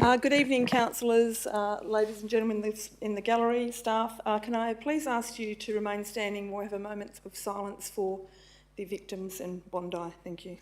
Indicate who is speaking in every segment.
Speaker 1: Good evening, councillors, ladies and gentlemen in the gallery, staff. Can I please ask you to remain standing while we have a moment of silence for the victims in Bondi? Thank you.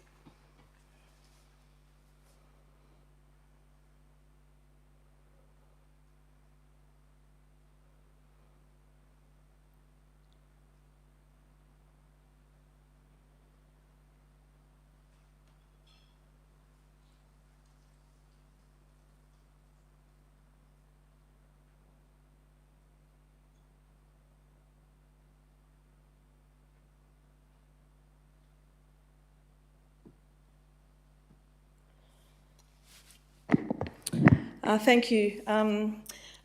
Speaker 1: Thank you.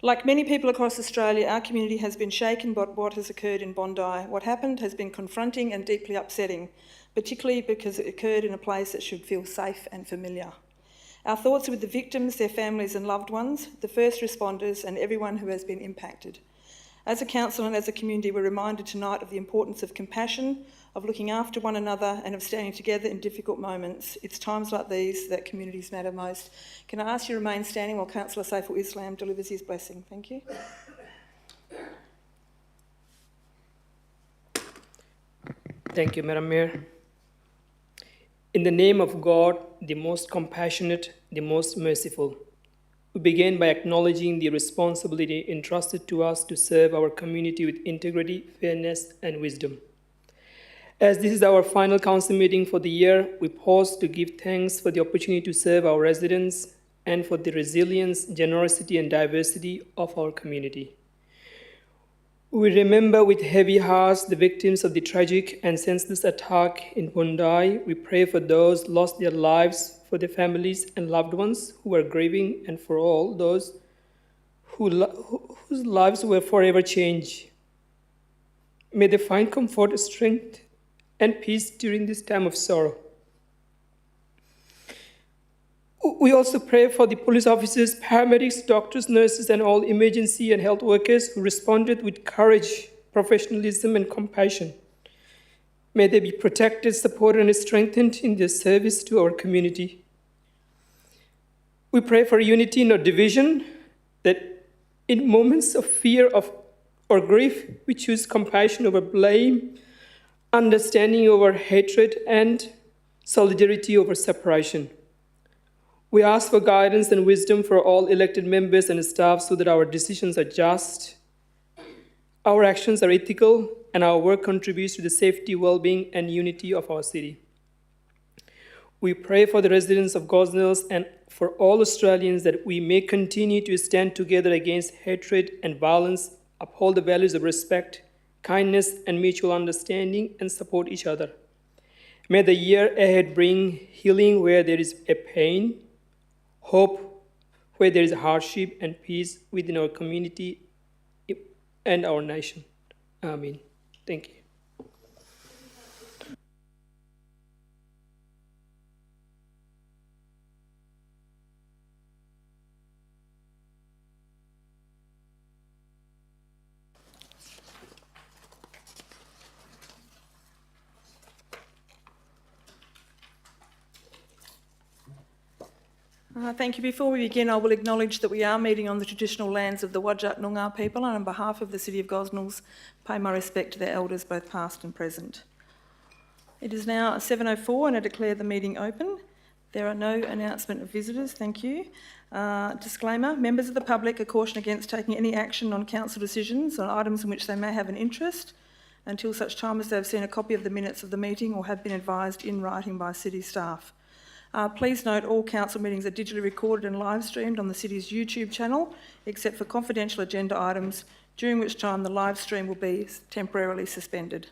Speaker 1: Like many people across Australia, our community has been shaken by what has occurred in Bondi. What happened has been confronting and deeply upsetting, particularly because it occurred in a place that should feel safe and familiar. Our thoughts are with the victims, their families and loved ones, the first responders and everyone who has been impacted. As a council and as a community, we're reminded tonight of the importance of compassion, of looking after one another and of standing together in difficult moments. It's times like these that communities matter most. Can I ask you to remain standing while Councillor Saiful Islam delivers his blessing? Thank you.
Speaker 2: Thank you, Madam Mayor. In the name of God, the most compassionate, the most merciful, we begin by acknowledging the responsibility entrusted to us to serve our community with integrity, fairness, and wisdom. As this is our final council meeting for the year, we pause to give thanks for the opportunity to serve our residents and for the resilience, generosity, and diversity of our community. We remember with heavy hearts the victims of the tragic and senseless attack in Bondi. We pray for those lost their lives, for their families and loved ones who are grieving, and for all those whose lives were forever changed. May they find comfort, strength, and peace during this time of sorrow. We also pray for the police officers, paramedics, doctors, nurses, and all emergency and health workers who responded with courage, professionalism, and compassion. May they be protected, supported, and strengthened in their service to our community. We pray for unity, not division, that in moments of fear or grief, we choose compassion over blame, understanding over hatred, and solidarity over separation. We ask for guidance and wisdom for all elected members and staff so that our decisions are just, our actions are ethical, and our work contributes to the safety, well-being, and unity of our city. We pray for the residents of Gosnells and for all Australians that we may continue to stand together against hatred and violence, uphold the values of respect, kindness, and mutual understanding, and support each other. May the year ahead bring healing where there is a pain, hope where there is hardship, and peace within our community and our nation. Amen. Thank you.
Speaker 1: Thank you. Before we begin, I will acknowledge that we are meeting on the traditional lands of the Whadjuk Noongar people, and on behalf of the City of Gosnells, pay my respect to their elders, both past and present. It is now 7:04 and I declare the meeting open. There are no announcement of visitors, thank you. Disclaimer, members of the public are cautioned against taking any action on council decisions on items in which they may have an interest until such time as they have seen a copy of the minutes of the meeting or have been advised in writing by City staff. Please note all council meetings are digitally recorded and live streamed on the City's YouTube channel, except for confidential agenda items, during which time the live stream will be temporarily suspended.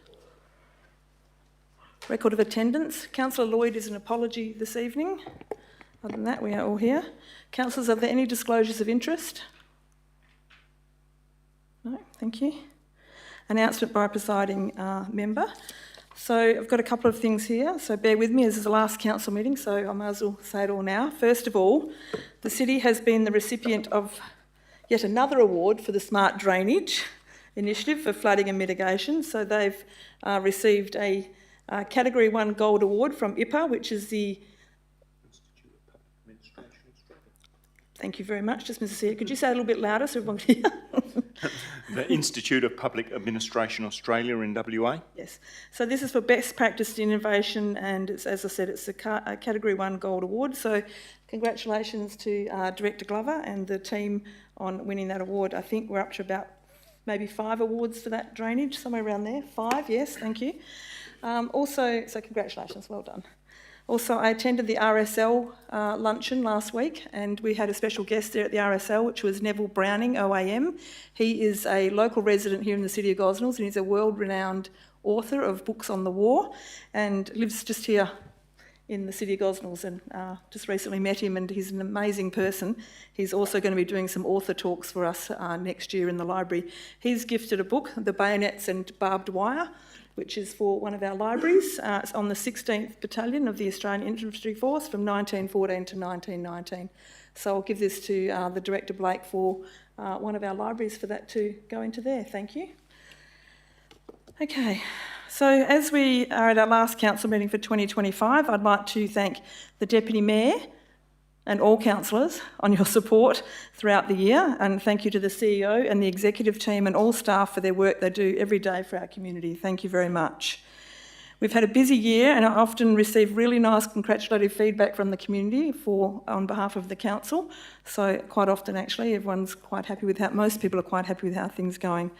Speaker 1: Record of attendance. Councillor Lloyd is an apology this evening. Other than that, we are all here. Councillors, are there any disclosures of interest? No, thank you. Announcement by a presiding member. So I've got a couple of things here, so bear with me. This is the last council meeting, so I might as well say it all now. First of all, the City has been the recipient of yet another award for the Smart Drainage Initiative for flooding and mitigation. So they've received a Category 1 Gold Award from IPA, which is the Thank you very much. Just Mrs. Sear, could you say it a little bit louder so everyone can hear?
Speaker 3: The Institute of Public Administration Australia in WA.
Speaker 1: Yes. So this is for Best Practice in Innovation, and it's, as I said, it's a Category 1 Gold Award. So congratulations to Director Glover and the team on winning that award. I think we're up to about maybe 5 awards for that drainage, somewhere around there. 5, yes, thank you. Also, so congratulations, well done. Also, I attended the RSL luncheon last week, and we had a special guest there at the RSL, which was Neville Browning, OAM. He is a local resident here in the city of Gosnells, and he's a world-renowned author of books on the war, and lives just here in the city of Gosnells, and just recently met him, and he's an amazing person. He's also going to be doing some author talks for us next year in the library. He's gifted a book, The Bayonets and Barbed Wire, which is for one of our libraries. It's on the 16th Battalion of the Australian Infantry Force from 1914 to 1919. So I'll give this to the Director Blake for one of our libraries for that to go into there. Thank you. Okay, so as we are at our last council meeting for 2025, I'd like to thank the Deputy Mayor and all councillors on your support throughout the year, and thank you to the CEO and the executive team and all staff for their work they do every day for our community. Thank you very much. We've had a busy year, and I often receive really nice congratulatory feedback from the community on behalf of the council. So quite often, actually, everyone's quite happy with most people are quite happy with how things are going.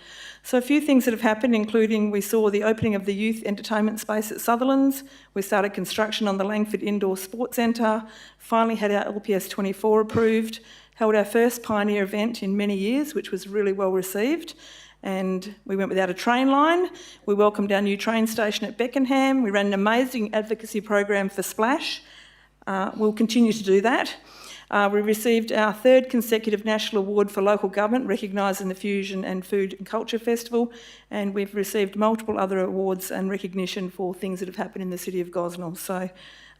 Speaker 1: So a few things that have happened, including we saw the opening of the youth entertainment space at Sutherland's. We started construction on the Langford Indoor Sports Centre, finally had our LPS 24 approved, held our first Pioneer event in many years, which was really well received. And we went without a train line. We welcomed our new train station at Beckenham. We ran an amazing advocacy program for Splash. We'll continue to do that. We received our 3rd consecutive national award for local government, recognising the Fusion and Food and Culture Festival, and we've received multiple other awards and recognition for things that have happened in the city of Gosnells. So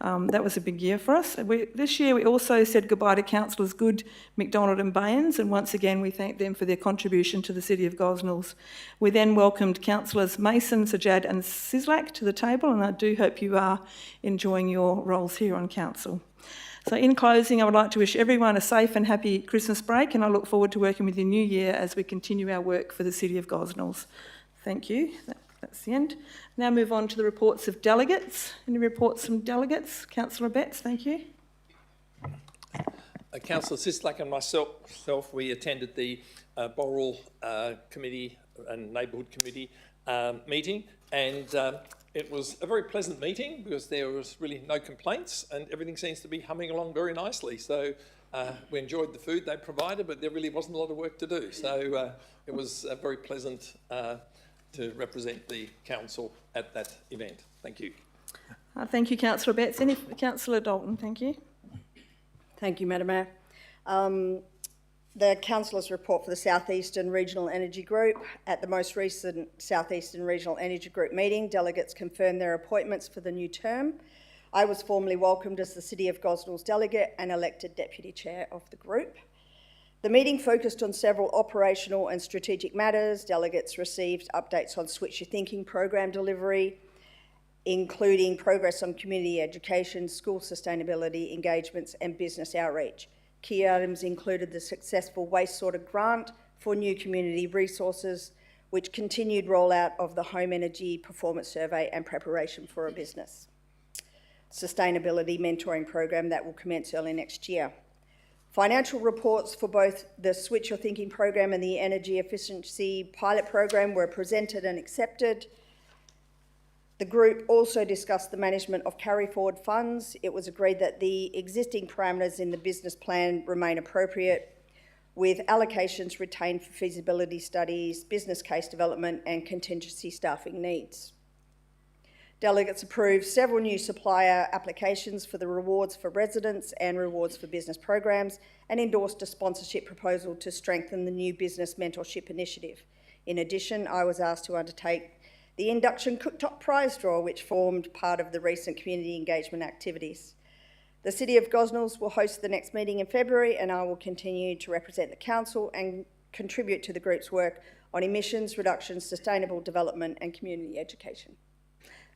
Speaker 1: that was a big year for us. This year we also said goodbye to councillors Good, McDonald and Baynes, and once again we thank them for their contribution to the city of Gosnells. We then welcomed councillors Mason, Sajad and Sislak to the table, and I do hope you are enjoying your roles here on council. So in closing, I would like to wish everyone a safe and happy Christmas break, and I look forward to working with you new year as we continue our work for the city of Gosnells. Thank you. That's the end. Now move on to the reports of delegates. Any reports from delegates? Councillor Betts, thank you.
Speaker 4: Councillor Sislak and myself, we attended the Boral Committee and Neighbourhood Committee meeting, and it was a very pleasant meeting because there was really no complaints and everything seems to be humming along very nicely. So we enjoyed the food they provided, but there really wasn't a lot of work to do. So it was very pleasant to represent the council at that event. Thank you.
Speaker 1: Thank you, Councillor Betts. Councillor Dalton, thank you.
Speaker 5: Thank you, Madam Mayor. The Councillor's report for the South Eastern Regional Energy Group. At the most recent South Eastern Regional Energy Group meeting, delegates confirmed their appointments for the new term. I was formally welcomed as the City of Gosnells delegate and elected Deputy Chair of the group. The meeting focused on several operational and strategic matters. Delegates received updates on Switch Your Thinking program delivery, including progress on community education, school sustainability engagements and business outreach. Key items included the successful waste sorter grant for new community resources, which continued rollout of the home energy performance survey and preparation for a business sustainability mentoring program that will commence early next year. Financial reports for both the Switch Your Thinking program and the Energy Efficiency Pilot program were presented and accepted. The group also discussed the management of carry-forward funds. It was agreed that the existing parameters in the business plan remain appropriate, with allocations retained for feasibility studies, business case development and contingency staffing needs. Delegates approved several new supplier applications for the rewards for residents and rewards for business programs and endorsed a sponsorship proposal to strengthen the new business mentorship initiative. In addition, I was asked to undertake the induction cooktop prize draw, which formed part of the recent community engagement activities. The City of Gosnells will host the next meeting in February, and I will continue to represent the council and contribute to the group's work on emissions reductions, sustainable development and community education.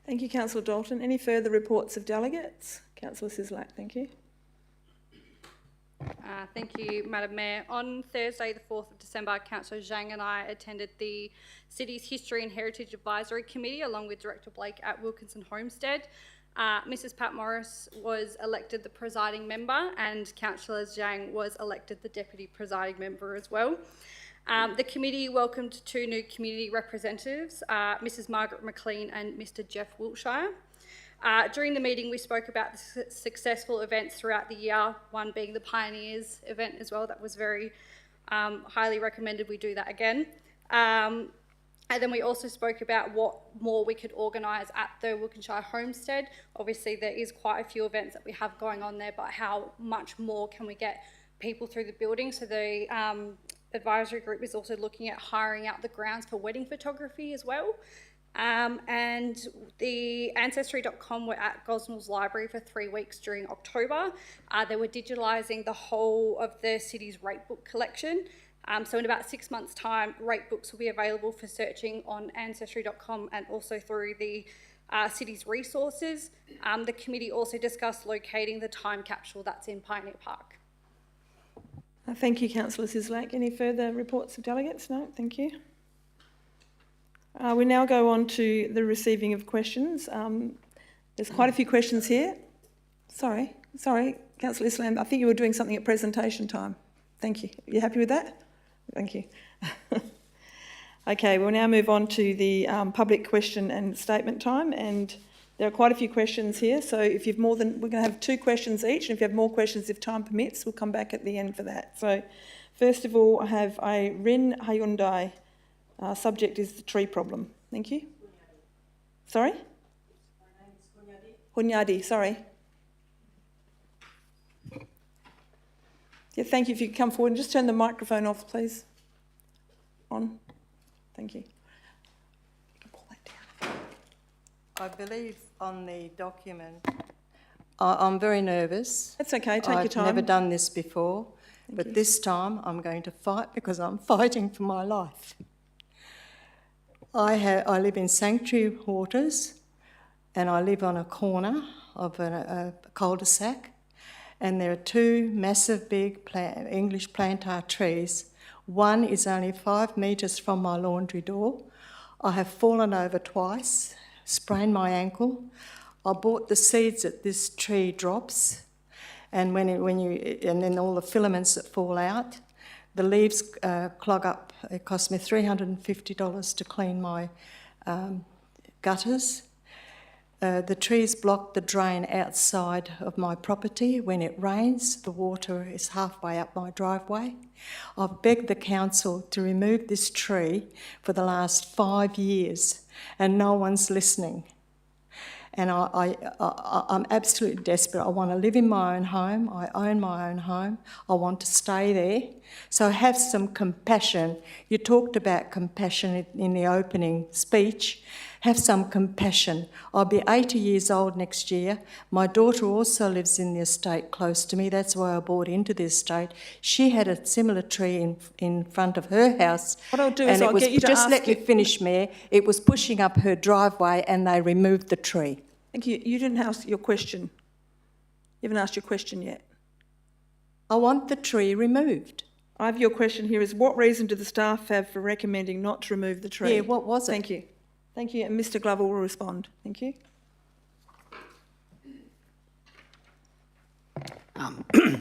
Speaker 1: Thank you, Councillor Dalton. Any further reports of delegates? Councillor Sislak, thank you.
Speaker 6: Thank you, Madam Mayor. On Thursday, the 4th of December, Councillor Zhang and I attended the City's History and Heritage Advisory Committee along with Director Blake at Wilkinson Homestead. Mrs Pat Morris was elected the presiding member and Councillor Zhang was elected the deputy presiding member as well. The committee welcomed two new community representatives, Mrs Margaret McLean and Mr Jeff Wiltshire. During the meeting, we spoke about the successful events throughout the year, one being the Pioneers event as well. That was very highly recommended we do that again. And then we also spoke about what more we could organise at the Wilkinshire Homestead. Obviously, there is quite a few events that we have going on there, but how much more can we get people through the building? So the advisory group is also looking at hiring out the grounds for wedding photography as well. And the Ancestry.com were at Gosnells Library for 3 weeks during October. They were digitalising the whole of the city's rate book collection. So in about 6 months' time, rate books will be available for searching on Ancestry.com and also through the city's resources. The committee also discussed locating the time capsule that's in Pioneer Park.
Speaker 1: Thank you, Councillor Sislak. Any further reports of delegates? No, thank you. We now go on to the receiving of questions. There's quite a few questions here. Sorry, Councillor Islam, I think you were doing something at presentation time. Thank you. You happy with that? Thank you. Okay, we'll now move on to the public question and statement time, and there are quite a few questions here, so if you've more than, we're going to have 2 questions each, and if you have more questions, if time permits, we'll come back at the end for that. So, first of all, I have a Rin Hyundai. Subject is the tree problem. Thank you. Sorry? Hunyadi, sorry. Yeah, thank you. If you could come forward and just turn the microphone off, please. On. Thank you. You can pull that down.
Speaker 7: I believe on the document, I'm very nervous.
Speaker 1: That's okay, take your time.
Speaker 7: I've never done this before, but
Speaker 1: you.
Speaker 7: this time I'm going to fight because I'm fighting for my life. I live in Sanctuary Waters and I live on a corner of a cul-de-sac, and there are 2 massive big English plantar trees. One is only 5 metres from my laundry door. I have fallen over twice, sprained my ankle. I bought the seeds that this tree drops, and and then all the filaments that fall out, the leaves clog up. It cost me $350 to clean my gutters. The trees block the drain outside of my property. When it rains, the water is halfway up my driveway. I've begged the council to remove this tree for the last 5 years, and no one's listening. And I'm absolutely desperate. I want to live in my own home. I own my own home. I want to stay there. So have some compassion. You talked about compassion in the opening speech. Have some compassion. I'll be 80 years old next year. My daughter also lives in the estate close to me. That's why I bought into the estate. She had a similar tree in front of her house.
Speaker 1: What I'll do is I'll get you to
Speaker 7: just
Speaker 1: ask
Speaker 7: let me finish, Mayor. It was pushing up her driveway and they removed the tree.
Speaker 1: Thank you. You didn't ask your question. You haven't asked your question yet.
Speaker 7: I want the tree removed.
Speaker 1: I have your question here is, what reason do the staff have for recommending not to remove the tree?
Speaker 7: Yeah, what was it?
Speaker 1: Thank you. Thank you. And Mr Glover will respond. Thank you.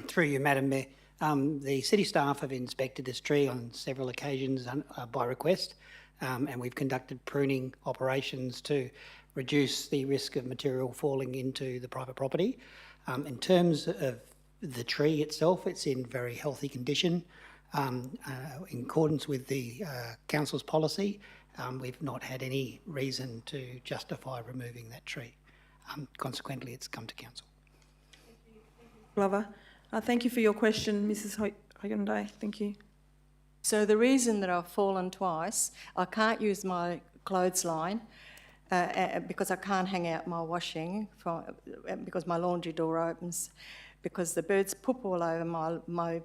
Speaker 8: Through you, Madam Mayor. The city staff have inspected this tree on several occasions by request, and we've conducted pruning operations to reduce the risk of material falling into the private property. In terms of the tree itself, it's in very healthy condition. In accordance with the council's policy, we've not had any reason to justify removing that tree. Consequently, it's come to council.
Speaker 1: Glover. Thank you for your question, Mrs Hyundai. Thank you.
Speaker 7: So the reason that I've fallen twice, I can't use my clothesline because I can't hang out my washing because my laundry door opens, because the birds poop all over my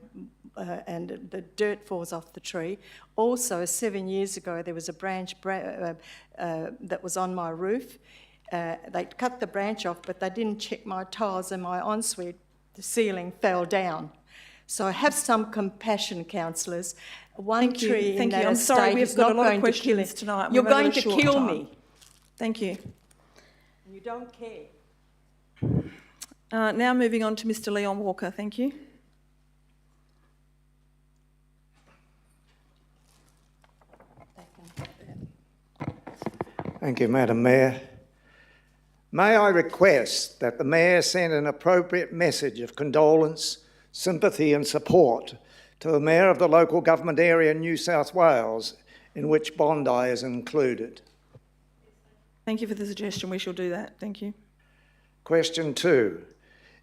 Speaker 7: and the dirt falls off the tree. Also, 7 years ago, there was a branch that was on my roof. They cut the branch off, but they didn't check my tiles, and my ensuite, the ceiling fell down. So have some compassion, councillors. One
Speaker 1: Thank you.
Speaker 7: tree in
Speaker 1: Thank you.
Speaker 7: that
Speaker 1: I'm sorry,
Speaker 7: estate
Speaker 1: we've
Speaker 7: is
Speaker 1: got
Speaker 7: not
Speaker 1: a lot of
Speaker 7: going to kill
Speaker 1: questions
Speaker 7: it.
Speaker 1: tonight and
Speaker 7: You're
Speaker 1: we've only
Speaker 7: going
Speaker 1: got a
Speaker 7: to
Speaker 1: short
Speaker 7: kill
Speaker 1: time.
Speaker 7: me.
Speaker 1: Thank you.
Speaker 7: And you don't care.
Speaker 1: Now moving on to Mr Leon Walker. Thank you.
Speaker 9: Thank you, Madam Mayor. May I request that the Mayor send an appropriate message of condolence, sympathy and support to the Mayor of the local government area in New South Wales, in which Bondi is included.
Speaker 1: Thank you for the suggestion. We shall do that. Thank you.
Speaker 9: Question 2.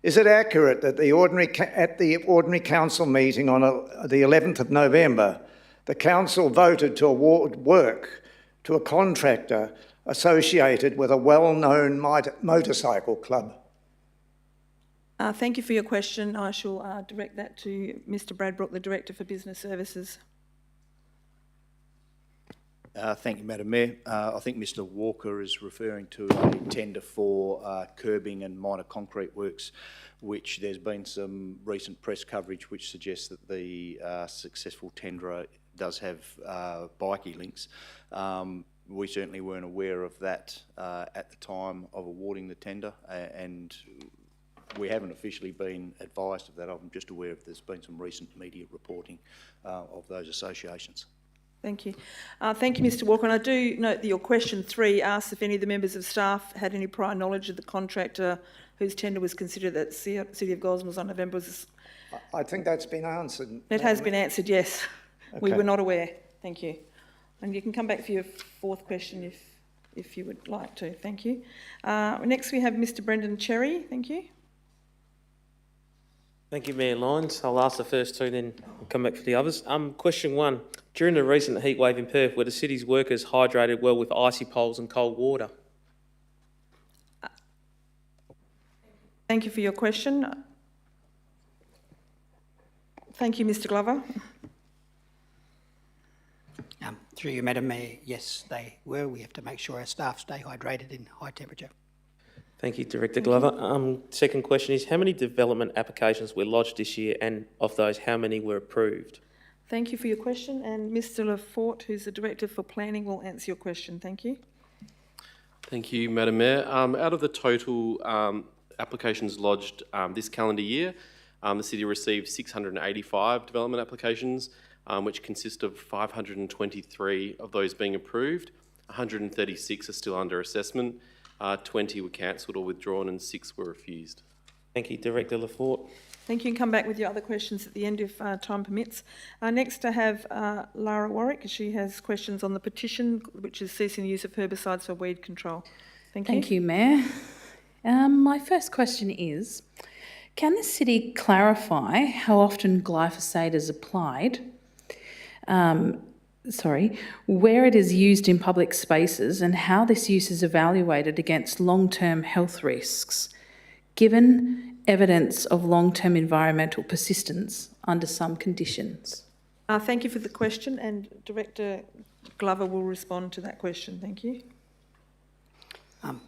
Speaker 9: Is it accurate that at the ordinary council meeting on the 11th of November, the council voted to award work to a contractor associated with a well-known motorcycle club?
Speaker 1: Thank you for your question. I shall direct that to Mr Bradbrook, the Director for Business Services.
Speaker 10: Thank you, Madam Mayor. I think Mr Walker is referring to a tender for curbing and minor concrete works, which there's been some recent press coverage which suggests that the successful tenderer does have bikie links. We certainly weren't aware of that at the time of awarding the tender, and we haven't officially been advised of that. I'm just aware of there's been some recent media reporting of those associations.
Speaker 1: Thank you. Thank you, Mr Walker. And I do note that your question 3 asks if any of the members of staff had any prior knowledge of the contractor whose tender was considered at City of Gosnells on November.
Speaker 9: I think that's been answered.
Speaker 1: That has been answered, yes.
Speaker 9: Okay.
Speaker 1: We were not aware. Thank you. And you can come back for your 4th question if you would like to. Thank you. Next we have Mr Brendan Cherry. Thank you.
Speaker 11: Thank you, Mayor Lyons. I'll ask the first 2, then I'll come back for the others. Question 1. During the recent heatwave in Perth, were the city's workers hydrated well with icy poles and cold water?
Speaker 1: Thank you for your question. Thank you, Mr Glover.
Speaker 8: Through you, Madam Mayor, yes, they were. We have to make sure our staff stay hydrated in high temperature.
Speaker 11: Thank you, Director Glover. Second question is, how many development applications were lodged this year, and of those, how many were approved?
Speaker 1: Thank you for your question, and Mr Lafort, who's the Director for Planning, will answer your question. Thank you.
Speaker 12: Thank you, Madam Mayor. Out of the total applications lodged this calendar year, the City received 685 development applications, which consist of 523 of those being approved. 136 are still under assessment. 20 were cancelled or withdrawn and 6 were refused.
Speaker 11: Thank you, Director Lafort.
Speaker 1: Thank you, and come back with your other questions at the end if time permits. Next I have Lara Warwick. She has questions on the petition, which is ceasing the use of herbicides for weed control. Thank you.
Speaker 13: Thank you, Mayor. My first question is, can the City clarify how often glyphosate is applied, where it is used in public spaces, and how this use is evaluated against long-term health risks, given evidence of long-term environmental persistence under some conditions?
Speaker 1: Thank you for the question, and Director Glover will respond to that question. Thank you.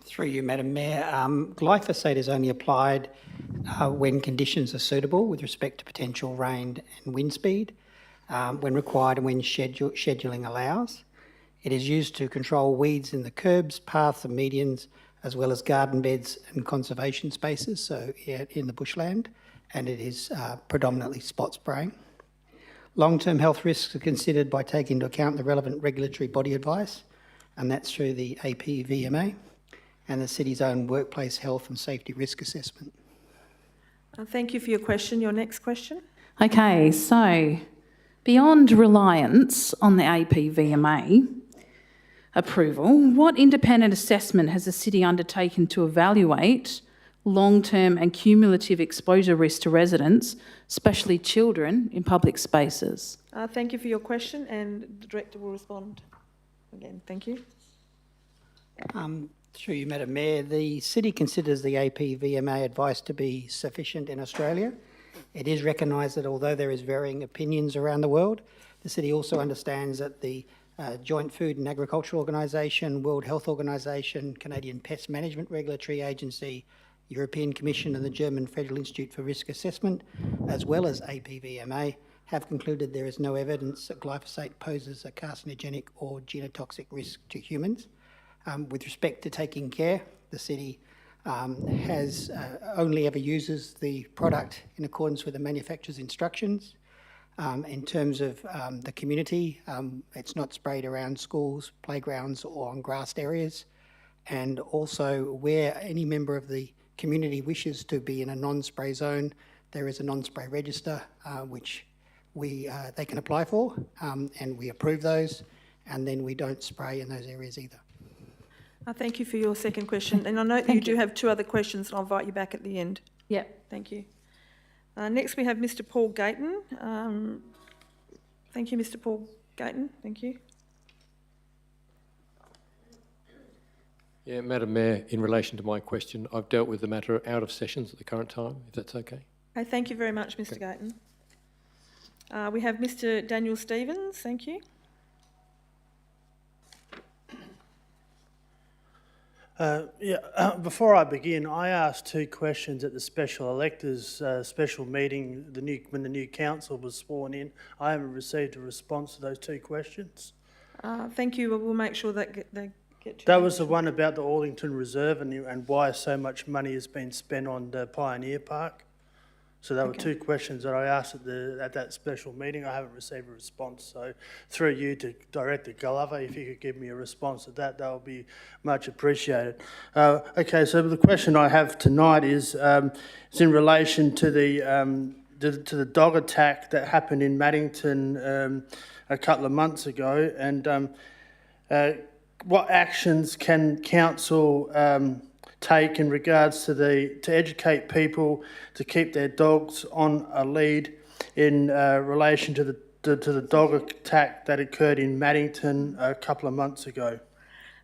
Speaker 8: Through you, Madam Mayor, glyphosate is only applied when conditions are suitable with respect to potential rain and wind speed, when required and when scheduling allows. It is used to control weeds in the curbs, paths and medians, as well as garden beds and conservation spaces, so in the bushland, and it is predominantly spot spraying. Long-term health risks are considered by taking into account the relevant regulatory body advice, and that's through the APVMA and the City's own workplace health and safety risk assessment.
Speaker 1: Thank you for your question. Your next question?
Speaker 13: Okay, so beyond reliance on the APVMA approval, what independent assessment has the City undertaken to evaluate long-term and cumulative exposure risk to residents, especially children, in public spaces?
Speaker 1: Thank you for your question, and the Director will respond again. Thank you.
Speaker 8: Through you, Madam Mayor, the City considers the APVMA advice to be sufficient in Australia. It is recognised that although there is varying opinions around the world, the City also understands that the Joint Food and Agriculture Organisation, World Health Organisation, Canadian Pest Management Regulatory Agency, European Commission and the German Federal Institute for Risk Assessment, as well as APVMA, have concluded there is no evidence that glyphosate poses a carcinogenic or genotoxic risk to humans. With respect to taking care, the city has only ever uses the product in accordance with the manufacturer's instructions. In terms of the community, it's not sprayed around schools, playgrounds or on grassed areas. And also where any member of the community wishes to be in a non-spray zone, there is a non-spray register which they can apply for, and we approve those, and then we don't spray in those areas either.
Speaker 1: Thank you for your second question. And I note that you do have two other questions, and I'll invite you back at the end.
Speaker 13: Yeah.
Speaker 1: Thank you. Next, we have Mr. Paul Gayton. Thank you, Mr. Paul Gayton. Thank you.
Speaker 14: Yeah, Madam Mayor, in relation to my question, I've dealt with the matter out of sessions at the current time, if that's okay.
Speaker 1: Okay, thank you very much, Mr. Gayton. We have Mr. Daniel Stevens. Thank you.
Speaker 15: Before I begin, I asked two questions at the special electors special meeting when the new council was sworn in. I haven't received a response to those two questions.
Speaker 1: Thank you. We'll make sure that they get to
Speaker 15: That
Speaker 1: you.
Speaker 15: was the one about the Arlington Reserve and why so much money has been spent on the Pioneer Park. So there were two questions that I asked at that special meeting. I haven't received a response. So through you to Director Gulliver, if you could give me a response to that, that would be much appreciated. Okay, so the question I have tonight is it's in relation to the dog attack that happened in Maddington a couple of months ago, and what actions can council take in regards to educate people to keep their dogs on a lead in relation to the dog attack that occurred in Maddington a couple of months ago?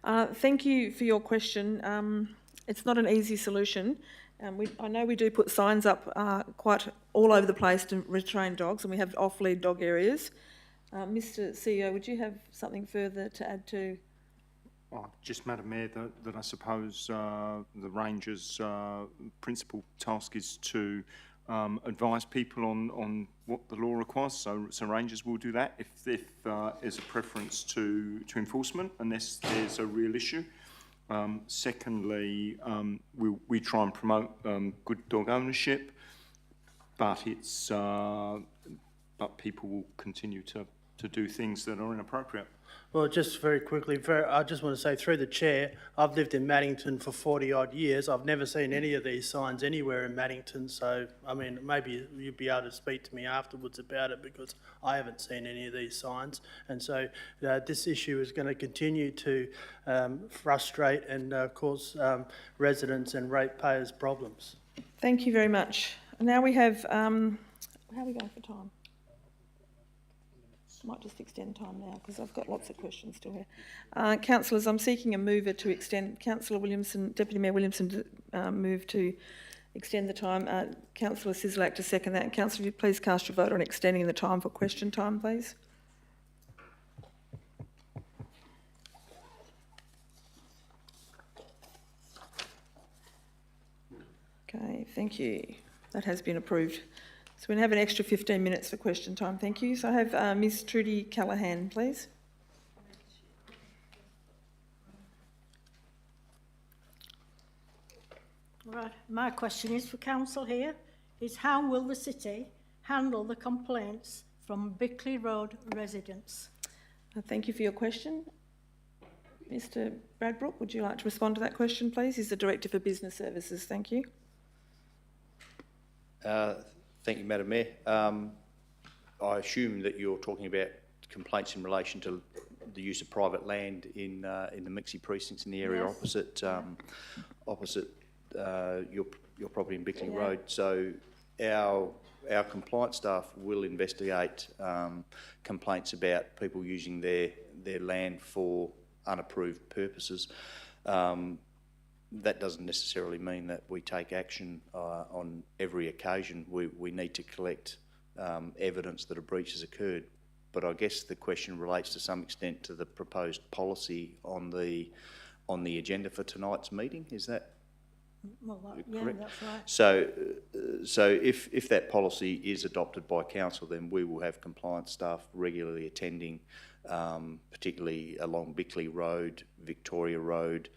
Speaker 1: Thank you for your question. It's not an easy solution. I know we do put signs up quite all over the place to retrain dogs, and we have off-lead dog areas. Mr. CEO, would you have something further to add to?
Speaker 3: Just, Madam Mayor, that I suppose the Rangers' principal task is to advise people on what the law requires. So Rangers will do that if there's a preference to enforcement, unless there's a real issue. Secondly, we try and promote good dog ownership, but people will continue to do things that are inappropriate.
Speaker 15: Well, just very quickly, I just want to say through the chair, I've lived in Maddington for 40 odd years. I've never seen any of these signs anywhere in Maddington. So, I mean, maybe you'd be able to speak to me afterwards about it, because I haven't seen any of these signs. And so this issue is going to continue to frustrate and cause residents and ratepayers problems.
Speaker 1: Thank you very much. Now we have, how are we going for time? Might just extend time now because I've got lots of questions still here. Councillors, I'm seeking a mover to extend. Councillor Williamson, Deputy Mayor Williamson, move to extend the time. Councillor Sislak to second that. Councillor, if you please cast your vote on extending the time for question time, please. Okay, thank you. That has been approved. So we have an extra 15 minutes for question time. Thank you. So I have Ms. Trudy Callaghan, please.
Speaker 16: Right. My question is for council here, is how will the city handle the complaints from Bickley Road residents?
Speaker 1: Thank you for your question. Mr. Bradbrook, would you like to respond to that question, please? He's the Director for Business Services. Thank you.
Speaker 10: Thank you, Madam Mayor. I assume that you're talking about complaints in relation to the use of private land in the Mixie precincts in the area opposite your property in Bickley Road. So our compliance staff will investigate complaints about people using their land for unapproved purposes. That doesn't necessarily mean that we take action on every occasion. We need to collect evidence that a breach has occurred. But I guess the question relates to some extent to the proposed policy on the agenda for tonight's meeting. Is that
Speaker 16: Well, yeah,
Speaker 10: Correct.
Speaker 16: that's right.
Speaker 10: So if that policy is adopted by council, then we will have compliance staff regularly attending, particularly along Bickley Road, Victoria Road,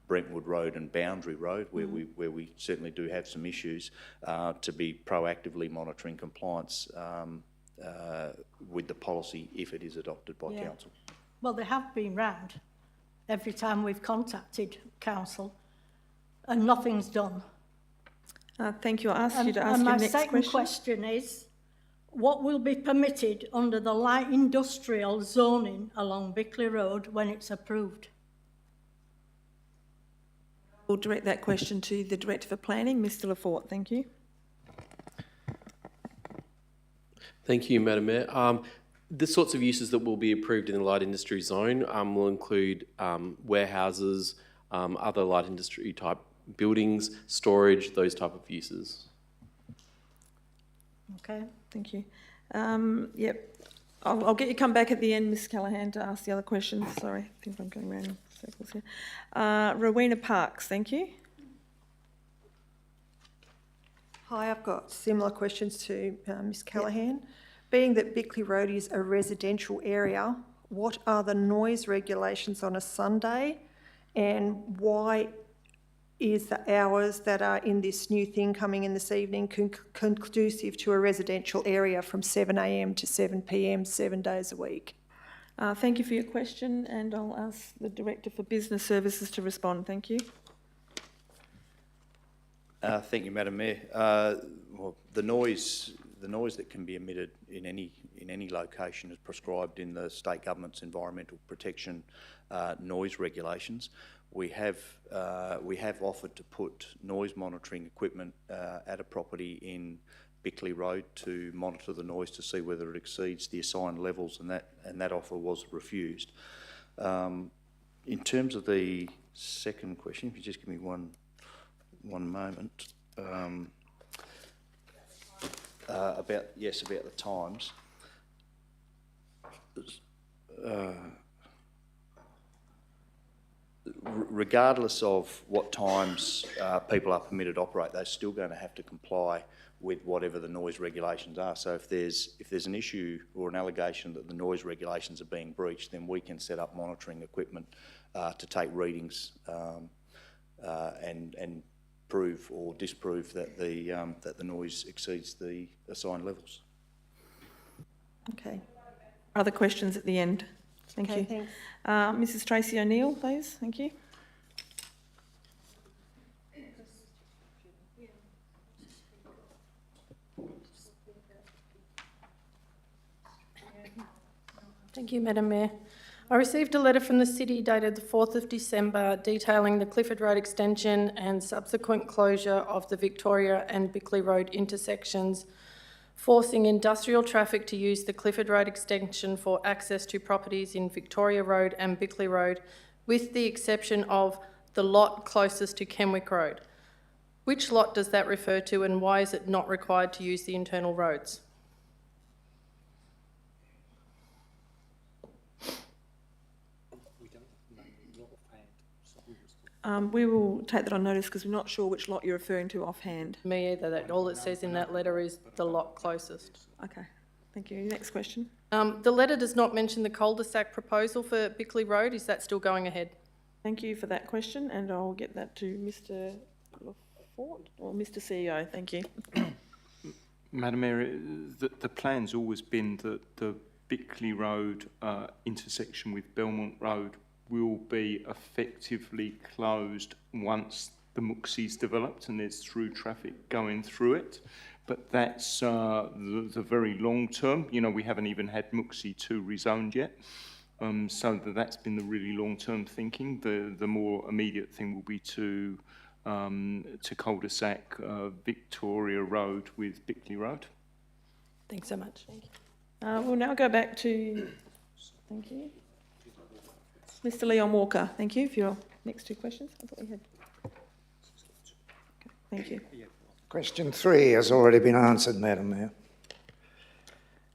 Speaker 10: Brentwood Road and Boundary Road, where we certainly do have some issues, to be proactively monitoring compliance with the policy if it is adopted by council.
Speaker 16: Well, they have been round every time we've contacted council and nothing's done.
Speaker 1: Thank you. I'll ask you to ask
Speaker 16: and
Speaker 1: your
Speaker 16: my
Speaker 1: next
Speaker 16: second question is, what will be permitted under the light industrial zoning along Bickley Road when it's approved?
Speaker 1: We'll direct that question to the Director for Planning, Mr Lafort. Thank you.
Speaker 12: Thank you, Madam Mayor. The sorts of uses that will be approved in the light industry zone will include warehouses, other light industry type buildings, storage, those type of uses.
Speaker 16: Okay.
Speaker 1: Thank you. Yep. I'll get you come back at the end, Ms Callaghan, to ask the other questions. Sorry, I think I'm going around in circles here. Rowena Parks, thank you.
Speaker 17: Hi, I've got similar questions to Ms Callaghan. Yep. Being that Bickley Road is a residential area, what are the noise regulations on a Sunday, and why is the hours that are in this new thing coming in this evening conducive to a residential area from 7 a.m. to 7 p.m. 7 days a week?
Speaker 1: Thank you for your question, and I'll ask the Director for Business Services to respond. Thank you.
Speaker 10: Thank you, Madam Mayor. Well, the noise that can be emitted in any location is prescribed in the state government's environmental protection noise regulations. We have offered to put noise monitoring equipment at a property in Bickley Road to monitor the noise to see whether it exceeds the assigned levels, and that offer was refused. In terms of the second question, if you just give me one moment. About the times. Regardless of what times people are permitted to operate, they're still going to have to comply with whatever the noise regulations are. So if there's an issue or an allegation that the noise regulations are being breached, then we can set up monitoring equipment to take readings and prove or disprove that the noise exceeds the assigned levels.
Speaker 1: Okay. Other questions at the end? Thank you.
Speaker 17: Thanks.
Speaker 1: Mrs Tracy O'Neill, please. Thank you.
Speaker 18: Thank you, Madam Mayor. I received a letter from the City dated the 4th of December detailing the Clifford Road extension and subsequent closure of the Victoria and Bickley Road intersections, forcing industrial traffic to use the Clifford Road extension for access to properties in Victoria Road and Bickley Road, with the exception of the lot closest to Kenwick Road. Which lot does that refer to, and why is it not required to use the internal roads?
Speaker 1: We will take that on notice because we're not sure which lot you're referring to offhand.
Speaker 18: Me either. All it says in that letter is the lot closest.
Speaker 1: Okay, thank you. Next question.
Speaker 18: The letter does not mention the cul-de-sac proposal for Bickley Road. Is that still going ahead?
Speaker 1: Thank you for that question, and I'll get that to Mr Lafort or Mr CEO. Thank you.
Speaker 3: Madam Mayor, the plan's always been that the Bickley Road intersection with Belmont Road will be effectively closed once the Muxie's developed and there's through traffic going through it. But that's the very long term. You know, we haven't even had Muxie 2 rezoned yet. So that's been the really long term thinking. The more immediate thing will be to cul-de-sac Victoria Road with Bickley Road.
Speaker 18: Thanks so much.
Speaker 1: Thank you. We'll now go back to, thank you, Mr Leon Walker. Thank you for your next 2 questions. I thought we had. Okay, thank you.
Speaker 9: Question 3 has already been answered, Madam Mayor.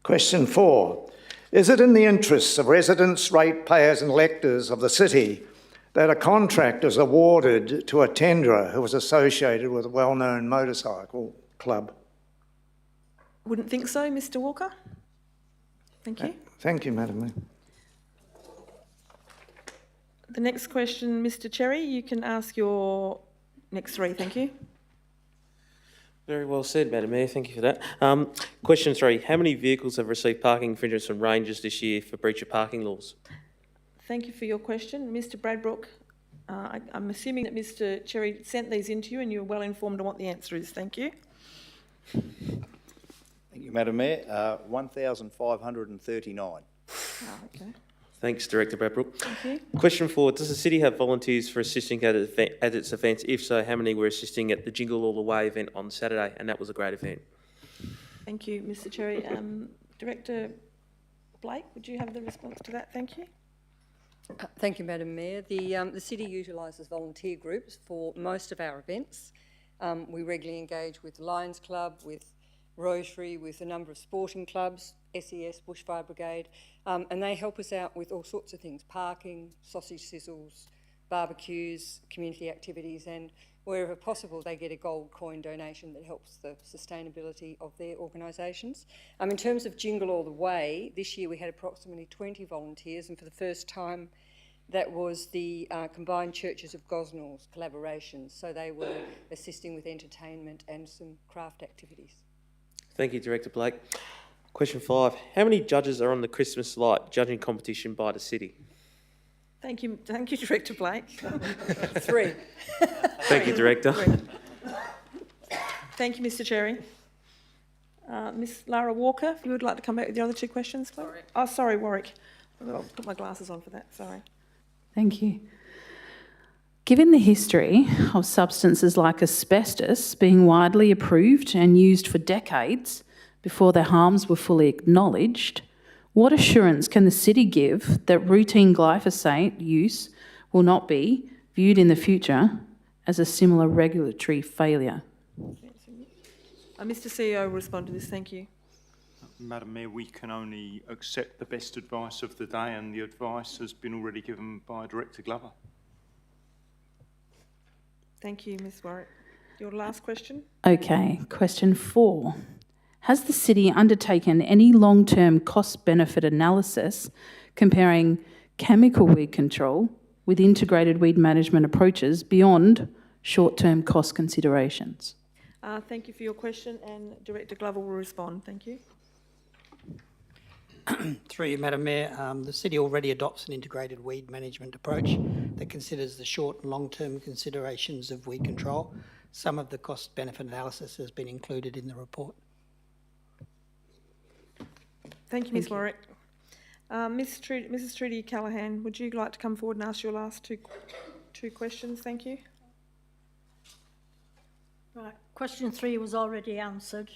Speaker 9: Question 4. Is it in the interests of residents, ratepayers and electors of the city that a contract is awarded to a tenderer who was associated with a well-known motorcycle club?
Speaker 1: Wouldn't think so, Mr Walker. Thank you.
Speaker 9: Thank you, Madam Mayor.
Speaker 1: The next question, Mr Cherry, you can ask your next three, thank you.
Speaker 11: Very well said, Madam Mayor. Thank you for that. Question 3. How many vehicles have received parking infringements from rangers this year for breach of parking laws?
Speaker 1: Thank you for your question. Mr Bradbrook, I'm assuming that Mr Cherry sent these in to you and you're well informed on what the answer is. Thank you.
Speaker 10: Thank you, Madam Mayor. 1,539.
Speaker 1: Okay.
Speaker 11: Thanks, Director Bradbrook.
Speaker 1: Thank you.
Speaker 11: Question 4. Does the City have volunteers for assisting at its events? If so, how many were assisting at the Jingle All the Way event on Saturday? And that was a great event.
Speaker 1: Thank you, Mr Cherry. Director Blake, would you have the response to that? Thank you.
Speaker 19: Thank you, Madam Mayor. The City utilises volunteer groups for most of our events. We regularly engage with the Lions Club, with Rotary, with a number of sporting clubs, SES, Bushfire Brigade, and they help us out with all sorts of things, parking, sausage sizzles, barbecues, community activities, and wherever possible they get a gold coin donation that helps the sustainability of their organisations. In terms of Jingle All the Way, this year we had approximately 20 volunteers, and for the first time that was the Combined Churches of Gosnells collaboration, so they were assisting with entertainment and some craft activities.
Speaker 11: Thank you, Director Blake. Question 5. How many judges are on the Christmas light judging competition by the City?
Speaker 1: Thank you, Director Blake.
Speaker 19: 3.
Speaker 11: Thank you, Director.
Speaker 1: Thank you, Mr Cherry. Miss Lara Walker, if you would like to come back with the other two questions, please. Oh, sorry, Warwick. I'll put my glasses on for that, sorry.
Speaker 13: Thank you. Given the history of substances like asbestos being widely approved and used for decades before their harms were fully acknowledged, what assurance can the City give that routine glyphosate use will not be viewed in the future as a similar regulatory failure?
Speaker 1: Mr CEO will respond to this, thank you.
Speaker 3: Madam Mayor, we can only accept the best advice of the day, and the advice has been already given by Director Glover.
Speaker 1: Thank you, Ms Warwick. Your last question?
Speaker 13: Okay, question 4. Has the City undertaken any long-term cost-benefit analysis comparing chemical weed control with integrated weed management approaches beyond short-term cost considerations?
Speaker 1: Thank you for your question, and Director Glover will respond. Thank you.
Speaker 8: Through you, Madam Mayor, the City already adopts an integrated weed management approach that considers the short and long-term considerations of weed control. Some of the cost-benefit analysis has been included in the report.
Speaker 1: Thank you, Ms Warwick. Mrs Trudy Callaghan, would you like to come forward and ask your last two questions? Thank you.
Speaker 16: Right. Question 3 was already answered.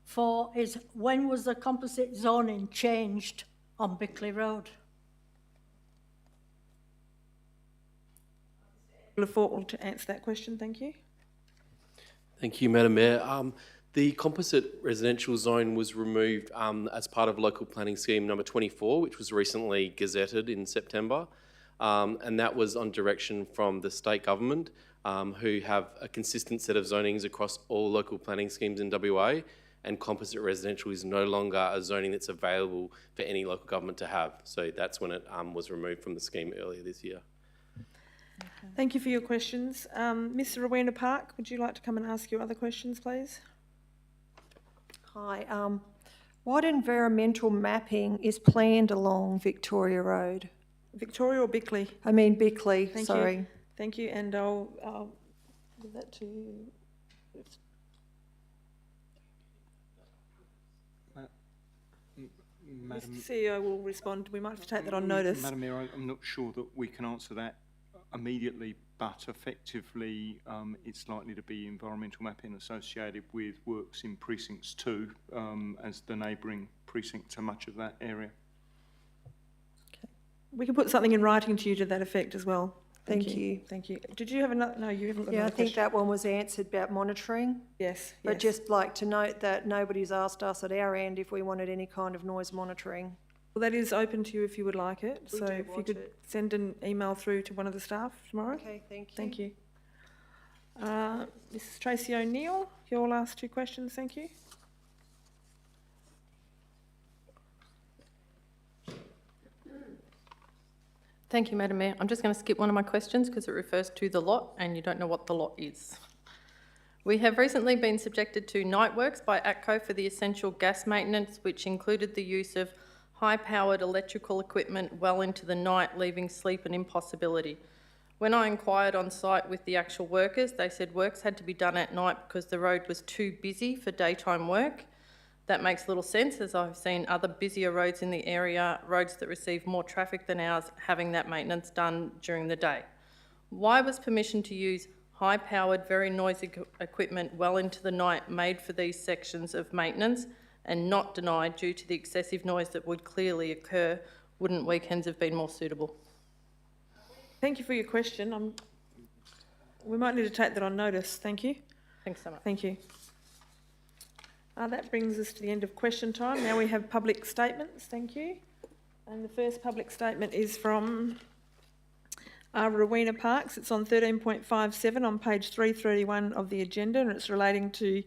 Speaker 16: 4 is, when was the composite zoning changed on Bickley Road?
Speaker 1: Lafort will answer that question, thank you.
Speaker 12: Thank you, Madam Mayor. The composite residential zone was removed as part of local planning scheme number 24, which was recently gazetted in September. And that was on direction from the state government, who have a consistent set of zonings across all local planning schemes in WA. And composite residential is no longer a zoning that's available for any local government to have. So that's when it was removed from the scheme earlier this year.
Speaker 1: Thank you for your questions. Ms Rowena Park, would you like to come and ask your other questions, please?
Speaker 17: Hi. What environmental mapping is planned along Victoria Road?
Speaker 1: Victoria or Bickley?
Speaker 17: I mean Bickley,
Speaker 1: Thank
Speaker 17: sorry.
Speaker 1: you. Thank you, and I'll give that to you.
Speaker 3: Madam
Speaker 1: Mr CEO will respond. We might have to take that on notice.
Speaker 3: Madam Mayor, I'm not sure that we can answer that immediately, but effectively it's likely to be environmental mapping associated with works in precincts 2 as the neighbouring precinct to much of that area.
Speaker 1: Okay. We can put something in writing to you to that effect as well.
Speaker 17: Thank you.
Speaker 1: Thank you. Did you have another? No, you haven't got
Speaker 17: Yeah, I
Speaker 1: another
Speaker 17: think
Speaker 1: question.
Speaker 17: that one was answered about monitoring.
Speaker 1: Yes.
Speaker 17: But just like to note that nobody's asked us at our end if we wanted any kind of noise monitoring.
Speaker 1: Well, that is open to you if you would like it.
Speaker 17: We
Speaker 1: So
Speaker 17: do
Speaker 1: if you
Speaker 17: want
Speaker 1: could
Speaker 17: it.
Speaker 1: send an email through to one of the staff tomorrow.
Speaker 17: Okay, thank you.
Speaker 1: Thank you. Mrs Tracy O'Neill, your last two questions, thank you.
Speaker 18: Thank you, Madam Mayor. I'm just going to skip one of my questions because it refers to the lot and you don't know what the lot is. We have recently been subjected to night works by ATCO for the essential gas maintenance, which included the use of high-powered electrical equipment well into the night, leaving sleep an impossibility. When I inquired on site with the actual workers, they said works had to be done at night because the road was too busy for daytime work. That makes little sense, as I've seen other busier roads in the area, roads that receive more traffic than ours, having that maintenance done during the day. Why was permission to use high-powered, very noisy equipment well into the night made for these sections of maintenance and not denied due to the excessive noise that would clearly occur? Wouldn't weekends have been more suitable?
Speaker 1: Thank you for your question. We might need to take that on notice. Thank you.
Speaker 18: Thanks so much.
Speaker 1: Thank you. That brings us to the end of question time. Now we have public statements. Thank you. And the first public statement is from Rowena Parks. It's on 13.57 on page 331 of the agenda, and it's relating to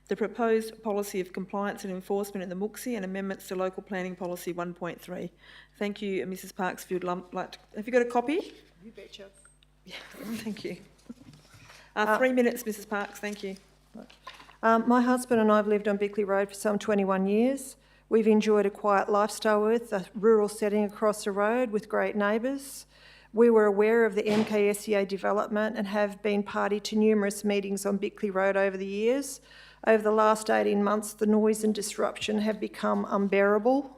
Speaker 1: the proposed policy of compliance and enforcement in the Mooksy and amendments to local planning policy 1.3. Thank you, Mrs Parks. If you'd like to, have you got a copy?
Speaker 17: You betcha.
Speaker 1: Yeah, thank you. 3 minutes, Mrs Parks. Thank you.
Speaker 17: My husband and I have lived on Bickley Road for some 21 years. We've enjoyed a quiet lifestyle with a rural setting across the road with great neighbours. We were aware of the MKSEA development and have been party to numerous meetings on Bickley Road over the years. Over the last 18 months, the noise and disruption have become unbearable.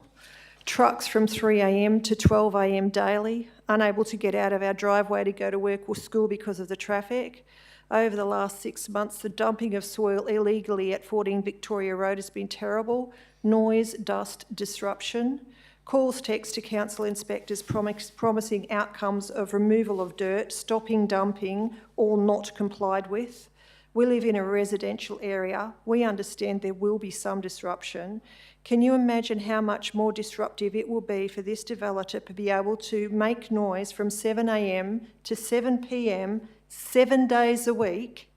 Speaker 17: Trucks from 3 a.m. to 12 a.m. daily, unable to get out of our driveway to go to work or school because of the traffic. Over the last 6 months, the dumping of soil illegally at 14 Victoria Road has been terrible. Noise, dust, disruption. Calls, texts to council inspectors promising outcomes of removal of dirt, stopping dumping, all not complied with. We live in a residential area. We understand there will be some disruption. Can you imagine how much more disruptive it will be for this developer to be able to make noise from 7 a.m. to 7 p.m. 7 days a week?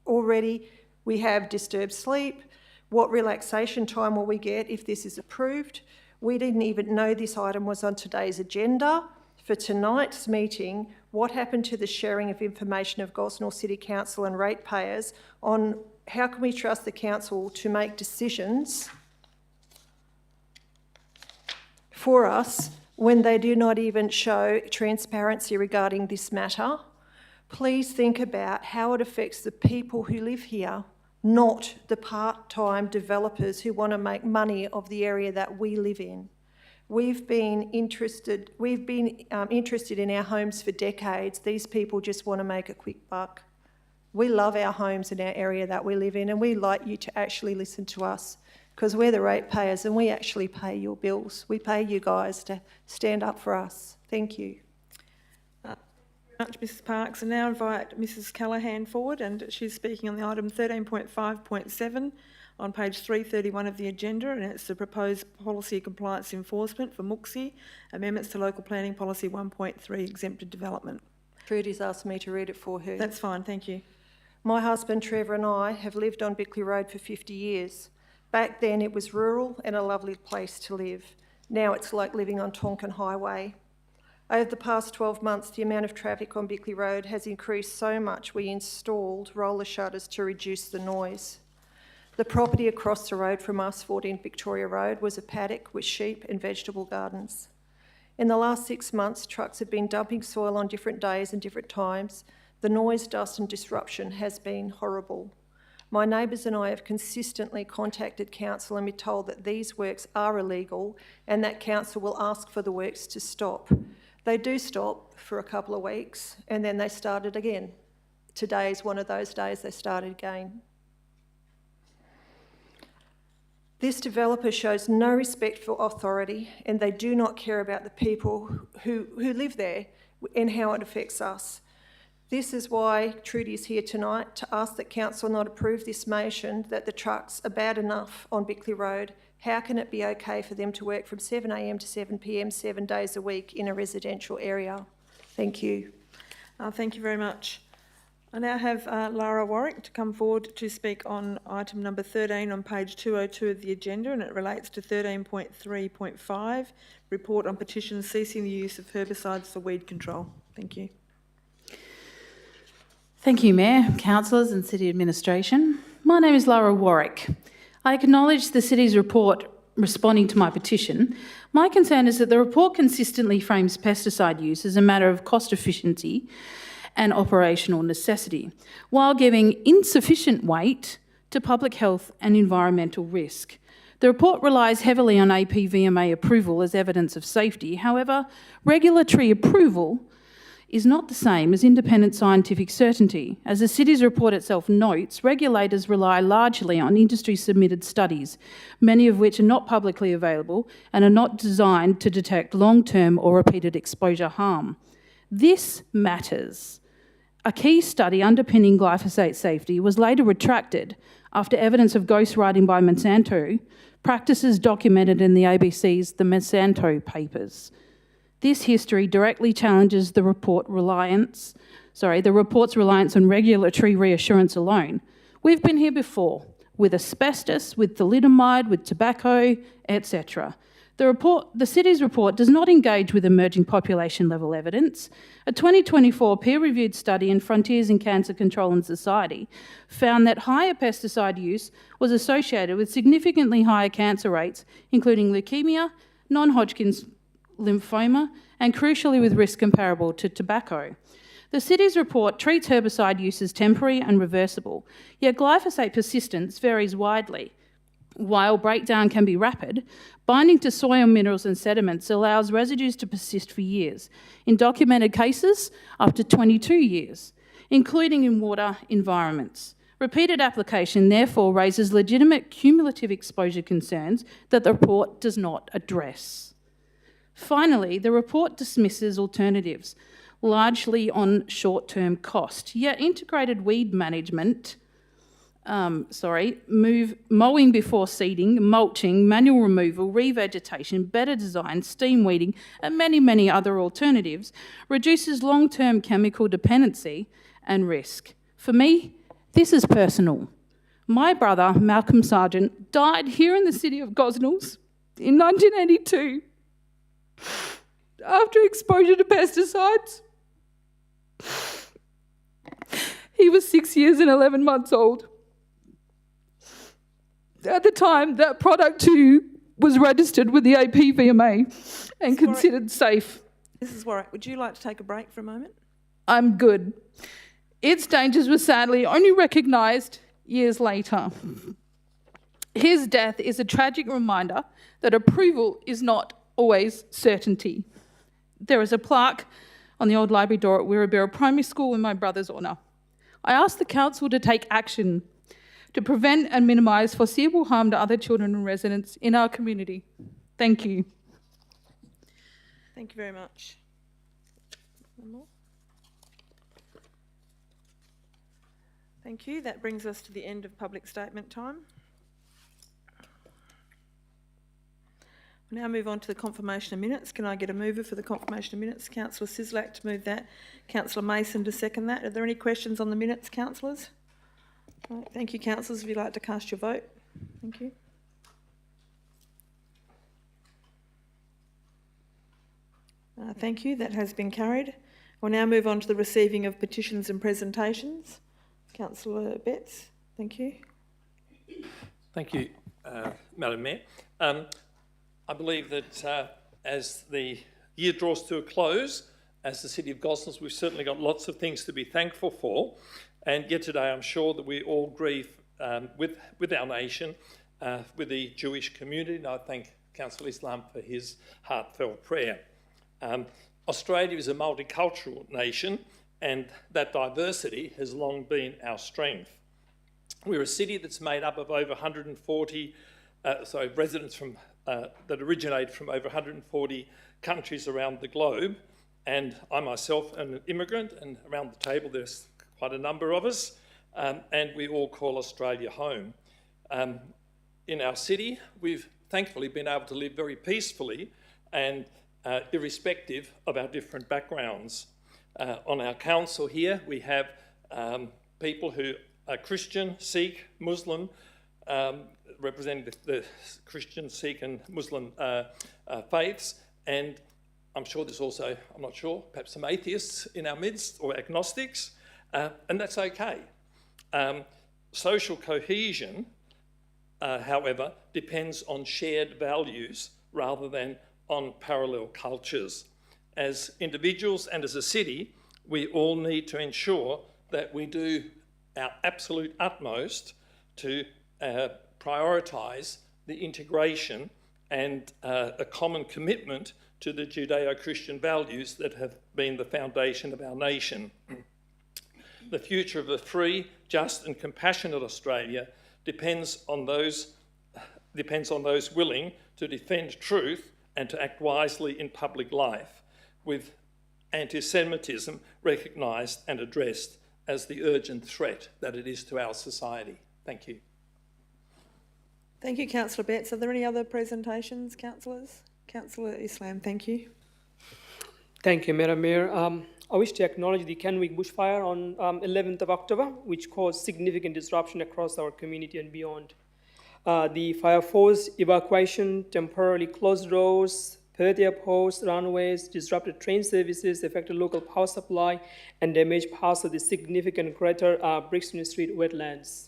Speaker 17: Already we have disturbed sleep. What relaxation time will we get if this is approved? We didn't even know this item was on today's agenda. For tonight's meeting, what happened to the sharing of information of Gosnells City Council and ratepayers on how can we trust the council to make decisions for us when they do not even show transparency regarding this matter? Please think about how it affects the people who live here, not the part-time developers who want to make money of the area that we live in. We've been interested in our homes for decades. These people just want to make a quick buck. We love our homes in our area that we live in, and we'd like you to actually listen to us because we're the ratepayers and we actually pay your bills. We pay you guys to stand up for us. Thank you.
Speaker 1: Much, Mrs Parks. And now invite Mrs Callaghan forward, and she's speaking on the item 13.5.7 on page 331 of the agenda, and it's the proposed policy compliance enforcement for Mooksy, amendments to local planning policy 1.3, exempted development.
Speaker 17: Trudy's asked me to read it for her.
Speaker 1: That's fine, thank you.
Speaker 17: My husband Trevor and I have lived on Bickley Road for 50 years. Back then it was rural and a lovely place to live. Now it's like living on Tonkin Highway. Over the past 12 months, the amount of traffic on Bickley Road has increased so much we installed roller shutters to reduce the noise. The property across the road from us, 14 Victoria Road, was a paddock with sheep and vegetable gardens. In the last 6 months, trucks have been dumping soil on different days and different times. The noise, dust and disruption has been horrible. My neighbours and I have consistently contacted council and been told that these works are illegal and that council will ask for the works to stop. They do stop for a couple of weeks and then they started again. Today is one of those days they started again. This developer shows no respect for authority and they do not care about the people who live there and how it affects us. This is why Trudy is here tonight, to ask that council not approve this motion that the trucks are bad enough on Bickley Road. How can it be okay for them to work from 7 a.m. to 7 p.m. 7 days a week in a residential area? Thank you.
Speaker 1: Thank you very much. I now have Lara Warwick to come forward to speak on item number 13 on page 202 of the agenda, and it relates to 13.3.5, report on petitions ceasing the use of herbicides for weed control. Thank you.
Speaker 13: Thank you, Mayor, councillors and City Administration. My name is Lara Warwick. I acknowledge the City's report responding to my petition. My concern is that the report consistently frames pesticide use as a matter of cost efficiency and operational necessity, while giving insufficient weight to public health and environmental risk. The report relies heavily on APVMA approval as evidence of safety. However, regulatory approval is not the same as independent scientific certainty. As the City's report itself notes, regulators rely largely on industry-submitted studies, many of which are not publicly available and are not designed to detect long-term or repeated exposure harm. This matters. A key study underpinning glyphosate safety was later retracted after evidence of ghostwriting by Monsanto, practices documented in the ABC's The Monsanto Papers. This history directly challenges the report's reliance on regulatory reassurance alone. We've been here before, with asbestos, with thalidomide, with tobacco, etc. The City's report does not engage with emerging population-level evidence. A 2024 peer-reviewed study in Frontiers in Cancer Control and Society found that higher pesticide use was associated with significantly higher cancer rates, including leukemia, non-Hodgkin's lymphoma, and crucially with risk comparable to tobacco. The City's report treats herbicide use as temporary and reversible, yet glyphosate persistence varies widely. While breakdown can be rapid, binding to soil minerals and sediments allows residues to persist for years, in documented cases up to 22 years, including in water environments. Repeated application therefore raises legitimate cumulative exposure concerns that the report does not address. Finally, the report dismisses alternatives, largely on short-term cost, yet integrated weed management, mowing before seeding, mulching, manual removal, revegetation, better design, steam weeding, and many, many other alternatives reduces long-term chemical dependency and risk. For me, this is personal. My brother, Malcolm Sargent, died here in the city of Gosnells in 1982 after exposure to pesticides. He was 6 years and 11 months old. At the time, that product too was registered with the APVMA and considered safe.
Speaker 1: Mrs. Warwick, would you like to take a break for a moment?
Speaker 13: I'm good. Its dangers were sadly only recognised years later. His death is a tragic reminder that approval is not always certainty. There is a plaque on the old library door at Wirrabira Primary School in my brother's honour. I ask the council to take action to prevent and minimise foreseeable harm to other children and residents in our community. Thank you.
Speaker 1: Thank you very much. One more. Thank you. That brings us to the end of public statement time. We'll now move on to the confirmation of minutes. Can I get a mover for the confirmation of minutes? Councillor Sislak to move that. Councillor Mason to second that. Are there any questions on the minutes, councillors? Right, thank you, councillors. If you'd like to cast your vote. Thank you. Thank you. That has been carried. We'll now move on to the receiving of petitions and presentations. Councillor Betts, thank you.
Speaker 4: Thank you, Madam Mayor. I believe that as the year draws to a close, as the City of Gosnells, we've certainly got lots of things to be thankful for. And yet today, I'm sure that we all grieve with our nation, with the Jewish community. And I thank Councillor Islam for his heartfelt prayer. Australia is a multicultural nation, and that diversity has long been our strength. We're a city that's made up of over 140, residents from that originate from over 140 countries around the globe, and I myself am an immigrant, and around the table there's quite a number of us, and we all call Australia home. In our city, we've thankfully been able to live very peacefully and irrespective of our different backgrounds. On our council here, we have people who are Christian, Sikh, Muslim, representing the Christian, Sikh and Muslim faiths, and I'm sure there's also, I'm not sure, perhaps some atheists in our midst or agnostics, and that's okay. Social cohesion, however, depends on shared values rather than on parallel cultures. As individuals and as a city, we all need to ensure that we do our absolute utmost to prioritise the integration and a common commitment to the Judeo-Christian values that have been the foundation of our nation. The future of a free, just and compassionate Australia depends on those willing to defend truth and to act wisely in public life, with anti-Semitism recognised and addressed as the urgent threat that it is to our society. Thank you.
Speaker 1: Thank you, Councillor Betts. Are there any other presentations, councillors? Councillor Islam, thank you.
Speaker 2: Thank you, Madam Mayor. I wish to acknowledge the Kenwick bushfire on 11th of October, which caused significant disruption across our community and beyond. The fire force evacuation temporarily closed roads, Patio posts, runways, disrupted train services, affected local power supply, and damaged parts of the significant greater Brixton Street wetlands.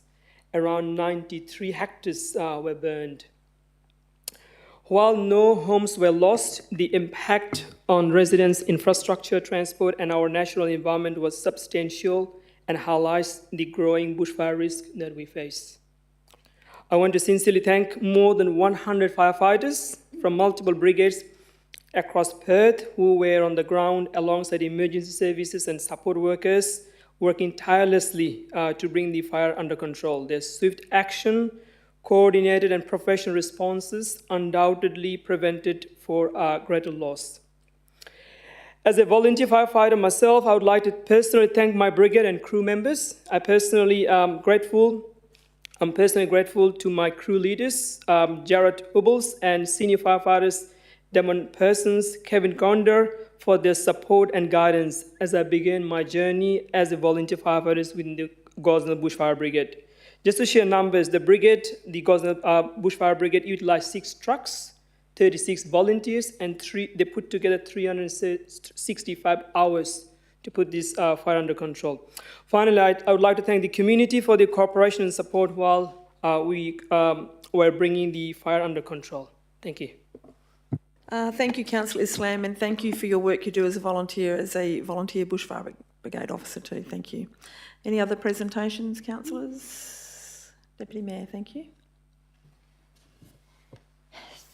Speaker 2: Around 93 hectares were burned. While no homes were lost, the impact on residents' infrastructure, transport, and our natural environment was substantial and highlights the growing bushfire risk that we face. I want to sincerely thank more than 100 firefighters from multiple brigades across Perth who were on the ground alongside emergency services and support workers working tirelessly to bring the fire under control. Their swift action, coordinated and professional responses undoubtedly prevented for greater loss. As a volunteer firefighter myself, I would like to personally thank my brigade and crew members. I'm personally grateful to my crew leaders, Jared Hubbles, and senior firefighters, Damon Persons, Kevin Gonder, for their support and guidance as I began my journey as a volunteer firefighter within the Gosnells Bushfire Brigade. Just to share numbers, the Gosnells Bushfire Brigade utilized 6 trucks, 36 volunteers, and they put together 365 hours to put this fire under control. Finally, I would like to thank the community for their cooperation and support while we were bringing the fire under control. Thank you.
Speaker 1: Thank you, Councillor Islam, and thank you for your work you do as a volunteer bushfire brigade officer too. Thank you. Any other presentations, councillors? Deputy Mayor, thank you.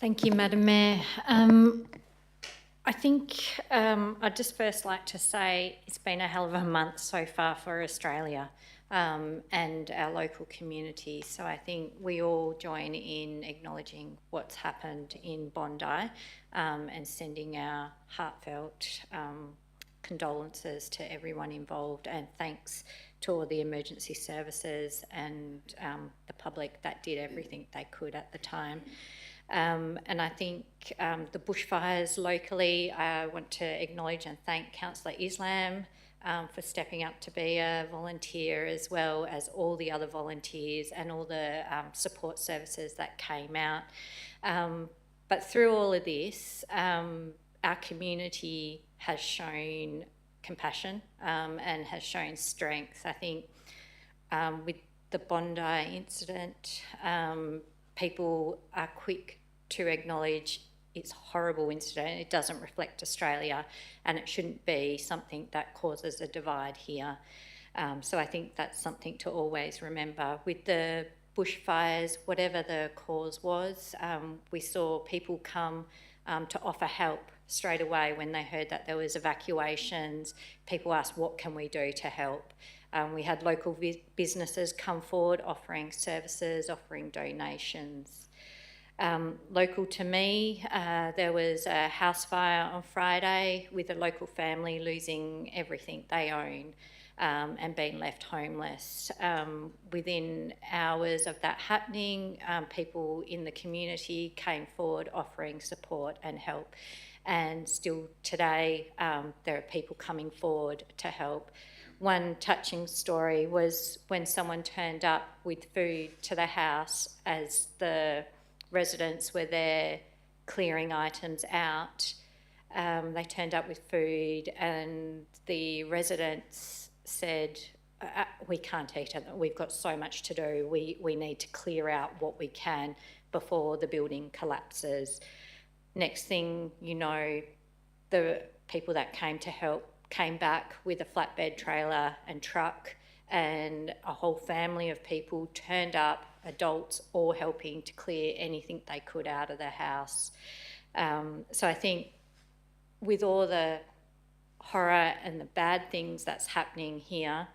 Speaker 20: Thank you, Madam Mayor. I think I'd just first like to say it's been a hell of a month so far for Australia and our local community. So I think we all join in acknowledging what's happened in Bondi and sending our heartfelt condolences to everyone involved, and thanks to all the emergency services and the public that did everything they could at the time. And I think the bushfires locally, I want to acknowledge and thank Councillor Islam for stepping up to be a volunteer, as well as all the other volunteers and all the support services that came out. But through all of this, our community has shown compassion and has shown strength. I think with the Bondi incident, people are quick to acknowledge it's a horrible incident. It doesn't reflect Australia, and it shouldn't be something that causes a divide here. So I think that's something to always remember. With the bushfires, whatever the cause was, we saw people come to offer help straight away when they heard that there was evacuations. People asked, what can we do to help? We had local businesses come forward offering services, offering donations. Local to me, there was a house fire on Friday with a local family losing everything they own and being left homeless. Within hours of that happening, people in the community came forward offering support and help. And still today, there are people coming forward to help. One touching story was when someone turned up with food to the house as the residents were there clearing items out. They turned up with food and the residents said, we can't eat it, we've got so much to do, we need to clear out what we can before the building collapses. Next thing you know, the people that came to help came back with a flatbed trailer and truck, and a whole family of people turned up, adults all helping to clear anything they could out of the house. So I think with all the horror and the bad things that's happening here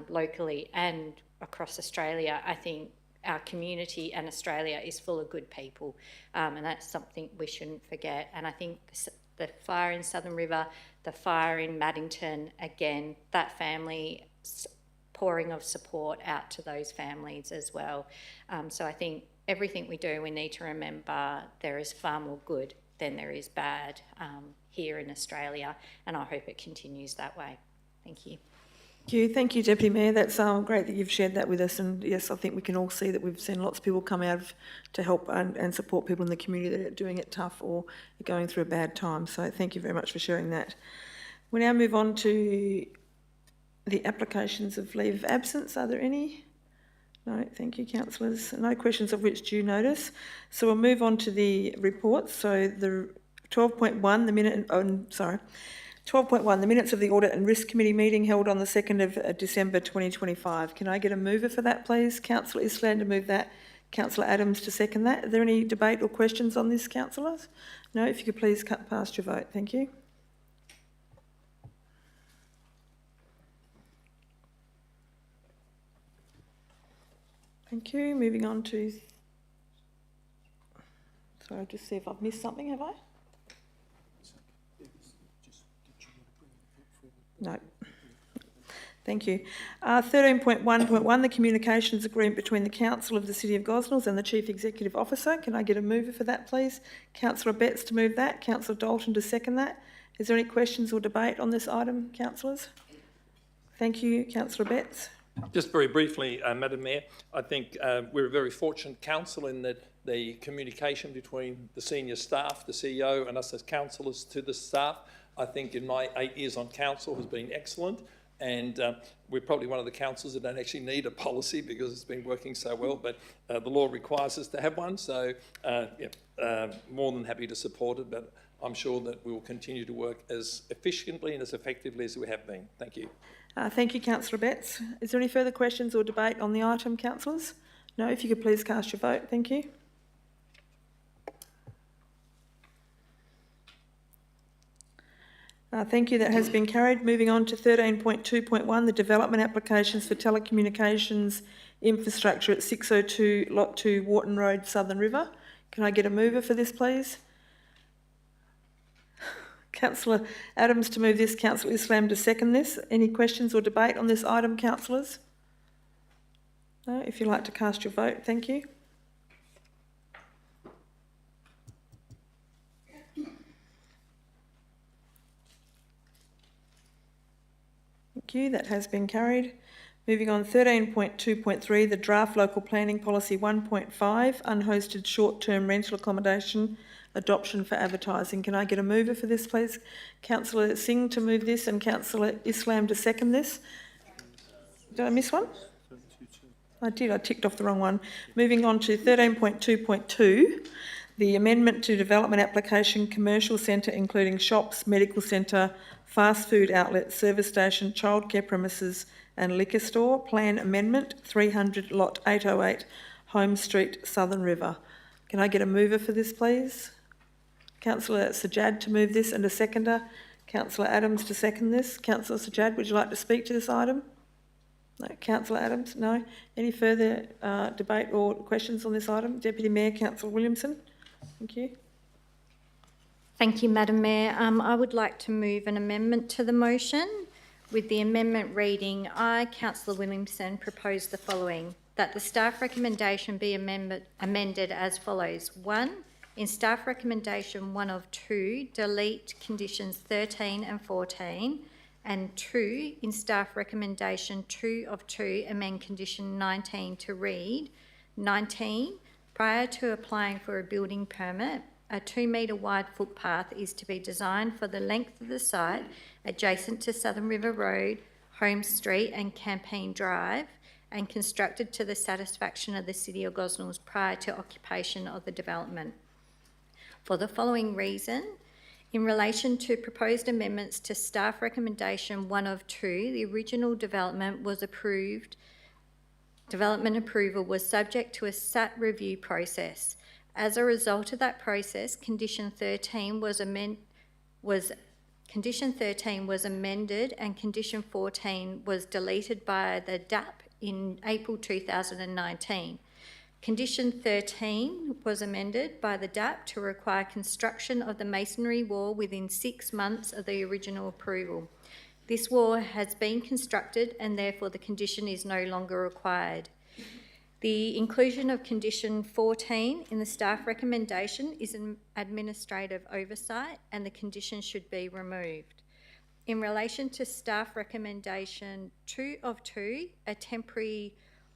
Speaker 20: locally and across Australia, I think our community and Australia is full of good people, and that's something we shouldn't forget. And I think the fire in Southern River, the fire in Maddington, again, that family pouring of support out to those families as well. So I think everything we do, we need to remember there is far more good than there is bad here in Australia, and I hope it continues that way. Thank you.
Speaker 1: Thank you, Deputy Mayor. That's great that you've shared that with us. And yes, I think we can all see that we've seen lots of people come out to help and support people in the community that are doing it tough or going through a bad time. So thank you very much for sharing that. We now move on to the applications of leave of absence. Are there any? No, thank you, councillors. No questions of which due notice. So we'll move on to the reports. So the 12.1, the minute, 12.1, the minutes of the Audit and Risk Committee meeting held on the 2nd of December 2025. Can I get a mover for that, please? Councillor Islam to move that. Councillor Adams to second that. Are there any debate or questions on this, councillors? No, if you could please cut past your vote. Thank you. Thank you. Moving on to... Sorry, I'll just see if I've missed something, have I? No. Thank you. 13.1.1, the communications agreement between the Council of the City of Gosnells and the Chief Executive Officer. Can I get a mover for that, please? Councillor Betts to move that. Councillor Dalton to second that. Is there any questions or debate on this item, councillors? Thank you, Councillor Betts.
Speaker 4: Just very briefly, Madam Mayor, I think we're a very fortunate council in that the communication between the senior staff, the CEO and us as councillors to the staff, I think in my 8 years on council has been excellent, and we're probably one of the councils that don't actually need a policy because it's been working so well, but the law requires us to have one, so more than happy to support it, but I'm sure that we will continue to work as efficiently and as effectively as we have been. Thank you.
Speaker 1: Thank you, Councillor Betts. Is there any further questions or debate on the item, councillors? No, if you could please cast your vote. Thank you. Thank you, that has been carried. Moving on to 13.2.1, the development applications for telecommunications infrastructure at 602 Lot 2 Warton Road, Southern River. Can I get a mover for this, please? Councillor Adams to move this, Councillor Islam to second this. Any questions or debate on this item, councillors? No, if you'd like to cast your vote, thank you. Thank you, that has been carried. Moving on, 13.2.3, the draft local planning policy 1.5, unhosted short-term rental accommodation adoption for advertising. Can I get a mover for this, please? Councillor Singh to move this and Councillor Islam to second this. Did I miss one? I did, I ticked off the wrong one. Moving on to 13.2.2, the amendment to development application commercial centre including shops, medical centre, fast food outlet, service station, childcare premises and liquor store. Plan amendment 300 Lot 808 Holmes Street, Southern River. Can I get a mover for this, please? Councillor Sajjad to move this and a seconder. Councillor Adams to second this. Councillor Sajjad, would you like to speak to this item? No. Councillor Adams? No. Any further debate or questions on this item? Deputy Mayor, Councillor Williamson. Thank you.
Speaker 20: Thank you, Madam Mayor. I would like to move an amendment to the motion. With the amendment reading, I, Councillor Williamson, propose the following: that the staff recommendation be amended as follows. 1. In staff recommendation 1 of 2, delete conditions 13 and 14. And 2, in staff recommendation 2 of 2, amend condition 19 to read: 19. Prior to applying for a building permit, a 2 metre wide footpath is to be designed for the length of the site adjacent to Southern River Road, Holmes Street and Campaign Drive, and constructed to the satisfaction of the City of Gosnells prior to occupation of the development. For the following reason: in relation to proposed amendments to staff recommendation 1 of 2, the original development approval was subject to a SAT review process. As a result of that process, condition 13 was amended and condition 14 was deleted by the DAP in April 2019. Condition 13 was amended by the DAP to require construction of the masonry wall within 6 months of the original approval. This wall has been constructed and therefore the condition is no longer required. The inclusion of condition 14 in the staff recommendation is an administrative oversight and the condition should be removed. In relation to staff recommendation 2 of 2, a temporary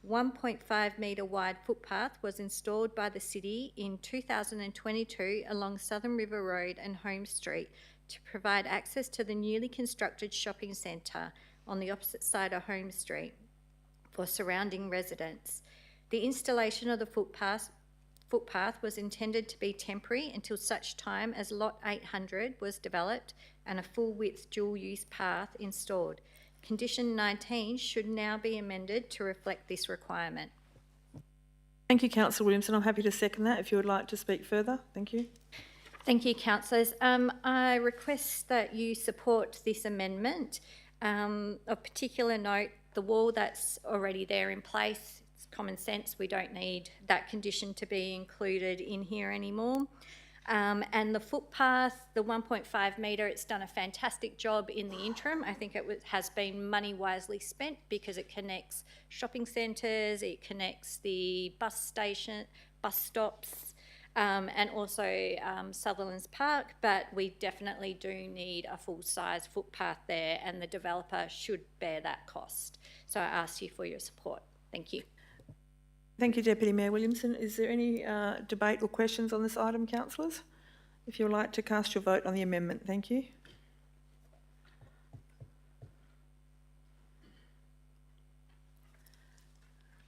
Speaker 20: 1.5 metre wide footpath was installed by the City in 2022 along Southern River Road and Holmes Street to provide access to the newly constructed shopping centre on the opposite side of Holmes Street for surrounding residents. The installation of the footpath was intended to be temporary until such time as Lot 800 was developed and a full-width dual-use path installed. Condition 19 should now be amended to reflect this requirement.
Speaker 1: Thank you, Councillor Williamson. I'm happy to second that if you would like to speak further. Thank you.
Speaker 20: Thank you, councillors. I request that you support this amendment. Of particular note, the wall that's already there in place, it's common sense, we don't need that condition to be included in here anymore. And the footpath, the 1.5 metre, it's done a fantastic job in the interim. I think it has been money wisely spent because it connects shopping centres, it connects the bus stops, and also Sutherland's Park, but we definitely do need a full-size footpath there and the developer should bear that cost. So I ask you for your support. Thank you.
Speaker 1: Thank you, Deputy Mayor Williamson. Is there any debate or questions on this item, councillors? If you would like to cast your vote on the amendment, thank you.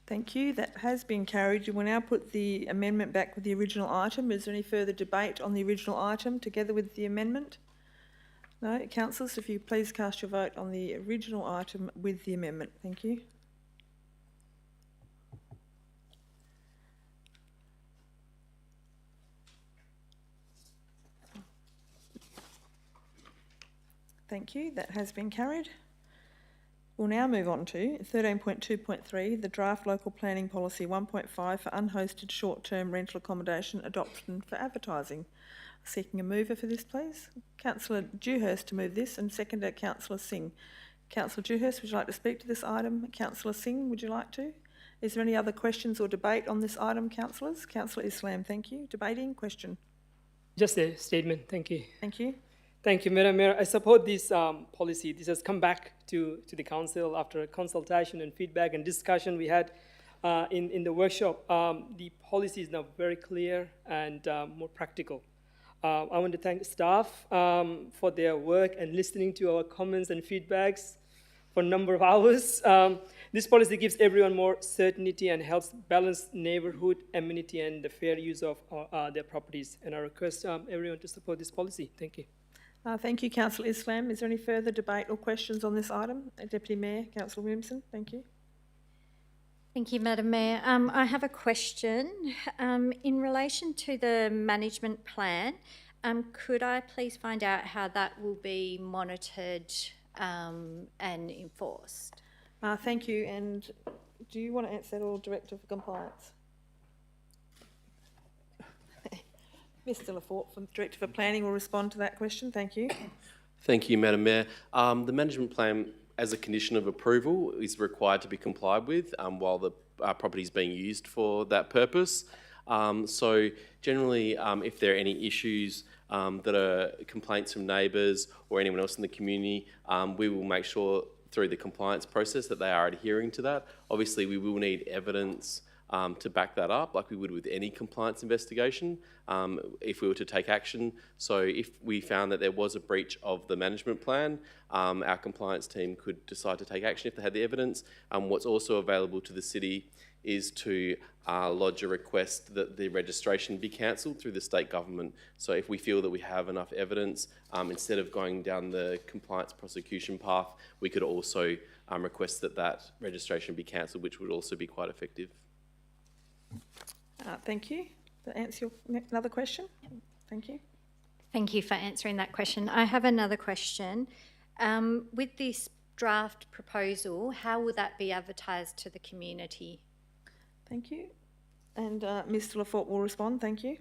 Speaker 1: Thank you. That has been carried. You will now put the amendment back with the original item. Is there any further debate on the original item together with the amendment? No? Councillors, if you please cast your vote on the original item with the amendment. Thank you. Thank you. That has been carried. We'll now move on to 13.2.3, the draft local planning policy 1.5 for unhosted short-term rental accommodation adoption for advertising. Seeking a mover for this, please. Councillor Dewhurst to move this and seconder Councillor Singh. Councillor Dewhurst, would you like to speak to this item? Councillor Singh, would you like to? Is there any other questions or debate on this item, councillors? Councillor Islam, thank you. Debating, question?
Speaker 2: Just a statement, thank you.
Speaker 1: Thank you.
Speaker 2: Thank you, Madam Mayor. I support this policy. This has come back to the council after a consultation and feedback and discussion we had in the workshop. The policy is now very clear and more practical. I want to thank staff for their work and listening to our comments and feedbacks for a number of hours. This policy gives everyone more certainty and helps balance neighbourhood, amenity and the fair use of their properties. And I request everyone to support this policy. Thank you.
Speaker 1: Thank you, Councillor Islam. Is there any further debate or questions on this item? Deputy Mayor, Councillor Williamson, thank you.
Speaker 20: Thank you, Madam Mayor. I have a question. In relation to the management plan, could I please find out how that will be monitored and enforced?
Speaker 1: Thank you, and do you want to answer that, or Director for Compliance? Mr Lafort, from Director for Planning, will respond to that question. Thank you.
Speaker 12: Thank you, Madam Mayor. The management plan, as a condition of approval, is required to be complied with while the property is being used for that purpose. So generally, if there are any issues that are complaints from neighbours or anyone else in the community, we will make sure through the compliance process that they are adhering to that. Obviously, we will need evidence to back that up, like we would with any compliance investigation, if we were to take action. So if we found that there was a breach of the management plan, our compliance team could decide to take action if they had the evidence. What's also available to the city is to lodge a request that the registration be cancelled through the state government. So if we feel that we have enough evidence, instead of going down the compliance prosecution path, we could also request that that registration be cancelled, which would also be quite effective.
Speaker 1: Thank you. That answer your another question? Thank you.
Speaker 20: Thank you for answering that question. I have another question. With this draft proposal, how will that be advertised to the community?
Speaker 1: Thank you. And Mr Lafort will respond. Thank you.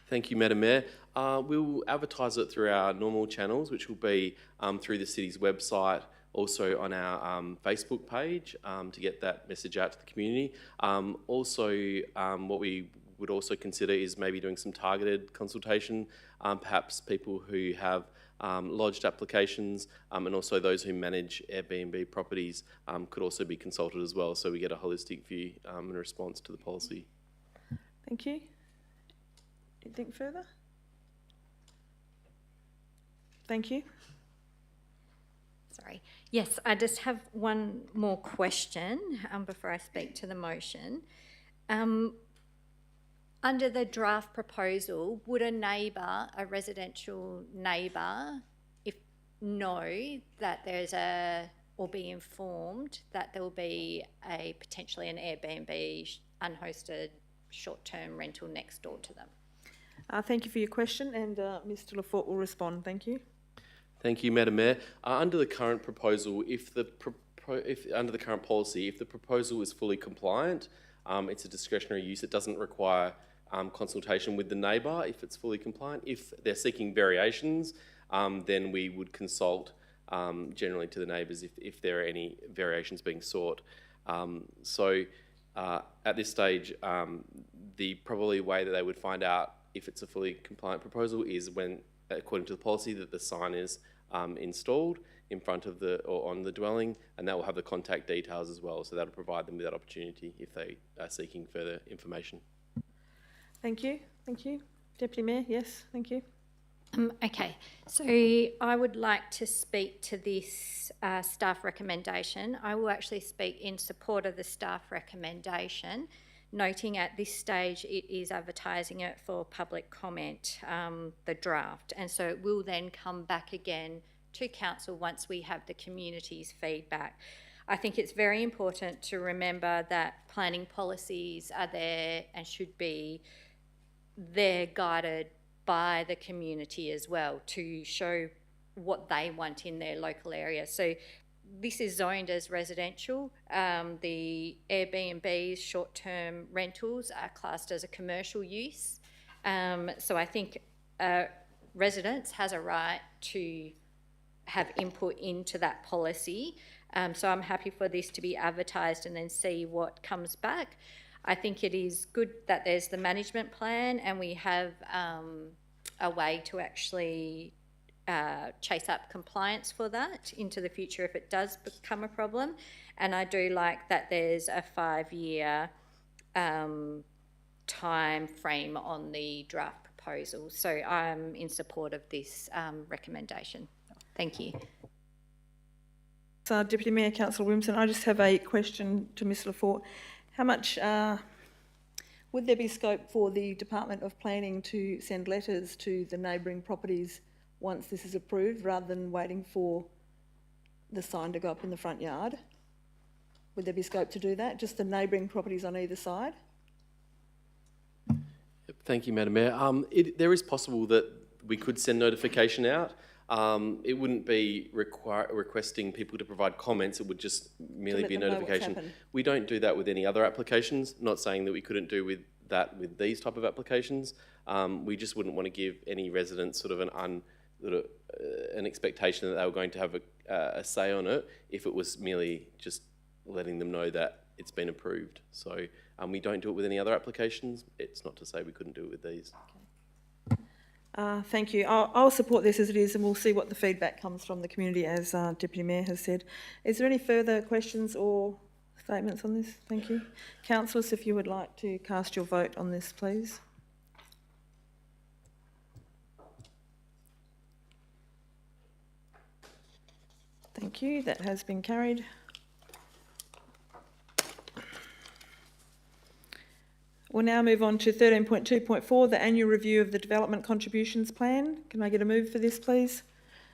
Speaker 12: Thank you, Madam Mayor. We will advertise it through our normal channels, which will be through the city's website, also on our Facebook page to get that message out to the community. What we would also consider is maybe doing some targeted consultation, perhaps people who have lodged applications and also those who manage Airbnb properties could also be consulted as well, so we get a holistic view in response to the policy.
Speaker 1: Thank you. Anything further? Thank you.
Speaker 20: Sorry. Yes, I just have one more question before I speak to the motion. Under the draft proposal, would a neighbour, a residential neighbour, know that there's or be informed that there will be potentially an Airbnb unhosted short-term rental next door to them?
Speaker 1: Thank you for your question, and Mr Lafort will respond. Thank you.
Speaker 12: Thank you, Madam Mayor. Under the current proposal, under the current policy, if the proposal is fully compliant, it's a discretionary use. It doesn't require consultation with the neighbour if it's fully compliant. If they're seeking variations, then we would consult generally to the neighbours if there are any variations being sought. At this stage, the probably way that they would find out if it's a fully compliant proposal is when, according to the policy, that the sign is installed in front of or on the dwelling, and that will have the contact details as well, so that'll provide them with that opportunity if they are seeking further information.
Speaker 1: Thank you. Thank you. Deputy Mayor, yes, thank you.
Speaker 20: Okay, so I would like to speak to this staff recommendation. I will actually speak in support of the staff recommendation, noting at this stage it is advertising it for public comment, the draft, and so it will then come back again to council once we have the community's feedback. I think it's very important to remember that planning policies are there and should be there guided by the community as well to show what they want in their local area. So this is zoned as residential. The Airbnbs, short-term rentals, are classed as a commercial use. So I think residents has a right to have input into that policy. So I'm happy for this to be advertised and then see what comes back. I think it is good that there's the management plan and we have a way to actually chase up compliance for that into the future if it does become a problem. And I do like that there's a 5-year time frame on the draft proposal. So I'm in support of this recommendation. Thank you.
Speaker 1: So, Deputy Mayor, Councillor Williamson, I just have a question to Ms Lafort. How much would there be scope for the Department of Planning to send letters to the neighbouring properties once this is approved, rather than waiting for the sign to go up in the front yard? Would there be scope to do that, just the neighbouring properties on either side?
Speaker 12: Thank you, Madam Mayor. There is possible that we could send notification out. It wouldn't be requesting people to provide comments, it would just merely be a notification. We don't do that with any other applications, not saying that we couldn't do with that with these type of applications. We just wouldn't want to give any residents sort of an expectation that they were going to have a say on it if it was merely just letting them know that it's been approved. So we don't do it with any other applications. It's not to say we couldn't do it with these.
Speaker 1: Thank you. I'll support this as it is, and we'll see what the feedback comes from the community, as Deputy Mayor has said. Is there any further questions or statements on this? Thank you. Councillors, if you would like to cast your vote on this, please. Thank you. That has been carried. We'll now move on to 13.2.4, the annual review of the development contributions plan. Can I get a move for this, please?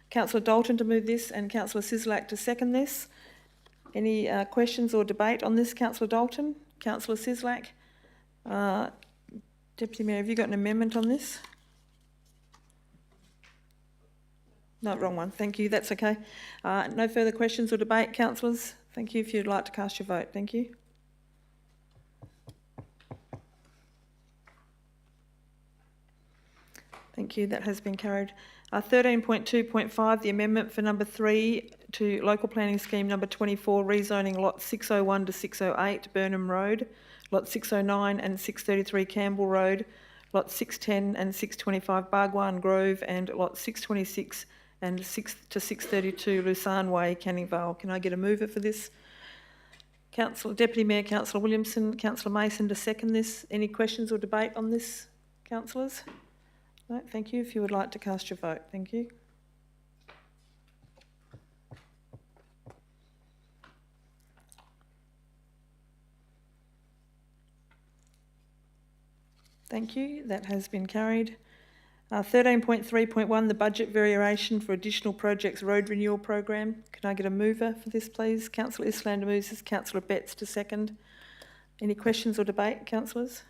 Speaker 1: Councillor Dalton to move this and Councillor Sislak to second this. Any questions or debate on this, Councillor Dalton? Councillor Sislak? Deputy Mayor, have you got an amendment on this? No, wrong one. Thank you. That's okay. No further questions or debate, councillors? Thank you. If you'd like to cast your vote. Thank you. Thank you. That has been carried. 13.2.5, the amendment for number 3 to local planning scheme number 24, rezoning lot 601 to 608 Birnam Road, lot 609 and 633 Campbell Road, lot 610 and 625 Bhagwan Grove, and lot 626 and 6 to 632 Lausanne Way, Canning Vale. Can I get a mover for this? Deputy Mayor, Councillor Williamson, Councillor Mason to second this. Any questions or debate on this, councillors? No, thank you. If you would like to cast your vote, thank you. Thank you. That has been carried. 13.3.1, the budget variation for additional projects road renewal program. Can I get a mover for this, please? Councillor Islander moves this, Councillor Betts to second. Any questions or debate, councillors?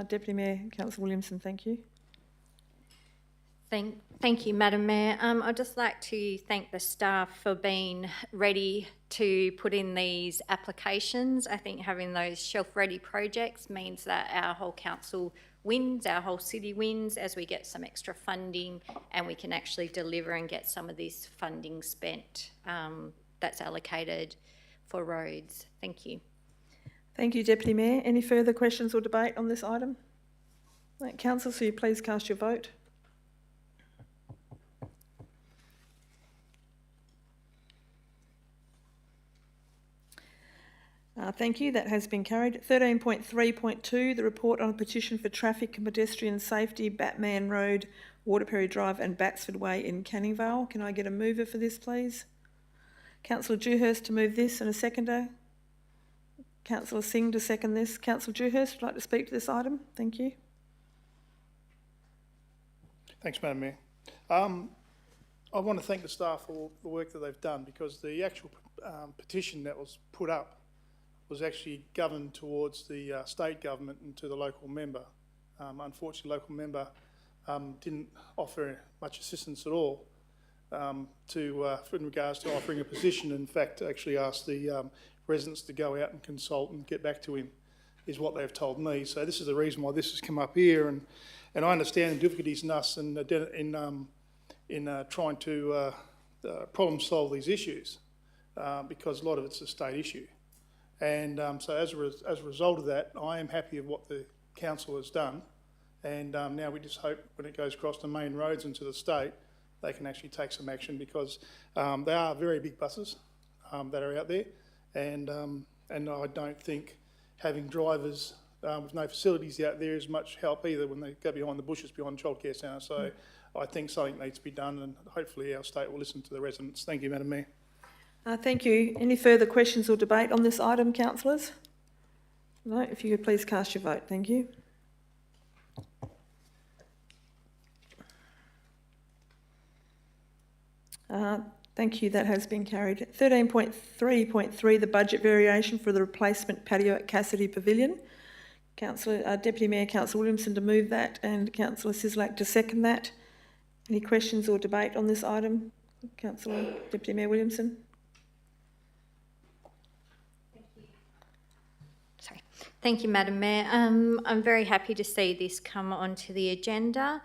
Speaker 1: Deputy Mayor, Councillor Williamson, thank you.
Speaker 20: Thank you, Madam Mayor. I'd just like to thank the staff for being ready to put in these applications. I think having those shelf-ready projects means that our whole council wins, our whole city wins, as we get some extra funding and we can actually deliver and get some of this funding spent that's allocated for roads. Thank you.
Speaker 1: Thank you, Deputy Mayor. Any further questions or debate on this item? Right, councillors, will you please cast your vote? Thank you. That has been carried. 13.3.2, the report on a petition for traffic and pedestrian safety, Batman Road, Waterperry Drive and Batsford Way in Canning Vale. Can I get a mover for this, please? Councillor Dewhurst to move this and a seconder. Councillor Singh to second this. Councillor Dewhurst would like to speak to this item. Thank you.
Speaker 21: Thanks, Madam Mayor. I want to thank the staff for the work that they've done, because the actual petition that was put up was actually governed towards the state government and to the local member. Unfortunately, the local member didn't offer much assistance at all in regards to offering a position. In fact, actually asked the residents to go out and consult and get back to him, is what they've told me. So this is the reason why this has come up here, and I understand the difficulties in us in trying to problem solve these issues, because a lot of it's a state issue. And so as a result of that, I am happy with what the council has done, and now we just hope when it goes across the main roads into the state, they can actually take some action, because they are very big buses that are out there, and I don't think having drivers with no facilities out there is much help either when they go behind the bushes behind the childcare centre. So I think something needs to be done, and hopefully our state will listen to the residents. Thank you, Madam Mayor.
Speaker 1: Thank you. Any further questions or debate on this item, councillors? No, if you could please cast your vote. Thank you. Thank you. That has been carried. 13.3.3, the budget variation for the replacement patio at Cassidy Pavilion. Deputy Mayor, Councillor Williamson to move that, and Councillor Sislak to second that. Any questions or debate on this item? Councillor Deputy Mayor Williamson.
Speaker 20: Thank you, Madam Mayor. I'm very happy to see this come onto the agenda.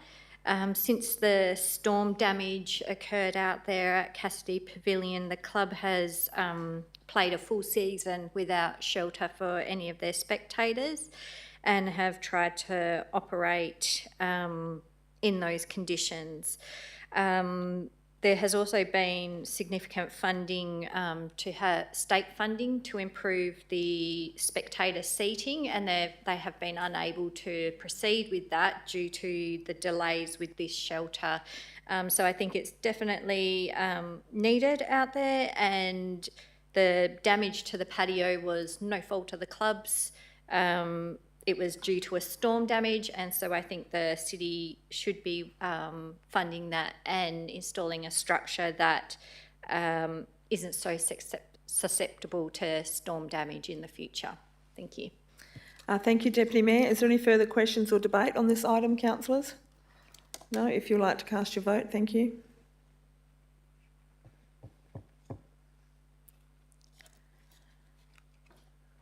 Speaker 20: Since the storm damage occurred out there at Cassidy Pavilion, the club has played a full season without shelter for any of their spectators and have tried to operate in those conditions. There has also been significant funding state funding to improve the spectator seating, and they have been unable to proceed with that due to the delays with this shelter. So I think it's definitely needed out there, and the damage to the patio was no fault of the club's. It was due to a storm damage, and so I think the city should be funding that and installing a structure that isn't so susceptible to storm damage in the future. Thank you.
Speaker 1: Thank you, Deputy Mayor. Is there any further questions or debate on this item, councillors? No? If you'd like to cast your vote, thank you.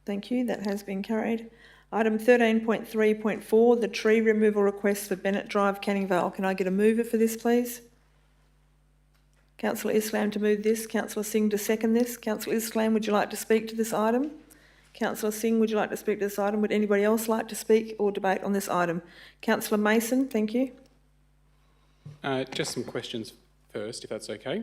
Speaker 1: Thank you. That has been carried. Item 13.3.4, the tree removal request for Bennett Drive, Canning Vale. Can I get a mover for this, please? Councillor Islam to move this. Councillor Singh to second this. Councillor Islam, would you like to speak to this item? Councillor Singh, would you like to speak to this item? Would anybody else like to speak or debate on this item? Councillor Mason, thank you.
Speaker 5: Just some questions first, if that's okay.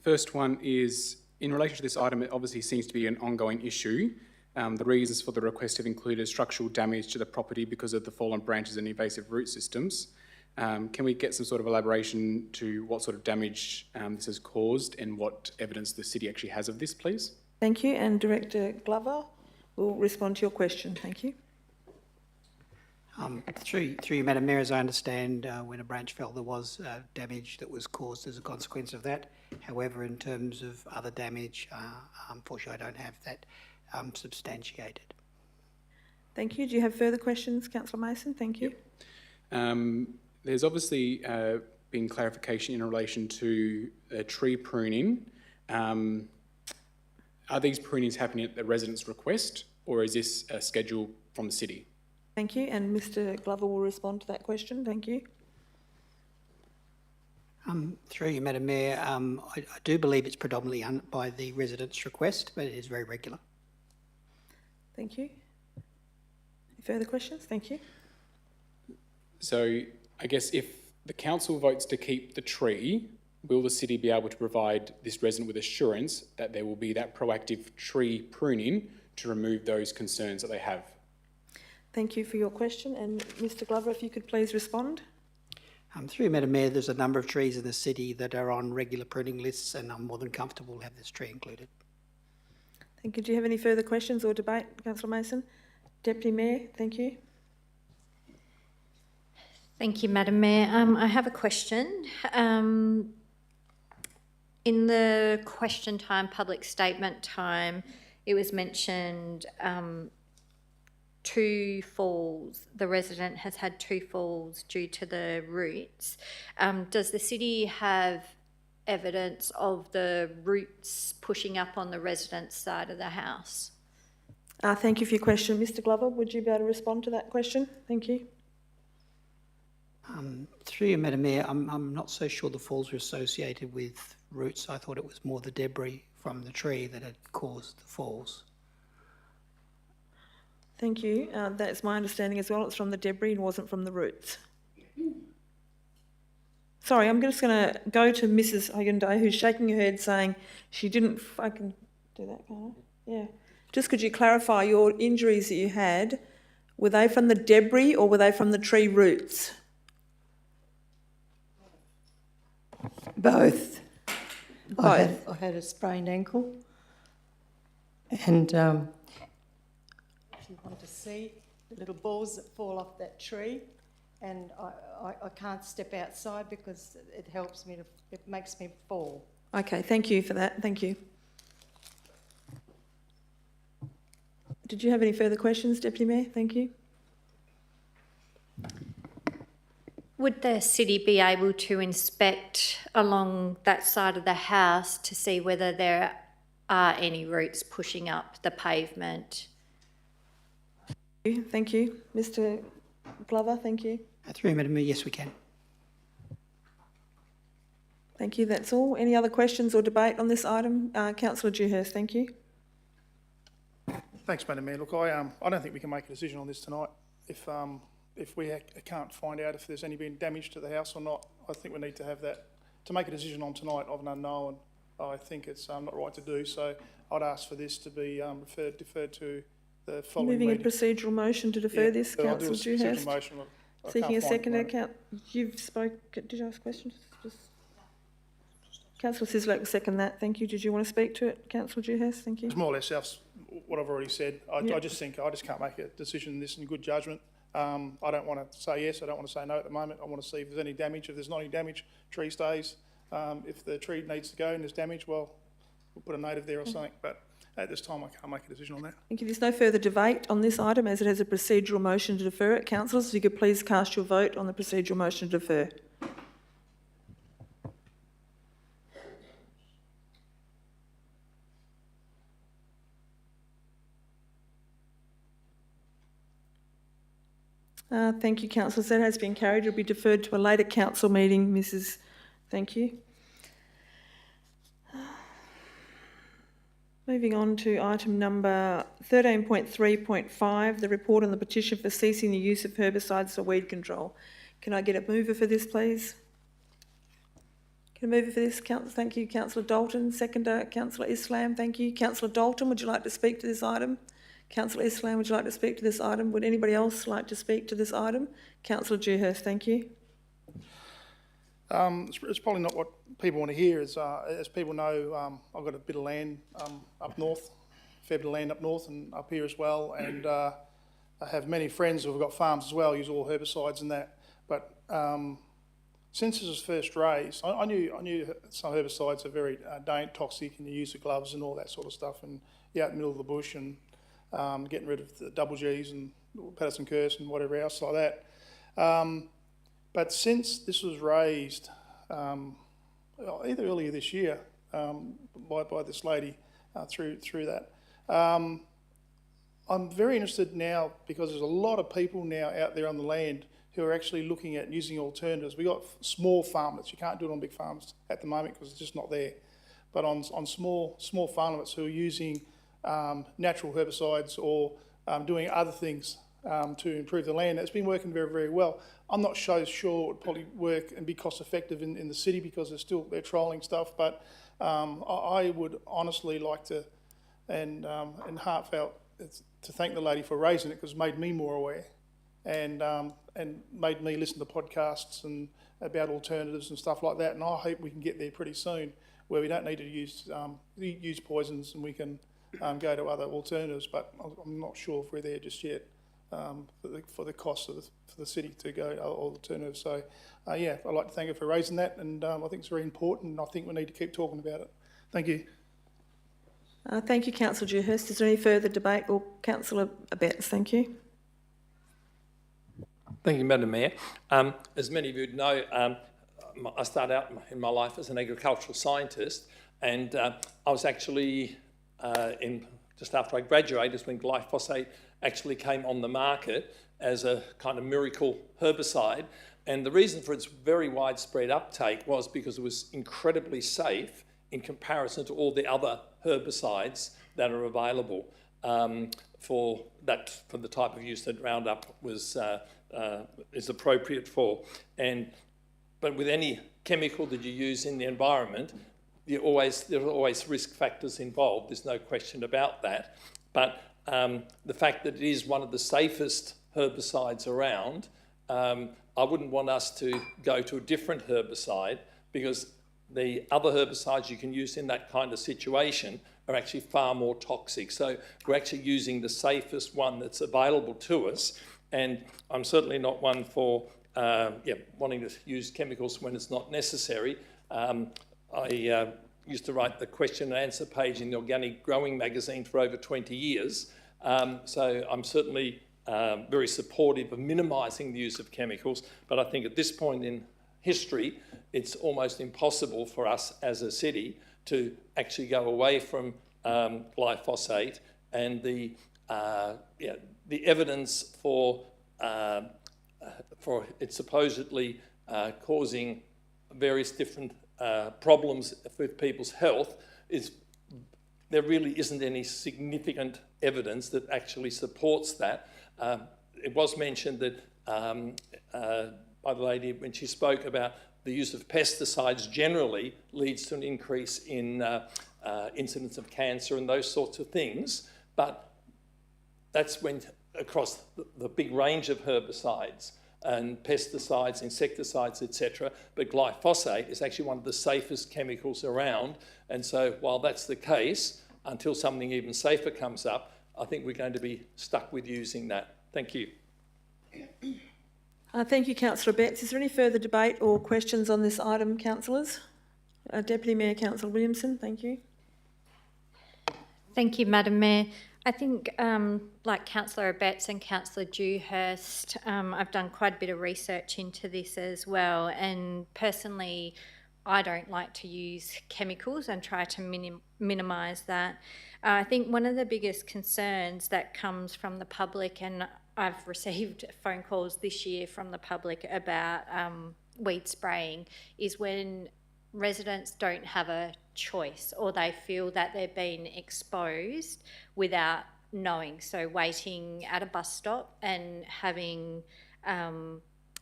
Speaker 5: First one is, in relation to this item, it obviously seems to be an ongoing issue. The reasons for the request have included structural damage to the property because of the fallen branches and invasive root systems. Can we get some sort of elaboration to what sort of damage this has caused and what evidence the city actually has of this, please?
Speaker 1: Thank you. And Director Glover will respond to your question. Thank you.
Speaker 8: Through you, Madam Mayor, as I understand, when a branch fell, there was damage that was caused as a consequence of that. However, in terms of other damage, unfortunately, I don't have that substantiated.
Speaker 1: Thank you. Do you have further questions, Councillor Mason? Thank you.
Speaker 5: Yep. There's obviously been clarification in relation to tree pruning. Are these prunings happening at the residents' request, or is this a schedule from the city?
Speaker 1: Thank you. And Mr Glover will respond to that question. Thank you.
Speaker 8: Through you, Madam Mayor, I do believe it's predominantly by the residents' request, but it is very regular.
Speaker 1: Thank you. Any further questions? Thank you.
Speaker 5: So I guess if the council votes to keep the tree, will the city be able to provide this resident with assurance that there will be that proactive tree pruning to remove those concerns that they have?
Speaker 1: Thank you for your question. And Mr Glover, if you could please respond.
Speaker 8: Through you, Madam Mayor, there's a number of trees in the city that are on regular pruning lists, and I'm more than comfortable to have this tree included.
Speaker 1: Thank you. Do you have any further questions or debate, Councillor Mason? Deputy Mayor, thank you.
Speaker 20: Thank you, Madam Mayor. I have a question. In the question time, public statement time, it was mentioned 2 falls. The resident has had 2 falls due to the roots. Does the city have evidence of the roots pushing up on the resident's side of the house?
Speaker 1: Thank you for your question. Mr Glover, would you be able to respond to that question? Thank you.
Speaker 8: Through you, Madam Mayor, I'm not so sure the falls were associated with roots. I thought it was more the debris from the tree that had caused the falls.
Speaker 1: Thank you. That's my understanding as well. It's from the debris and wasn't from the roots. Sorry, I'm just going to go to Mrs Hyundai, who's shaking her head saying she didn't... I can do that, can't I? Yeah. Just could you clarify your injuries that you had, were they from the debris or were they from the tree roots?
Speaker 7: Both.
Speaker 1: Both.
Speaker 7: I had a sprained ankle, and if you want to see the little balls that fall off that tree, and I can't step outside because it helps me it makes me fall.
Speaker 1: Okay, thank you for that. Thank you. Did you have any further questions, Deputy Mayor? Thank you.
Speaker 20: Would the city be able to inspect along that side of the house to see whether there are any roots pushing up the pavement?
Speaker 1: Thank you. Mr Glover, thank you.
Speaker 8: Through you, Madam Mayor, yes, we can.
Speaker 1: Thank you, that's all. Any other questions or debate on this item? Councillor Dewhurst, thank you.
Speaker 21: Thanks, Madam Mayor. Look, I don't think we can make a decision on this tonight. If we can't find out if there's any been damage to the house or not, I think we need to have that. To make a decision on tonight of an unknown, I think it's not right to do. So I'd ask for this to be deferred to the following
Speaker 1: Moving
Speaker 21: meeting.
Speaker 1: a procedural motion to defer this,
Speaker 21: I'll do a
Speaker 1: Councillor
Speaker 21: procedural
Speaker 1: Dewhurst.
Speaker 21: motion. I
Speaker 1: Seeking
Speaker 21: can't
Speaker 1: a
Speaker 21: find it
Speaker 1: seconder,
Speaker 21: at the moment.
Speaker 1: you've spoke. Did you ask questions? Councillor Sislak will second that. Thank you. Did you want to speak to it, Councillor Dewhurst? Thank you.
Speaker 21: It's more or less what I've already said.
Speaker 1: Yep.
Speaker 21: I just think I just can't make a decision on this in good judgment. I don't want to say yes, I don't want to say no at the moment. I want to see if there's any damage. If there's not any damage, tree stays. If the tree needs to go and there's damage, well, we'll put a native there or something. But at this time, I can't make a decision on that.
Speaker 1: Thank you. There's no further debate on this item as it has a procedural motion to defer it. Councillors, if you could please cast your vote on the procedural motion to defer. Thank you, councillors. That has been carried. It will be deferred to a later council meeting, Mrs. Thank you. Moving on to item number 13.3.5, the report on the petition for ceasing the use of herbicides for weed control. Can I get a mover for this, please? Can I move for this? Thank you, Councillor Dalton. Seconder, Councillor Islam. Thank you. Councillor Dalton, would you like to speak to this item? Councillor Islam, would you like to speak to this item? Would anybody else like to speak to this item? Councillor Dewhurst, thank you.
Speaker 21: It's probably not what people want to hear. As people know, I've got a bit of land up north, a fair bit of land up north and up here as well. And I have many friends who've got farms as well, use all herbicides and that. But since this was first raised, I knew some herbicides are very toxic and you use the gloves and all that sort of stuff. And you're out in the middle of the bush and getting rid of the double Gs and Patterson curse and whatever else like that. But since this was raised, either earlier this year by this lady through that, I'm very interested now because there's a lot of people now out there on the land who are actually looking at using alternatives. We've got small farmlets. You can't do it on big farms at the moment because it's just not there. But on small farmlets who are using natural herbicides or doing other things to improve the land. It's been working very, very well. I'm not so sure it would probably work and be cost effective in the city because they're trolling stuff, but I would honestly like to, and heartfelt, to thank the lady for raising it because it made me more aware and made me listen to podcasts and about alternatives and stuff like that. And I hope we can get there pretty soon where we don't need to use poisons and we can go to other alternatives, but I'm not sure if we're there just yet for the cost for the city to go to alternatives. So, yeah, I'd like to thank her for raising that, and I think it's very important, and I think we need to keep talking about it. Thank you.
Speaker 1: Thank you, Councillor Dewhurst. Is there any further debate? Or Councillor Betts, thank you.
Speaker 4: Thank you, Madam Mayor. As many of you know, I started out in my life as an agricultural scientist, and I was actually just after I graduated when glyphosate actually came on the market as a kind of miracle herbicide. And the reason for its very widespread uptake was because it was incredibly safe in comparison to all the other herbicides that are available for the type of use that Roundup is appropriate for. But with any chemical that you use in the environment, there are always risk factors involved. There's no question about that. But the fact that it is one of the safest herbicides around, I wouldn't want us to go to a different herbicide because the other herbicides you can use in that kind of situation are actually far more toxic. So we're actually using the safest one that's available to us. And I'm certainly not one for wanting to use chemicals when it's not necessary. I used to write the question and answer page in the Organic Growing magazine for over 20 years. So I'm certainly very supportive of minimising the use of chemicals, but I think at this point in history, it's almost impossible for us as a city to actually go away from glyphosate, and the evidence for it supposedly causing various different problems with people's health is, there really isn't any significant evidence that actually supports that. It was mentioned that by the lady when she spoke about the use of pesticides generally leads to an increase in incidence of cancer and those sorts of things, but that's when across the big range of herbicides and pesticides, insecticides, etc. But glyphosate is actually one of the safest chemicals around, and so while that's the case, until something even safer comes up, I think we're going to be stuck with using that. Thank you.
Speaker 1: Thank you, Councillor Betts. Is there any further debate or questions on this item, councillors? Deputy Mayor, Councillor Williamson, thank you.
Speaker 20: Thank you, Madam Mayor. I think, like Councillor Betts and Councillor Dewhurst, I've done quite a bit of research into this as well, and personally, I don't like to use chemicals and try to minimise that. I think one of the biggest concerns that comes from the public, and I've received phone calls this year from the public about weed spraying, is when residents don't have a choice or they feel that they're being exposed without knowing. So waiting at a bus stop and having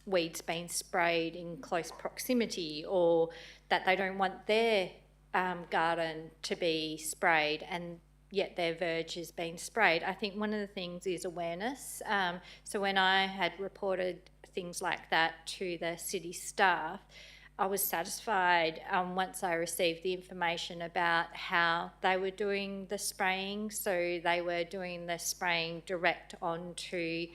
Speaker 20: weeds being sprayed in close proximity, or that they don't want their garden to be sprayed and yet their verge is being sprayed. I think one of the things is awareness. So when I had reported things like that to the city staff, I was satisfied once I received the information about how they were doing the spraying. So they were doing the spraying direct onto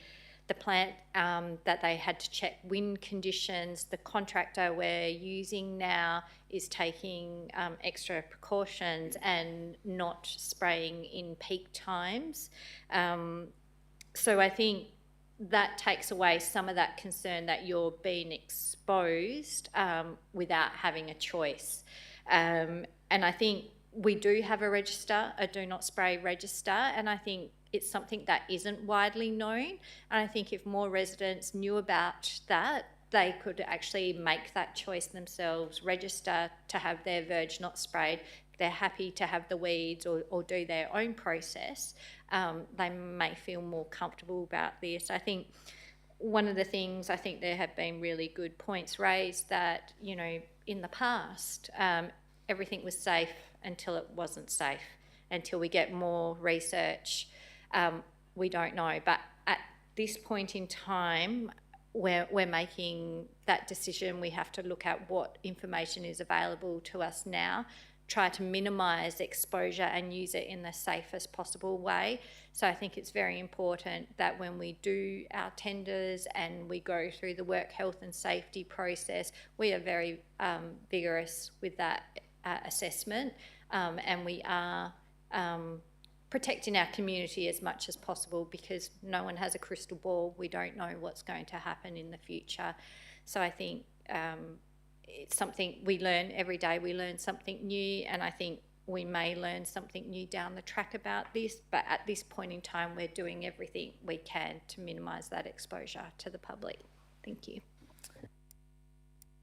Speaker 20: the plant, that they had to check wind conditions. The contractor we're using now is taking extra precautions and not spraying in peak times. So I think that takes away some of that concern that you're being exposed without having a choice. And I think we do have a register, a do not spray register, and I think it's something that isn't widely known. And I think if more residents knew about that, they could actually make that choice themselves, register to have their verge not sprayed. If they're happy to have the weeds or do their own process, they may feel more comfortable about this. I think one of the things, I think there have been really good points raised that, you know, in the past, everything was safe until it wasn't safe. Until we get more research, we don't know. But at this point in time, we're making that decision. We have to look at what information is available to us now, try to minimise exposure and use it in the safest possible way. So I think it's very important that when we do our tenders and we go through the work health and safety process, we are very vigorous with that assessment, and we are protecting our community as much as possible, because no one has a crystal ball. We don't know what's going to happen in the future. So I think it's something we learn every day. We learn something new, and I think we may learn something new down the track about this, but at this point in time, we're doing everything we can to minimise that exposure to the public. Thank you.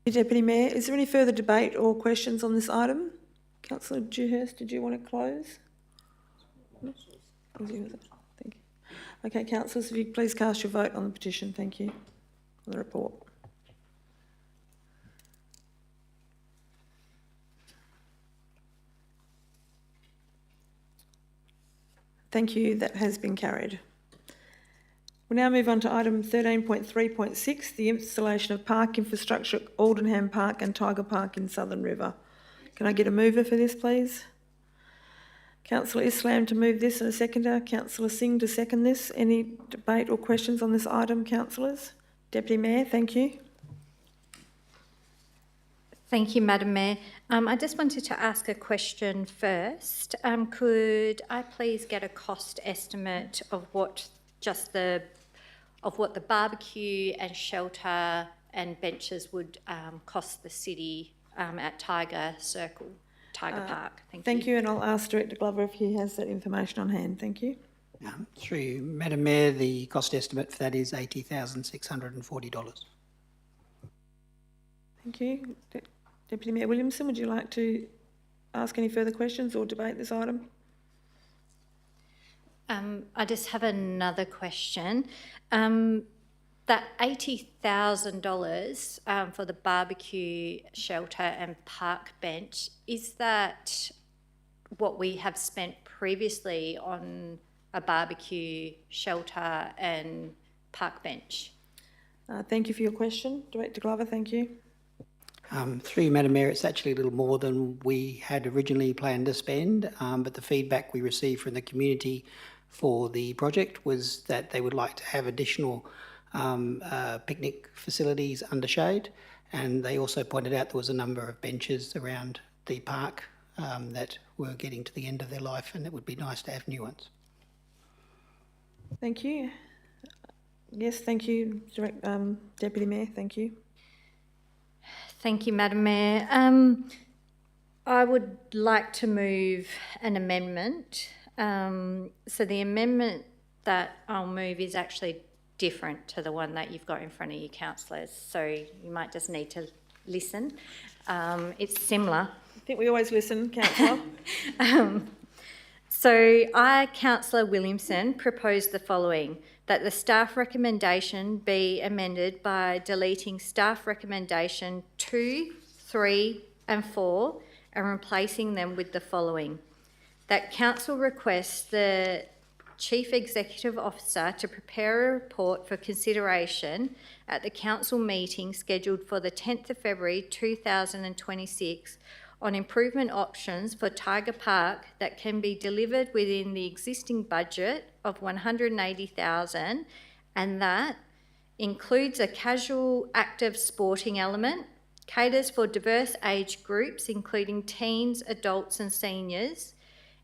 Speaker 1: Deputy Mayor, is there any further debate or questions on this item? Councillor Dewhurst, did you want to close? No? Thank you. Okay, councillors, if you please cast your vote on the petition. Thank you. On the report. Thank you, that has been carried. We'll now move on to item 13.3.6, the installation of park infrastructure at Aldenham Park and Tiger Park in Southern River. Can I get a mover for this, please? Councillor Islam to move this and a seconder. Councillor Singh to second this. Any debate or questions on this item, councillors? Deputy Mayor, thank you.
Speaker 20: Thank you, Madam Mayor. I just wanted to ask a question first. Could I please get a cost estimate of what just the of what the barbecue and shelter and benches would cost the city at Tiger Park.
Speaker 1: Thank you, and I'll ask Director Glover if he has that information on hand. Thank you.
Speaker 8: Through you, Madam Mayor, the cost estimate for that is $80,640.
Speaker 1: Thank you. Deputy Mayor Williamson, would you like to ask any further questions or debate this item?
Speaker 20: I just have another question. That $80,000 for the barbecue, shelter and park bench, is that what we have spent previously on a barbecue, shelter and park bench?
Speaker 1: Thank you for your question. Director Glover, thank you.
Speaker 8: Through you, Madam Mayor, it's actually a little more than we had originally planned to spend, but the feedback we received from the community for the project was that they would like to have additional picnic facilities under shade, and they also pointed out there was a number of benches around the park that were getting to the end of their life, and it would be nice to have new ones.
Speaker 1: Thank you. Yes, thank you, Deputy Mayor, thank you.
Speaker 20: Thank you, Madam Mayor. I would like to move an amendment. So the amendment that I'll move is actually different to the one that you've got in front of you, councillors, so you might just need to listen. It's similar.
Speaker 1: I think we always listen, councillor.
Speaker 20: So I, Councillor Williamson, propose the following: that the staff recommendation be amended by deleting staff recommendation 2, 3 and 4 and replacing them with the following: that council requests the Chief Executive Officer to prepare a report for consideration at the council meeting scheduled for the 10th of February 2026 on improvement options for Tiger Park that can be delivered within the existing budget of $180,000, and that includes a casual active sporting element, caters for diverse age groups including teens, adults and seniors,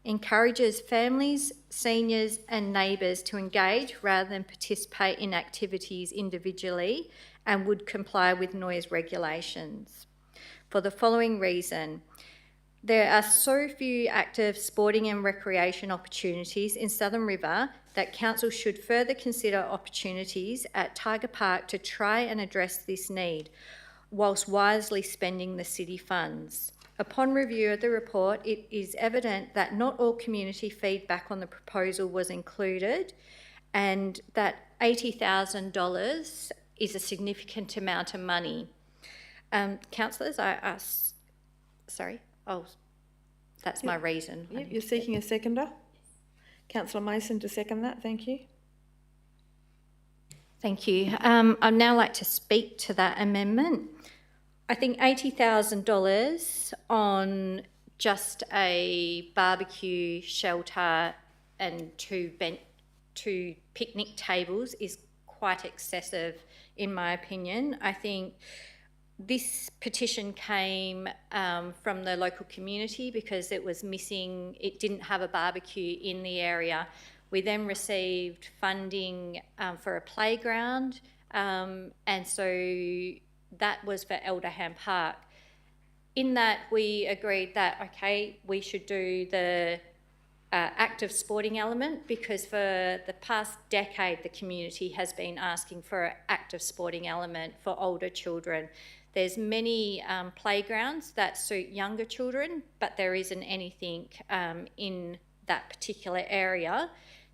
Speaker 20: encourages families, seniors and neighbours to engage rather than participate in activities individually, and would comply with noise regulations. For the following reason: there are so few active sporting and recreation opportunities in Southern River that council should further consider opportunities at Tiger Park to try and address this need, whilst wisely spending the city funds. Upon review of the report, it is evident that not all community feedback on the proposal was included, and that $80,000 is a significant amount of money. Councillors, I ask, sorry, that's my reason.
Speaker 1: Yep, you're seeking a seconder. Councillor Mason to second that, thank you.
Speaker 20: Thank you. I'd now like to speak to that amendment. I think $80,000 on just a barbecue, shelter and two picnic tables is quite excessive in my opinion. I think this petition came from the local community because it was missing, it didn't have a barbecue in the area. We then received funding for a playground, and so that was for Aldenham Park. In that, we agreed that, okay, we should do the active sporting element, because for the past decade, the community has been asking for an active sporting element for older children. There's many playgrounds that suit younger children, but there isn't anything in that particular area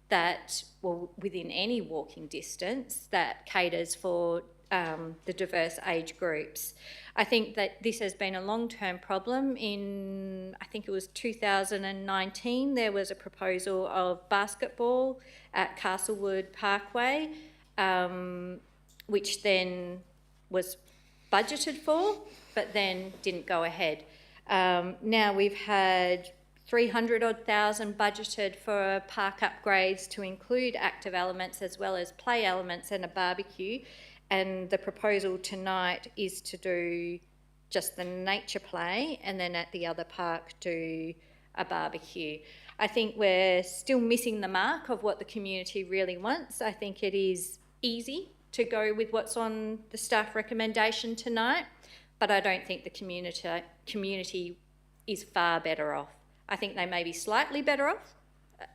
Speaker 20: that, well, within any walking distance, that caters for the diverse age groups. I think that this has been a long-term problem. In, I think it was 2019, there was a proposal of basketball at Castlewood Parkway, which then was budgeted for, but then didn't go ahead. Now we've had 300,000 budgeted for park upgrades to include active elements as well as play elements and a barbecue. And the proposal tonight is to do just the nature play and then at the other park do a barbecue. I think we're still missing the mark of what the community really wants. I think it is easy to go with what's on the staff recommendation tonight, but I don't think the community is far better off. I think they may be slightly better off.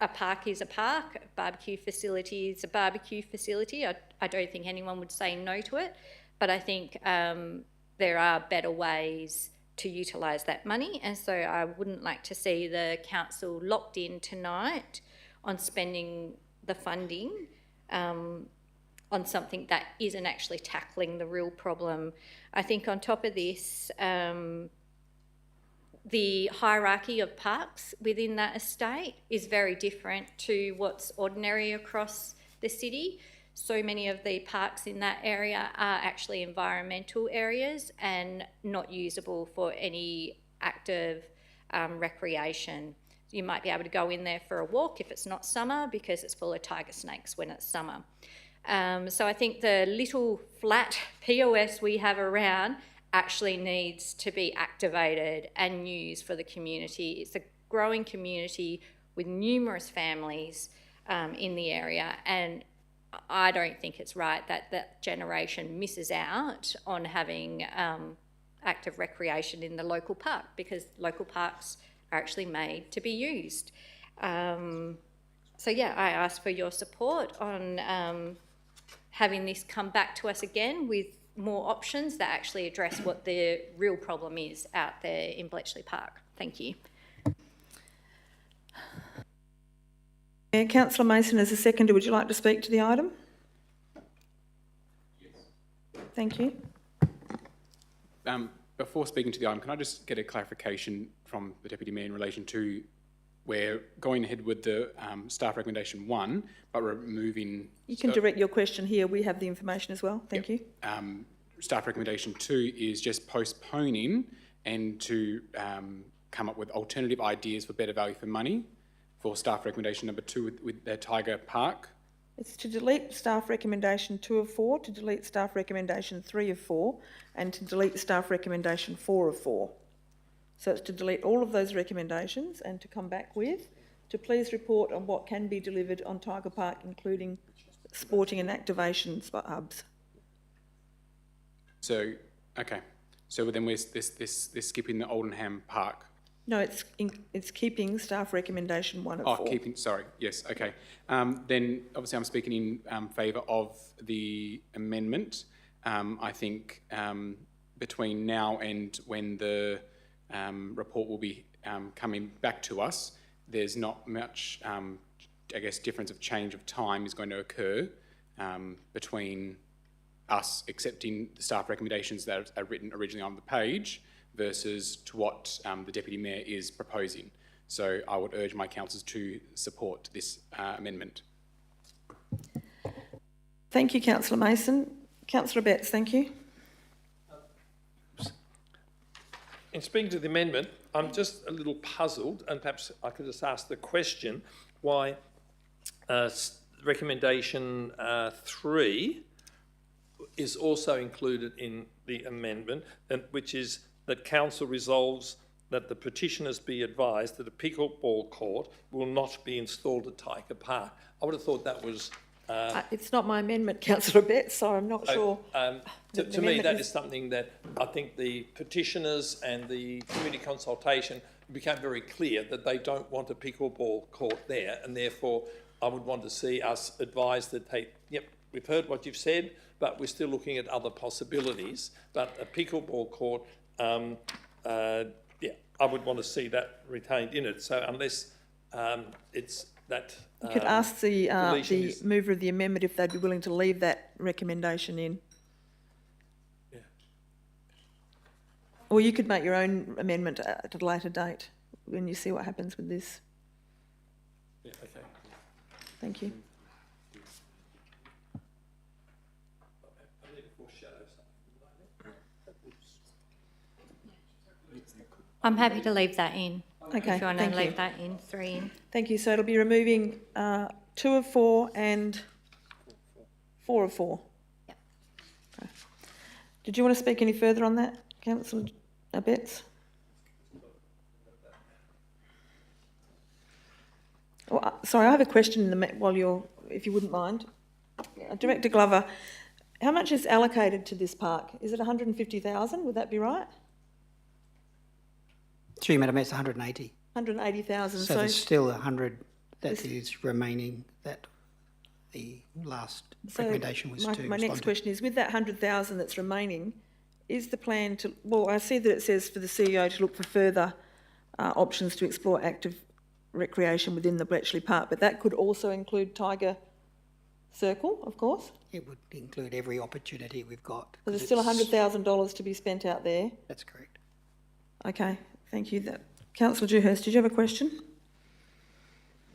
Speaker 20: A park is a park, a barbecue facility is a barbecue facility. I don't think anyone would say no to it, but I think there are better ways to utilise that money, and so I wouldn't like to see the council locked in tonight on spending the funding on something that isn't actually tackling the real problem. I think on top of this, the hierarchy of parks within that estate is very different to what's ordinary across the city. So many of the parks in that area are actually environmental areas and not usable for any active recreation. You might be able to go in there for a walk if it's not summer because it's full of tiger snakes when it's summer. So I think the little flat POS we have around actually needs to be activated and used for the community. It's a growing community with numerous families in the area, and I don't think it's right that that generation misses out on having active recreation in the local park, because local parks are actually made to be used. So yeah, I ask for your support on having this come back to us again with more options that actually address what the real problem is out there in Bletchley Park. Thank you.
Speaker 1: Councillor Mason as a seconder, would you like to speak to the item?
Speaker 5: Yes.
Speaker 1: Thank you.
Speaker 5: Before speaking to the item, can I just get a clarification from the Deputy Mayor in relation to we're going ahead with the staff recommendation 1, but we're removing...
Speaker 1: You can direct your question here. We have the information as well. Thank you.
Speaker 5: Staff recommendation 2 is just postponing and to come up with alternative ideas for better value for money for staff recommendation number 2 with the Tiger Park.
Speaker 1: It's to delete staff recommendation 2 of 4, to delete staff recommendation 3 of 4, and to delete staff recommendation 4 of 4. So it's to delete all of those recommendations and to come back with, to please report on what can be delivered on Tiger Park, including sporting and activation hubs.
Speaker 5: So, okay. So then we're skipping the Aldenham Park.
Speaker 1: No, it's keeping staff recommendation 1 of 4.
Speaker 5: Oh, keeping, sorry, yes, okay. Then obviously I'm speaking in favour of the amendment. I think between now and when the report will be coming back to us, there's not much, I guess, difference of change of time is going to occur between us accepting the staff recommendations that are written originally on the page versus to what the Deputy Mayor is proposing. So I would urge my councillors to support this amendment.
Speaker 1: Thank you, Councillor Mason. Councillor Betts, thank you.
Speaker 4: In speaking to the amendment, I'm just a little puzzled, and perhaps I could just ask the question why recommendation 3 is also included in the amendment, which is that council resolves that the petitioners be advised that a pickleball court will not be installed at Tiger Park. I would have thought that was...
Speaker 1: it's not my amendment, Councillor Betts, so I'm not sure.
Speaker 4: To me, that is something that I think the petitioners and the community consultation became very clear that they don't want a pickleball court there, and therefore I would want to see us advise that, hey, yep, we've heard what you've said, but we're still looking at other possibilities. But a pickleball court, yeah, I would want to see that retained in it. So unless it's that...
Speaker 1: You could ask the mover of the amendment if they'd be willing to leave that recommendation in.
Speaker 4: Yeah.
Speaker 1: Or you could make your own amendment at a later date when you see what happens with this.
Speaker 4: Yeah, okay.
Speaker 1: Thank you.
Speaker 20: I'm happy to leave that in.
Speaker 1: Okay,
Speaker 20: if you want
Speaker 1: thank
Speaker 20: to leave
Speaker 1: you.
Speaker 20: that in, 3 in.
Speaker 1: Thank you. So it'll be removing 2 of 4 and 4 of 4.
Speaker 20: Yep.
Speaker 1: Okay. Did you want to speak any further on that, Councillor Betts? Well, sorry, I have a question in the while you're, if you wouldn't mind. Director Glover, how much is allocated to this park? Is it 150,000? Would that be right?
Speaker 8: Through you, Madam Mayor, it's 180.
Speaker 1: 180,000.
Speaker 8: So there's still 100 that is remaining that the last recommendation was to
Speaker 1: my next
Speaker 8: respond to.
Speaker 1: question is, with that 100,000 that's remaining, is the plan to, well, I see that it says for the CEO to look for further options to explore active recreation within the Bletchley Park, but that could also include Tiger Circle, of course?
Speaker 8: It would include every opportunity we've got.
Speaker 1: So there's still $100,000 to be spent out there?
Speaker 8: That's correct.
Speaker 1: Okay, thank you. Councillor Dewhurst, did you have a question?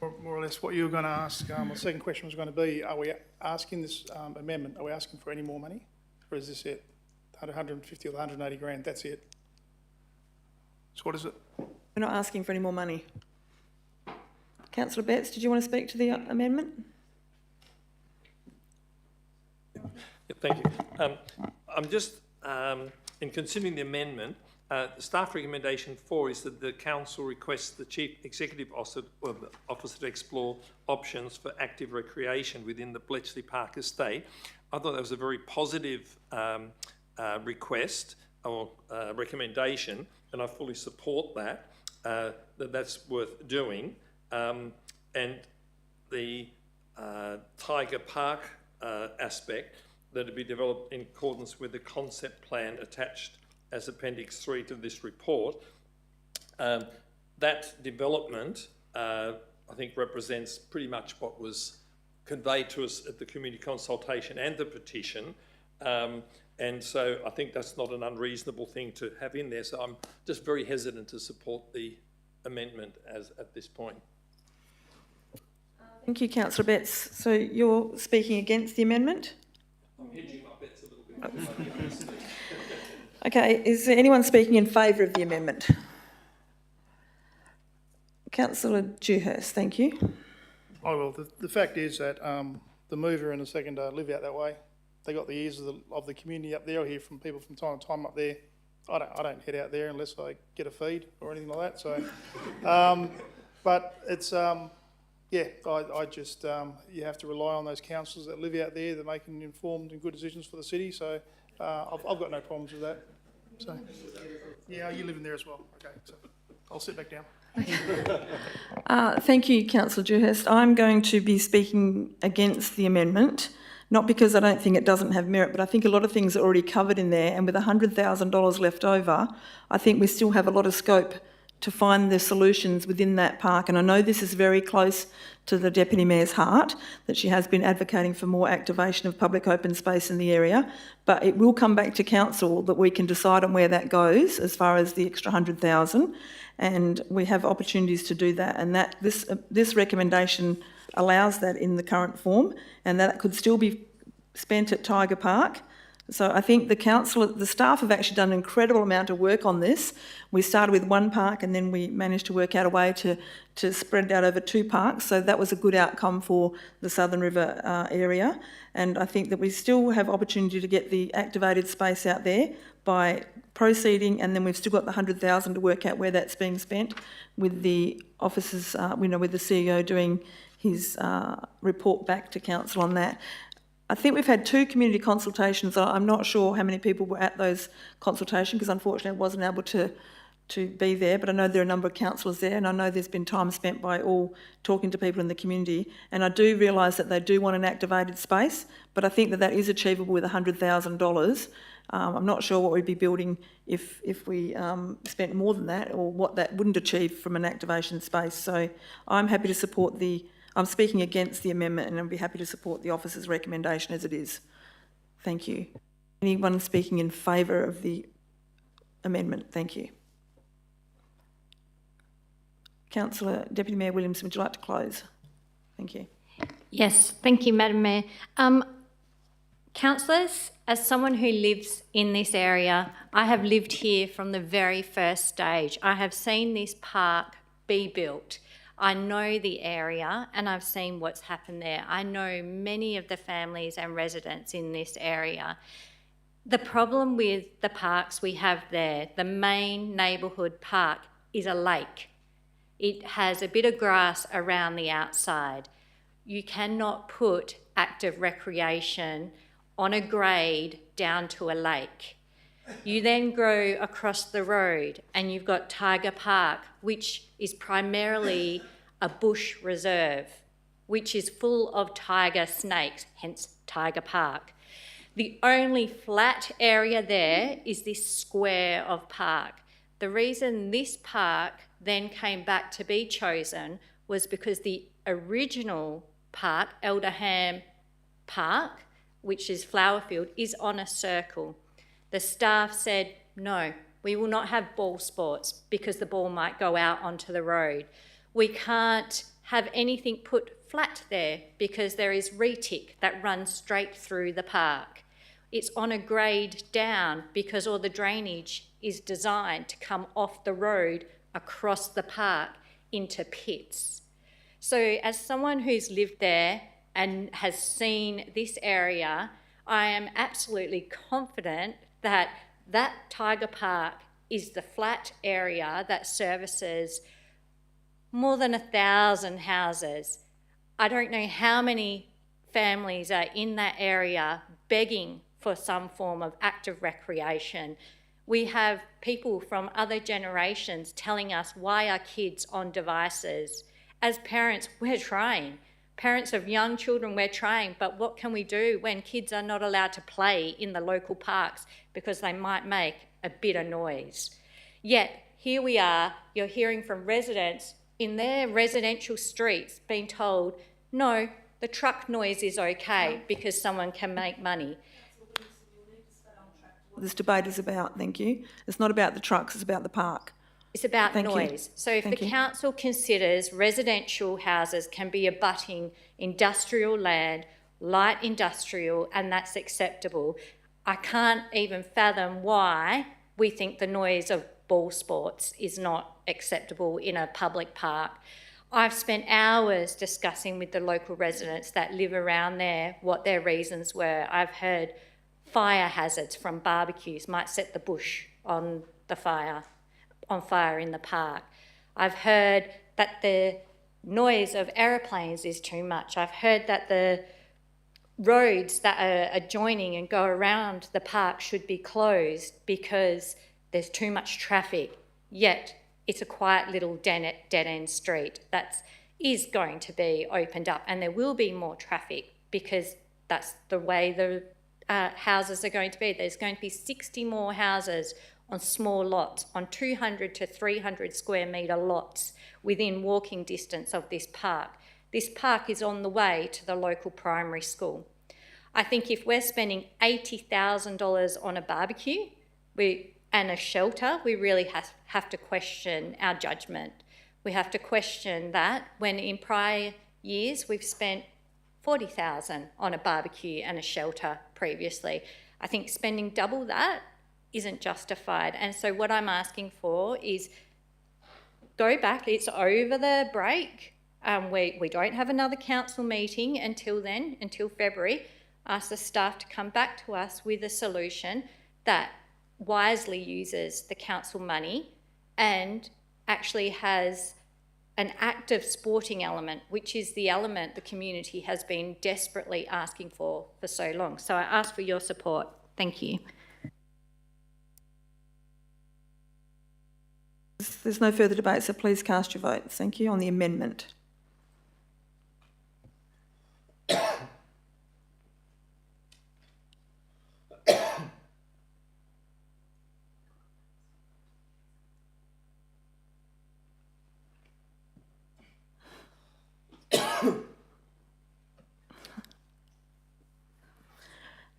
Speaker 21: More or less what you were going to ask. My second question was going to be, are we asking this amendment, are we asking for any more money? Or is this it? 150 or 180 grand, that's it? So what is it?
Speaker 1: We're not asking for any more money. Councillor Betts, did you want to speak to the amendment?
Speaker 4: Yeah, thank you. I'm just, in considering the amendment, the staff recommendation 4 is that the council requests the Chief Executive Officer to explore options for active recreation within the Bletchley Park estate. I thought that was a very positive request or recommendation, and I fully support that, that's worth doing. And the Tiger Park aspect that would be developed in accordance with the concept plan attached as Appendix 3 to this report. That development, I think, represents pretty much what was conveyed to us at the community consultation and the petition. And so I think that's not an unreasonable thing to have in there. So I'm just very hesitant to support the amendment at this point.
Speaker 1: Thank you, Councillor Betts. So you're speaking against the amendment?
Speaker 4: I'm hedging my bets a little bit.
Speaker 1: Okay, is there anyone speaking in favour of the amendment? Councillor Dewhurst, thank you.
Speaker 21: Oh, well, the fact is that the mover and the second live out that way. They got the ears of the community up there. I hear from people from time to time up there. I don't head out there unless I get a feed or anything like that. So, but it's yeah, I just you have to rely on those councillors that live out there that are making informed and good decisions for the city. So I've got no problems with that. So yeah, you live in there as well. Okay, so I'll sit back down.
Speaker 1: Thank you, Councillor Dewhurst. I'm going to be speaking against the amendment, not because I don't think it doesn't have merit, but I think a lot of things are already covered in there, and with $100,000 left over, I think we still have a lot of scope to find the solutions within that park. And I know this is very close to the Deputy Mayor's heart, that she has been advocating for more activation of public open space in the area, but it will come back to council that we can decide on where that goes as far as the extra 100,000, and we have opportunities to do that, and that this recommendation allows that in the current form, and that could still be spent at Tiger Park. So I think the staff have actually done an incredible amount of work on this. We started with one park and then we managed to work out a way to spread it out over 2 parks. So that was a good outcome for the Southern River area. And I think that we still have opportunity to get the activated space out there by proceeding, and then we've still got the 100,000 to work out where that's being spent, with the officers, with the CEO doing his report back to council on that. I think we've had 2 community consultations. I'm not sure how many people were at those consultations because unfortunately I wasn't able to be there, but I know there are a number of councillors there, and I know there's been time spent by all talking to people in the community, and I do realise that they do want an activated space, but I think that is achievable with $100,000. I'm not sure what we'd be building if we spent more than that, or what that wouldn't achieve from an activation space. So I'm happy to support I'm speaking against the amendment, and I'd be happy to support the officer's recommendation as it is. Thank you. Anyone speaking in favour of the amendment? Thank you. Councillor Deputy Mayor Williamson, would you like to close? Thank you.
Speaker 20: Yes, thank you, Madam Mayor. Councillors, as someone who lives in this area, I have lived here from the very first stage. I have seen this park be built. I know the area and I've seen what's happened there. I know many of the families and residents in this area. The problem with the parks we have there, the main neighbourhood park, is a lake. It has a bit of grass around the outside. you cannot put active recreation on a grade down to a lake. You then go across the road and you've got Tiger Park, which is primarily a bush reserve, which is full of tiger snakes, hence Tiger Park. The only flat area there is this square of park. The reason this park then came back to be chosen was because the original park, Aldenham Park, which is Flowerfield, is on a circle. The staff said, no, we will not have ball sports because the ball might go out onto the road. We can't have anything put flat there because there is retic that runs straight through the park. It's on a grade down because all the drainage is designed to come off the road across the park into pits. So as someone who's lived there and has seen this area, I am absolutely confident that that Tiger Park is the flat area that services more than 1,000 houses. I don't know how many families are in that area begging for some form of active recreation. We have people from other generations telling us why are kids on devices. As parents, we're trying. Parents of young children, we're trying, but what can we do when kids are not allowed to play in the local parks because they might make a bit of noise? Yet, here we are, you're hearing from residents in their residential streets being told, no, the truck noise is okay because someone can make money.
Speaker 1: This debate is about, thank you. It's not about the trucks, it's about the park.
Speaker 20: It's about
Speaker 1: Thank you.
Speaker 20: noise. So if the council considers residential houses can be abutting industrial land, light industrial, and that's acceptable, I can't even fathom why we think the noise of ball sports is not acceptable in a public park. I've spent hours discussing with the local residents that live around there what their reasons were. I've heard fire hazards from barbecues might set the bush on fire in the park. I've heard that the noise of aeroplanes is too much. I've heard that the roads that are adjoining and go around the park should be closed because there's too much traffic, yet it's a quiet little dead-end street that is going to be opened up, and there will be more traffic because that's the way the houses are going to be. There's going to be 60 more houses on small lots, on 200 to 300 square metre lots within walking distance of this park. This park is on the way to the local primary school. I think if we're spending $80,000 on a barbecue and a shelter, we really have to question our judgment. We have to question that when in prior years we've spent $40,000 on a barbecue and a shelter previously. I think spending double that isn't justified. And so what I'm asking for is go back. It's over the break. We don't have another council meeting until then, until February. Ask the staff to come back to us with a solution that wisely uses the council money and actually has an active sporting element, which is the element the community has been desperately asking for so long. So I ask for your support. Thank you.
Speaker 1: There's no further debate, so please cast your votes. Thank you on the amendment.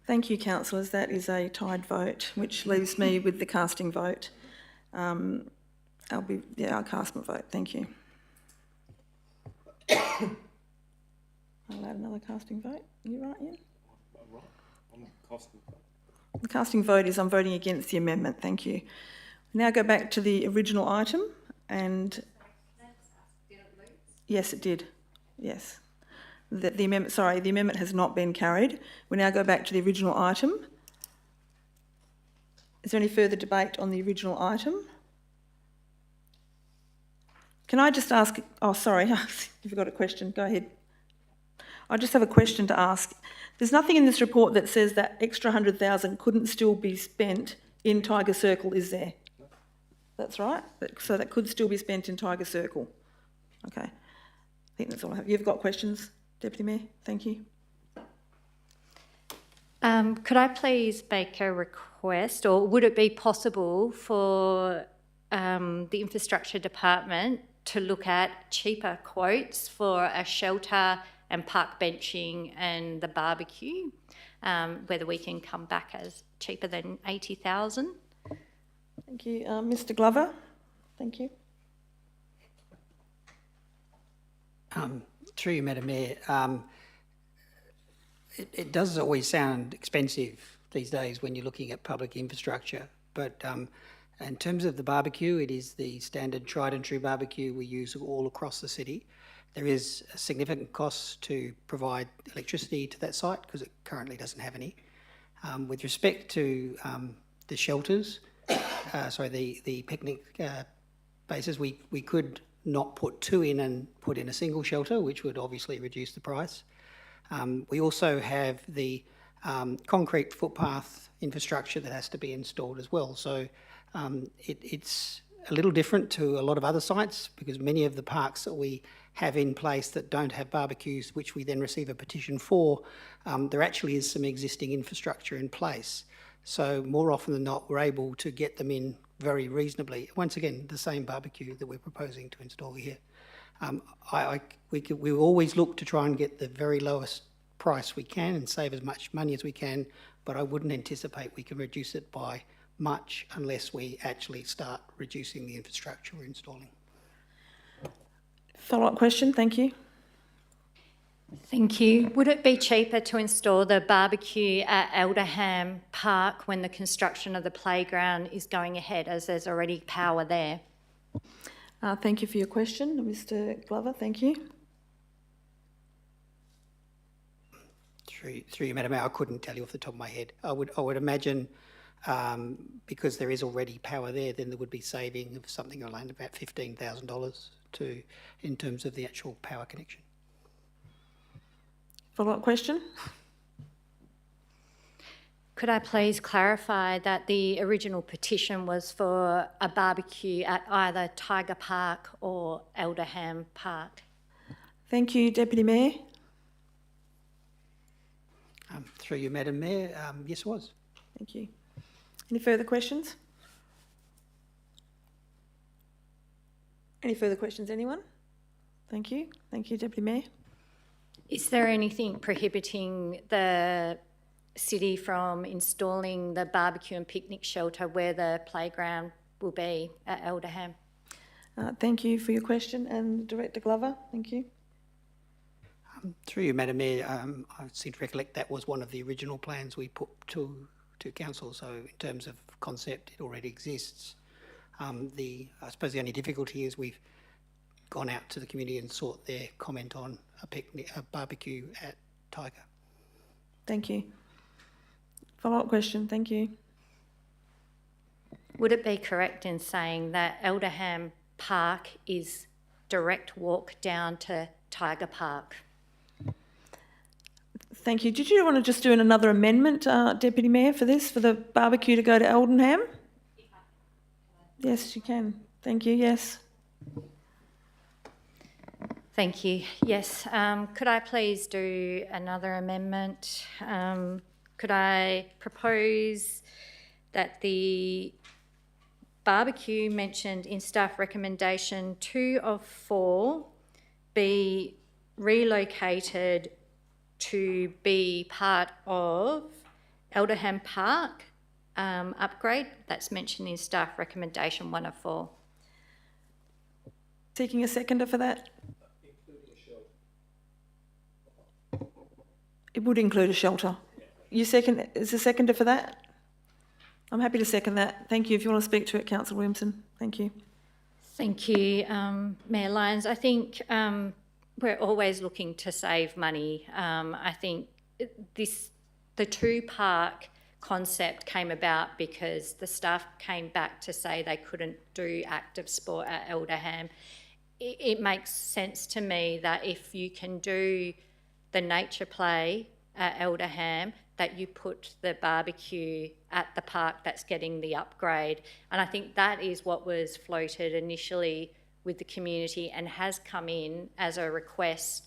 Speaker 1: Thank you, councillors. That is a tied vote, which leaves me with the casting vote. I'll cast my vote. Thank you. I'll add another casting vote. Are you right, Ian? The casting vote is I'm voting against the amendment. Thank you. Now go back to the original item and... Yes, it did. Yes. The amendment has not been carried. We now go back to the original item. Is there any further debate on the original item? Can I just ask... Oh, sorry, you've got a question. Go ahead. I just have a question to ask. There's nothing in this report that says that extra 100,000 couldn't still be spent in Tiger Circle, is there? That's right? So that could still be spent in Tiger Circle? Okay. I think that's all I have. You've got questions, Deputy Mayor? Thank you.
Speaker 20: Could I please make a request, or would it be possible for the Infrastructure Department to look at cheaper quotes for a shelter and park benching and the barbecue, whether we can come back as cheaper than 80,000?
Speaker 1: Thank you. Mr Glover? Thank you.
Speaker 8: Through you, Madam Mayor, it does always sound expensive these days when you're looking at public infrastructure, but in terms of the barbecue, it is the standard tried and true barbecue we use all across the city. There is a significant cost to provide electricity to that site because it currently doesn't have any. With respect to the shelters, the picnic bases, we could not put two in and put in a single shelter, which would obviously reduce the price. We also have the concrete footpath infrastructure that has to be installed as well. So it's a little different to a lot of other sites because many of the parks that we have in place that don't have barbecues, which we then receive a petition for, there actually is some existing infrastructure in place. So more often than not, we're able to get them in very reasonably. Once again, the same barbecue that we're proposing to install here. We always look to try and get the very lowest price we can and save as much money as we can, but I wouldn't anticipate we can reduce it by much unless we actually start reducing the infrastructure we're installing.
Speaker 1: Follow-up question, thank you.
Speaker 20: Thank you. Would it be cheaper to install the barbecue at Aldenham Park when the construction of the playground is going ahead, as there's already power there?
Speaker 1: Thank you for your question, Mr Glover. Thank you.
Speaker 8: Through you, Madam Mayor, I couldn't tell you off the top of my head. I would imagine because there is already power there, then there would be saving of something around about $15,000 in terms of the actual power connection.
Speaker 1: Follow-up question?
Speaker 20: Could I please clarify that the original petition was for a barbecue at either Tiger Park or Aldenham Park?
Speaker 1: Thank you, Deputy Mayor.
Speaker 8: Through you, Madam Mayor, yes it was.
Speaker 1: Thank you. Any further questions? Any further questions, anyone? Thank you. Thank you, Deputy Mayor.
Speaker 20: Is there anything prohibiting the city from installing the barbecue and picnic shelter where the playground will be at Aldenham?
Speaker 1: Thank you for your question. And Director Glover, thank you.
Speaker 8: Through you, Madam Mayor, I seem to recollect that was one of the original plans we put to Council, so in terms of concept, it already exists. I suppose the only difficulty is we've gone out to the community and sought their comment on a barbecue at Tiger.
Speaker 1: Thank you. Follow-up question, thank you.
Speaker 20: Would it be correct in saying that Aldenham Park is direct walk down to Tiger Park?
Speaker 1: Thank you. Did you want to just do another amendment, Deputy Mayor, for this, for the barbecue to go to Aldenham? Yes, you can. Thank you, yes.
Speaker 20: Thank you. Yes. Could I please do another amendment? Could I propose that the barbecue mentioned in staff recommendation 2 of 4 be relocated to be part of Aldenham Park upgrade? That's mentioned in staff recommendation 1 of 4.
Speaker 1: Seeking a seconder for that? It would include a shelter. You second, is a seconder for that? I'm happy to second that. Thank you. If you want to speak to it, Councillor Williamson. Thank you.
Speaker 20: Thank you, Mayor Lyons. I think we're always looking to save money. I think the 2-park concept came about because the staff came back to say they couldn't do active sport at Aldenham. It makes sense to me that if you can do the nature play at Aldenham, that you put the barbecue at the park that's getting the upgrade. And I think that is what was floated initially with the community and has come in as a request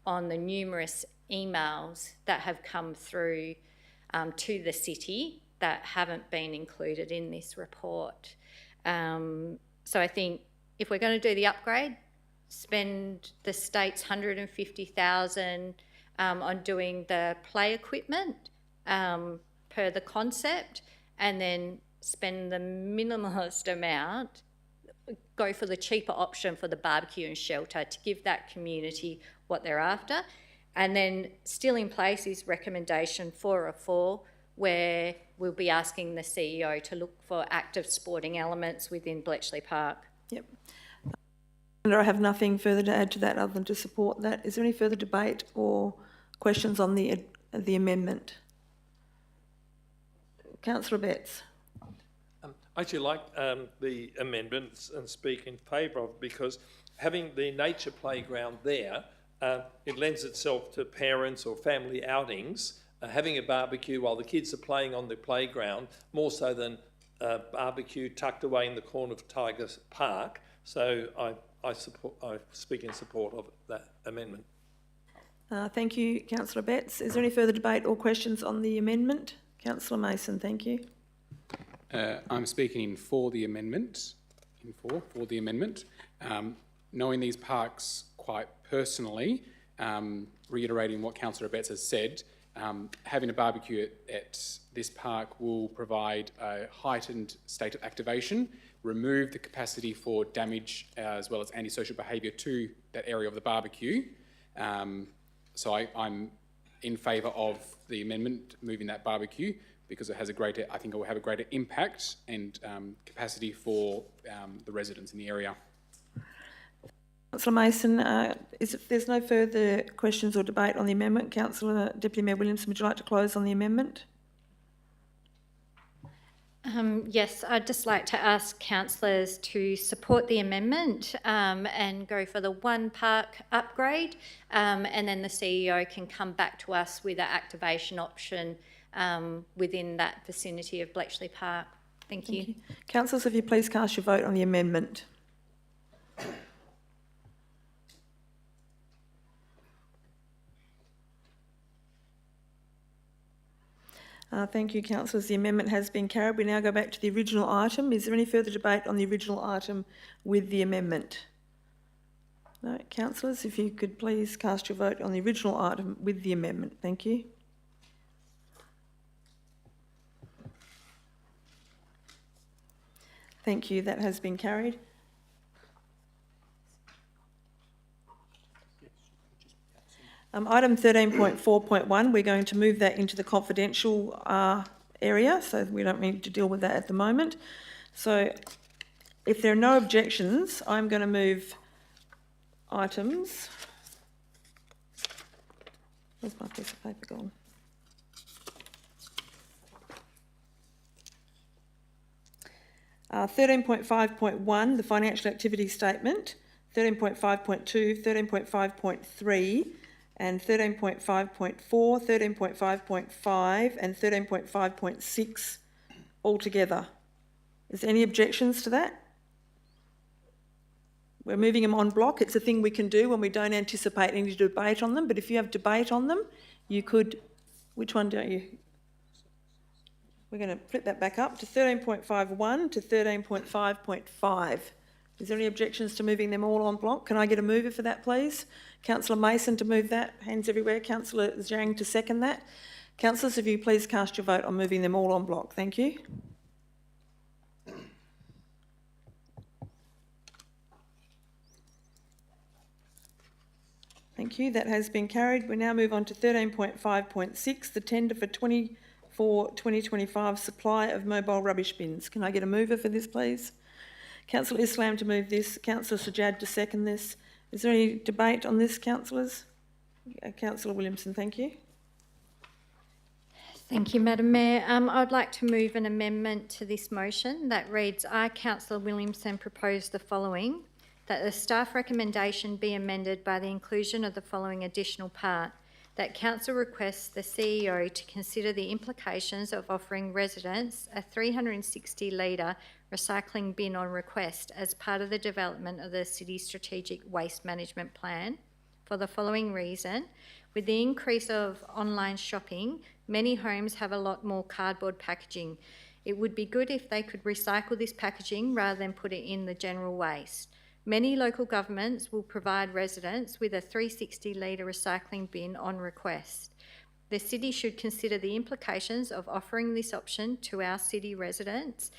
Speaker 20: on the numerous emails that have come through to the city that haven't been included in this report. So I think if we're going to do the upgrade, spend the state's $150,000 on doing the play equipment per the concept, and then spend the minimalist amount, go for the cheaper option for the barbecue and shelter to give that community what they're after. And then still in place is recommendation 404, where we'll be asking the CEO to look for active sporting elements within Bletchley Park.
Speaker 1: Yep. And I have nothing further to add to that other than to support that. Is there any further debate or questions on the amendment? Councillor Betts.
Speaker 4: I actually like the amendments and speak in favour of it, because having the nature playground there, it lends itself to parents or family outings, having a barbecue while the kids are playing on the playground, more so than barbecue tucked away in the corner of Tigers Park. So I speak in support of that amendment.
Speaker 1: Thank you, Councillor Betts. Is there any further debate or questions on the amendment? Councillor Mason, thank you.
Speaker 5: I'm speaking for the amendment. For the amendment. Knowing these parks quite personally, reiterating what Councillor Betts has said, having a barbecue at this park will provide a heightened state of activation, remove the capacity for damage as well as antisocial behaviour to that area of the barbecue. So I'm in favour of the amendment, moving that barbecue, because it has a greater, I think it will have a greater impact and capacity for the residents in the area.
Speaker 1: Councillor Mason, if there's no further questions or debate on the amendment, Councillor Deputy Mayor Williamson, would you like to close on the amendment?
Speaker 20: Yes, I'd just like to ask councillors to support the amendment and go for the one park upgrade, and then the CEO can come back to us with an activation option within that vicinity of Bletchley Park. Thank you.
Speaker 1: Councillors, if you please cast your vote on the amendment. Thank you, councillors. The amendment has been carried. We now go back to the original item. Is there any further debate on the original item with the amendment? No, councillors, if you could please cast your vote on the original item with the amendment. Thank you. Thank you. That has been carried. Item 13.4.1, we're going to move that into the confidential area, so we don't need to deal with that at the moment. So if there are no objections, I'm going to move items. Where's my piece of paper gone? Uh, 13.5.1, the financial activity statement, 13.5.2, 13.5.3, and 13.5.4, 13.5.5 and 13.5.6 altogether. Is there any objections to that? We're moving them on block. It's a thing we can do when we don't anticipate any debate on them, but if you have debate on them, you could... Which one don't you? We're going to flip that back up to 13.51 to 13.5.5. Is there any objections to moving them all en bloc? Can I get a mover for that, please? Councillor Mason to move that. Hands everywhere. Councillor Zhang to second that. Councillors, if you please cast your vote on moving them all en bloc. Thank you. Thank you. That has been carried. We now move on to 13.5.6, the tender for 2024-2025 supply of mobile rubbish bins. Can I get a mover for this, please? Councillor Islam to move this. Councillor Sajjad to second this. Is there any debate on this, councillors? Councillor Williamson, thank you.
Speaker 20: Thank you, Madam Mayor. I'd like to move an amendment to this motion that reads, I, Councillor Williamson, propose the following, that the staff recommendation be amended by the inclusion of the following additional part. that Council requests the CEO to consider the implications of offering residents a 360 litre recycling bin on request as part of the development of the City's Strategic Waste Management Plan for the following reason. With the increase of online shopping, many homes have a lot more cardboard packaging. It would be good if they could recycle this packaging rather than put it in the general waste. Many local governments will provide residents with a 360 litre recycling bin on request. The City should consider the implications of offering this option to our City residents.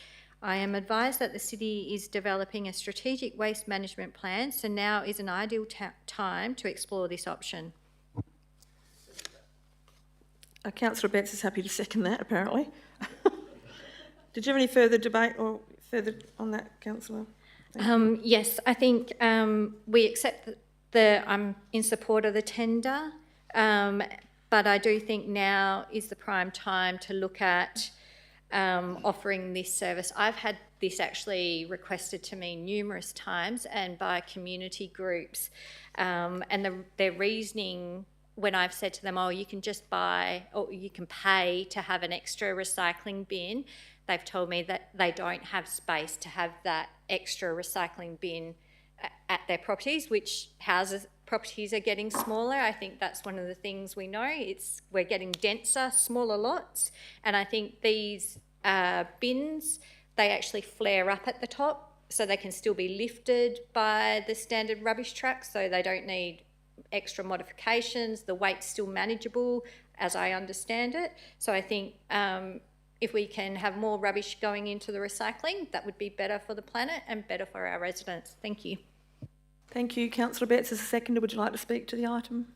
Speaker 20: I am advised that the City is developing a strategic waste management plan, so now is an ideal time to explore this option.
Speaker 1: Councillor Betts is happy to second that, apparently. Did you have any further debate or further on that, Councillor?
Speaker 20: Yes, I think we accept that I'm in support of the tender, but I do think now is the prime time to look at offering this service. I've had this actually requested to me numerous times and by community groups, and their reasoning when I've said to them, oh, you can just buy or you can pay to have an extra recycling bin, they've told me that they don't have space to have that extra recycling bin at their properties, which properties are getting smaller. I think that's one of the things we know. We're getting denser, smaller lots, and I think these bins, they actually flare up at the top, so they can still be lifted by the standard rubbish trucks, so they don't need extra modifications. The weight's still manageable, as I understand it. So I think if we can have more rubbish going into the recycling, that would be better for the planet and better for our residents. Thank you.
Speaker 1: Thank you. Councillor Betts as a seconder. Would you like to speak to the item?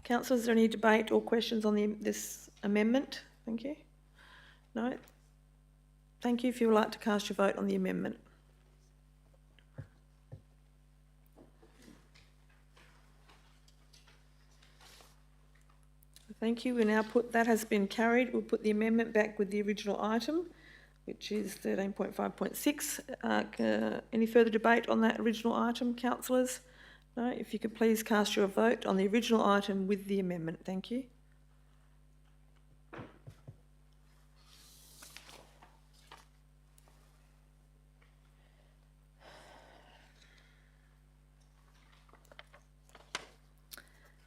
Speaker 1: Councillors, is there any debate or questions on this amendment? Thank you. No? Thank you. If you would like to cast your vote on the amendment. Thank you. We now that has been carried. We'll put the amendment back with the original item, which is 13.5.6. Any further debate on that original item, councillors? No? If you could please cast your vote on the original item with the amendment. Thank you.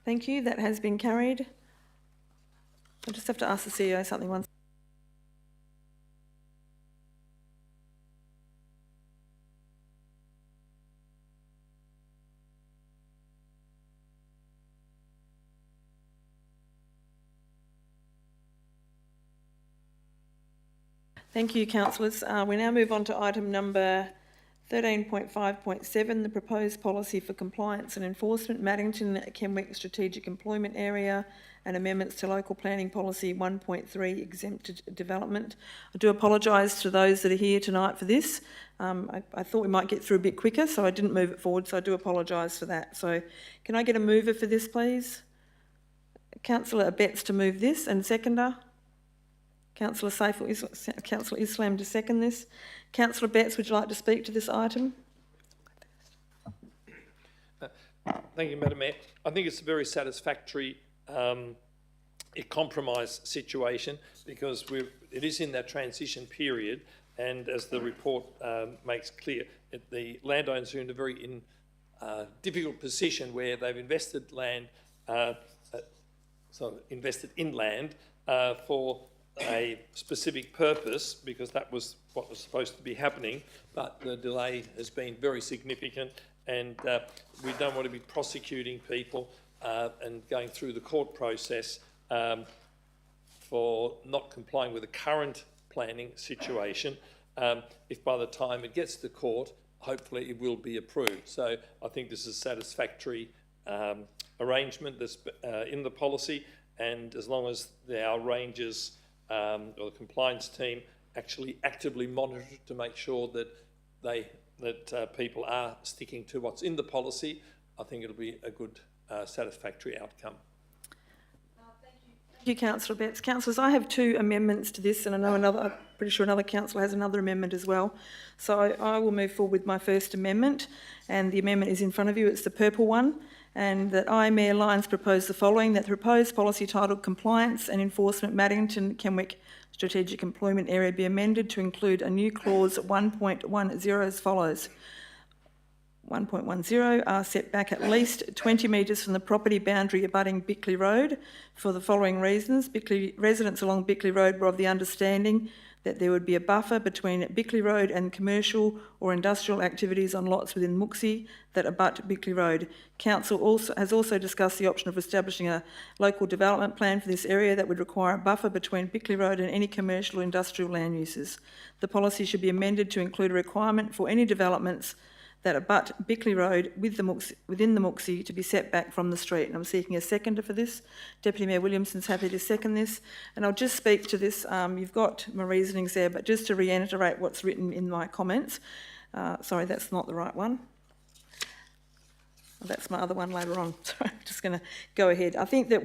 Speaker 1: Thank you. That has been carried. I just have to ask the CEO something once. Thank you, councillors. We now move on to item number 13.5.7, the proposed policy for compliance and enforcement, Maddington, Kenwick Strategic Employment Area, and amendments to local planning policy 1.3, exempted development. I do apologise to those that are here tonight for this. I thought we might get through a bit quicker, so I didn't move it forward, so I do apologise for that. So can I get a mover for this, please? Councillor Betts to move this, and seconder? Councillor Islam to second this. Councillor Betts, would you like to speak to this item?
Speaker 4: Thank you, Madam Mayor. I think it's a very satisfactory compromise situation because it is in that transition period, and as the report makes clear, the landowners are in a very difficult position where they've invested invested in land for a specific purpose, because that was what was supposed to be happening, but the delay has been very significant, and we don't want to be prosecuting people and going through the court process for not complying with the current planning situation. If by the time it gets to court, hopefully it will be approved. So I think this is a satisfactory arrangement that's in the policy, and as long as our rangers or the compliance team actually actively monitor to make sure that people are sticking to what's in the policy, I think it'll be a good satisfactory outcome.
Speaker 1: Thank you, Councillor Betts. Councillors, I have two amendments to this, and I know I'm pretty sure another councillor has another amendment as well. So I will move forward with my first amendment, and the amendment is in front of you. It's the purple one, and that I, Mayor Lyons, propose the following: that the proposed policy titled Compliance and Enforcement Maddington Kenwick Strategic Employment Area be amended to include a new clause 1.10 as follows. 1.10 are set back at least 20 metres from the property boundary abutting Bickley Road for the following reasons. Residents along Bickley Road were of the understanding that there would be a buffer between Bickley Road and commercial or industrial activities on lots within Mooksy that abut Bickley Road. Council has also discussed the option of establishing a local development plan for this area that would require a buffer between Bickley Road and any commercial or industrial land uses. The policy should be amended to include a requirement for any developments that abut Bickley Road within the Mooksy to be set back from the street. And I'm seeking a seconder for this. Deputy Mayor Williamson's happy to second this. And I'll just speak to this. You've got my reasonings there, but just to reiterate what's written in my comments. Sorry, that's not the right one. That's my other one later on. Sorry, I'm just going to go ahead. I think that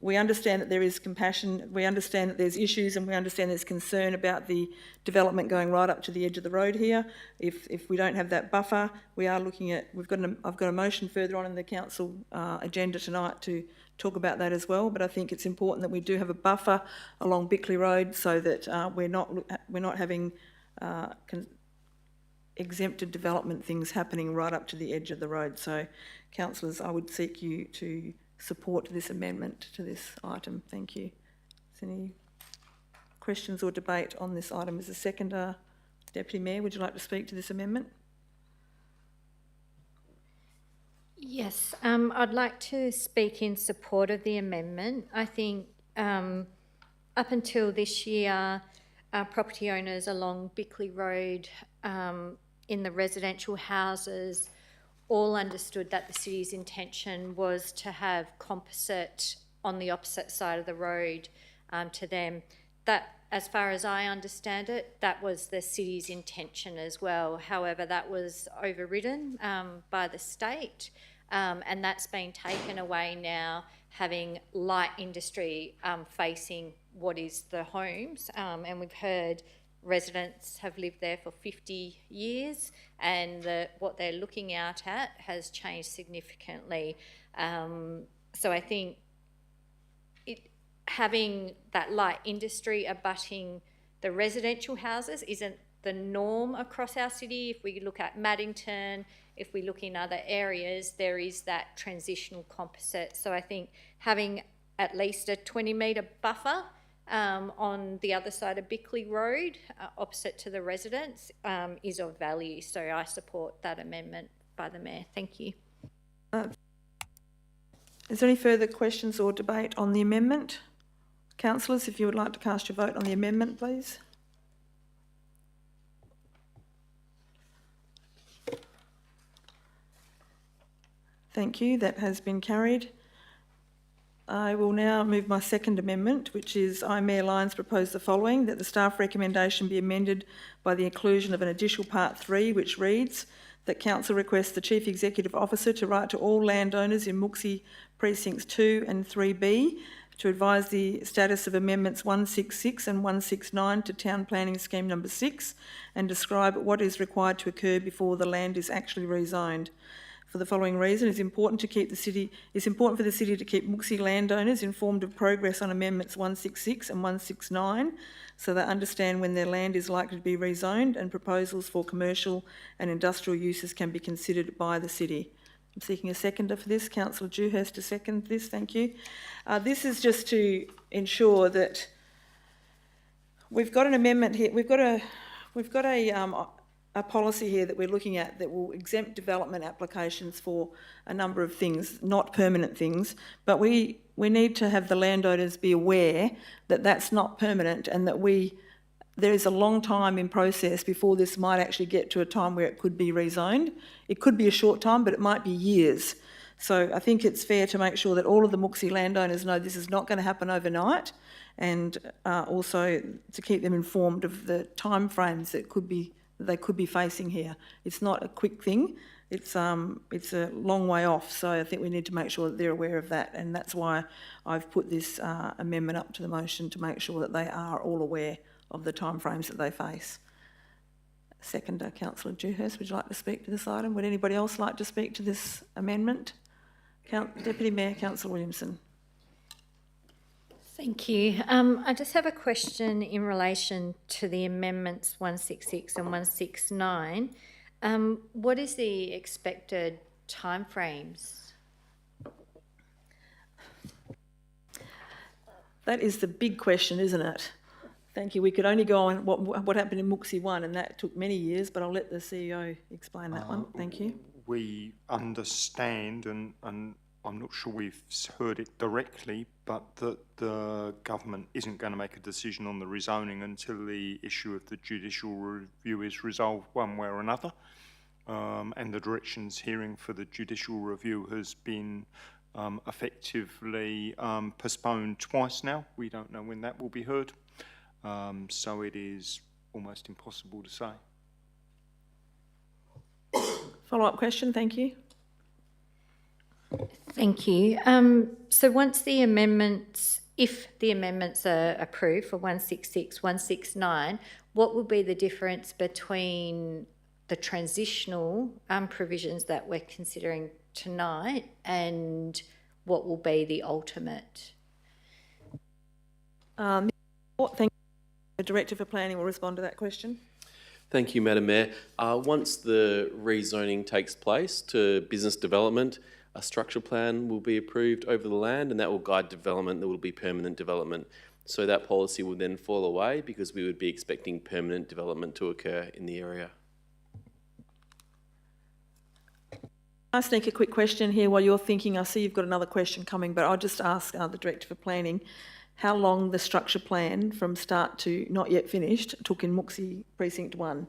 Speaker 1: we understand that there is compassion, we understand that there's issues, and we understand there's concern about the development going right up to the edge of the road here. If we don't have that buffer, we are looking at, I've got a motion further on in the council agenda tonight to talk about that as well, but I think it's important that we do have a buffer along Bickley Road so that we're not having exempted development things happening right up to the edge of the road. So, councillors, I would seek you to support this amendment to this item. Thank you. Is there any questions or debate on this item? As a seconder, Deputy Mayor, would you like to speak to this amendment?
Speaker 20: Yes, I'd like to speak in support of the amendment. I think up until this year, property owners along Bickley Road in the residential houses all understood that the city's intention was to have composite on the opposite side of the road to them. That, as far as I understand it, that was the city's intention as well. However, that was overridden by the state, and that's been taken away now, having light industry facing what is the homes, and we've heard residents have lived there for 50 years and what they're looking out at has changed significantly. So I think having that light industry abutting the residential houses isn't the norm across our city. If we look at Maddington, if we look in other areas, there is that transitional composite. So I think having at least a 20-metre buffer on the other side of Bickley Road, opposite to the residents, is of value. So I support that amendment by the Mayor. Thank you.
Speaker 1: Is there any further questions or debate on the amendment? Councillors, if you would like to cast your vote on the amendment, please. Thank you. That has been carried. I will now move my second amendment, which is I, Mayor Lyons, propose the following: that the staff recommendation be amended by the inclusion of an additional part 3, which reads that Council requests the Chief Executive Officer to write to all landowners in Mooksy Precincts 2 and 3B to advise the status of Amendments 166 and 169 to Town Planning Scheme Number 6 and describe what is required to occur before the land is actually rezoned. For the following reason, it's important for the city to keep Mooksy landowners informed of progress on Amendments 166 and 169 so they understand when their land is likely to be rezoned and proposals for commercial and industrial uses can be considered by the city. I'm seeking a seconder for this. Councillor Dewhurst to second this. Thank you. This is just to ensure that we've got an amendment here. We've got a policy here that we're looking at that will exempt development applications for a number of things, not permanent things, but we need to have the landowners be aware that that's not permanent and that there is a long time in process before this might actually get to a time where it could be rezoned. It could be a short time, but it might be years. So I think it's fair to make sure that all of the Mooksy landowners know this is not going to happen overnight, and also to keep them informed of the timeframes that they could be facing here. It's not a quick thing. It's a long way off. So I think we need to make sure that they're aware of that, and that's why I've put this amendment up to the motion to make sure that they are all aware of the timeframes that they face. Seconder, Councillor Dewhurst, would you like to speak to this item? Would anybody else like to speak to this amendment? Deputy Mayor, Councillor Williamson.
Speaker 20: Thank you. I just have a question in relation to the amendments 166 and 169. What is the expected timeframes?
Speaker 1: That is the big question, isn't it? Thank you. We could only go on what happened in Mooksy 1, and that took many years, but I'll let the CEO explain that one. Thank you.
Speaker 3: We understand, and I'm not sure we've heard it directly, but that the government isn't going to make a decision on the rezoning until the issue of the judicial review is resolved one way or another. And the directions hearing for the judicial review has been effectively postponed twice now. We don't know when that will be heard. So it is almost impossible to say.
Speaker 1: Follow-up question, thank you.
Speaker 20: Thank you. So once the amendments, if the amendments are approved for 166, 169, what will be the difference between the transitional provisions that we're considering tonight and what will be the ultimate?
Speaker 1: Thank you. The Director for Planning will respond to that question.
Speaker 12: Thank you, Madam Mayor. Once the rezoning takes place to business development, a structure plan will be approved over the land, and that will guide development. There will be permanent development. So that policy will then fall away because we would be expecting permanent development to occur in the area.
Speaker 1: I'll sneak a quick question here while you're thinking. I see you've got another question coming, but I'll just ask the Director for Planning how long the structure plan from start to not yet finished took in Mooksy Precinct 1.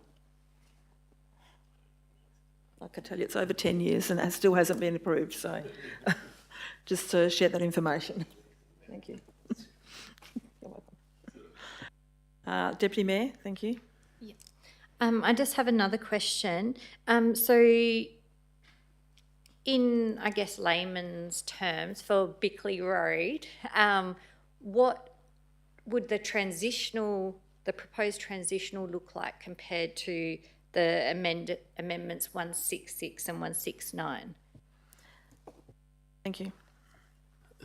Speaker 1: I can tell you it's over 10 years and it still hasn't been approved, so just to share that information. Thank you. You're welcome. Deputy Mayor, thank you.
Speaker 20: Yeah. I just have another question. So in, I guess, layman's terms for Bickley Road, what would the proposed transitional look like compared to the amendments 166 and 169?
Speaker 1: Thank you.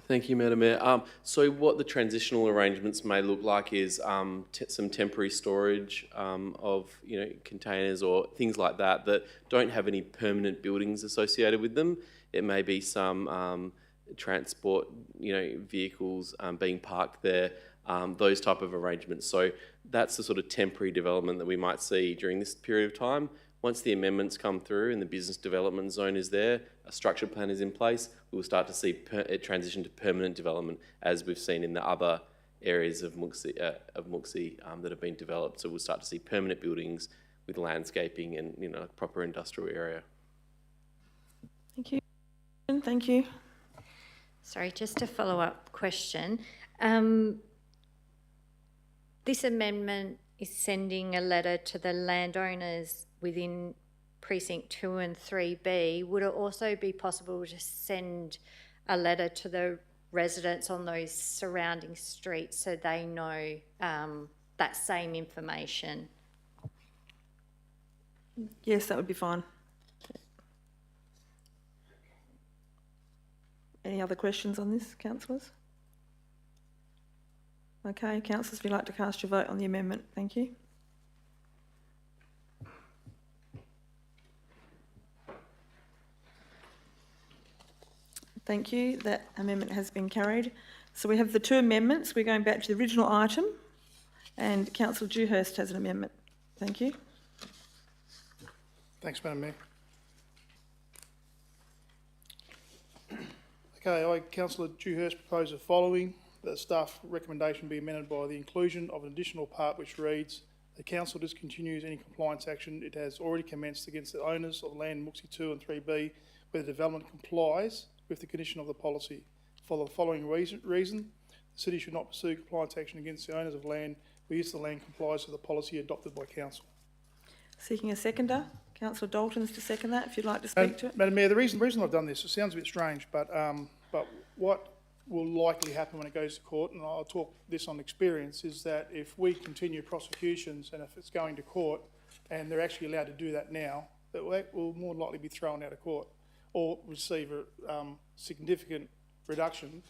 Speaker 12: Thank you, Madam Mayor. So what the transitional arrangements may look like is some temporary storage of containers or things like that don't have any permanent buildings associated with them. It may be some transport vehicles being parked there, those type of arrangements. So that's the sort of temporary development that we might see during this period of time. Once the amendments come through and the business development zone is there, a structure plan is in place, we will start to see a transition to permanent development, as we've seen in the other areas of Mooksy that have been developed. So we'll start to see permanent buildings with landscaping and a proper industrial area.
Speaker 1: Thank you. Thank you.
Speaker 20: Sorry, just a follow-up question. This amendment is sending a letter to the landowners within Precinct 2 and 3B. Would it also be possible to send a letter to the residents on those surrounding streets so they know that same information?
Speaker 1: Yes, that would be fine. Any other questions on this, councillors? Okay, councillors, if you'd like to cast your vote on the amendment, thank you. Thank you, that amendment has been carried. So we have the two amendments. We're going back to the original item, and Councillor Dewhurst has an amendment. Thank you.
Speaker 21: Thanks, Madam Mayor. Okay, I, Councillor Dewhurst, propose the following. The staff recommendation be amended by the inclusion of an additional part which reads, the council discontinues any compliance action it has already commenced against the owners of land Mooksy 2 and 3B where the development complies with the condition of the policy. For the following reason, the city should not pursue compliance action against the owners of land where use of the land complies with the policy adopted by council.
Speaker 1: Seeking a seconder. Councillor Dalton's to second that, if you'd like to speak to it.
Speaker 21: Madam Mayor, the reason I've done this, it sounds a bit strange, but what will likely happen when it goes to court, and I'll talk this on experience, is that if we continue prosecutions and if it's going to court, and they're actually allowed to do that now, that will more than likely be thrown out of court or receive a significant reduction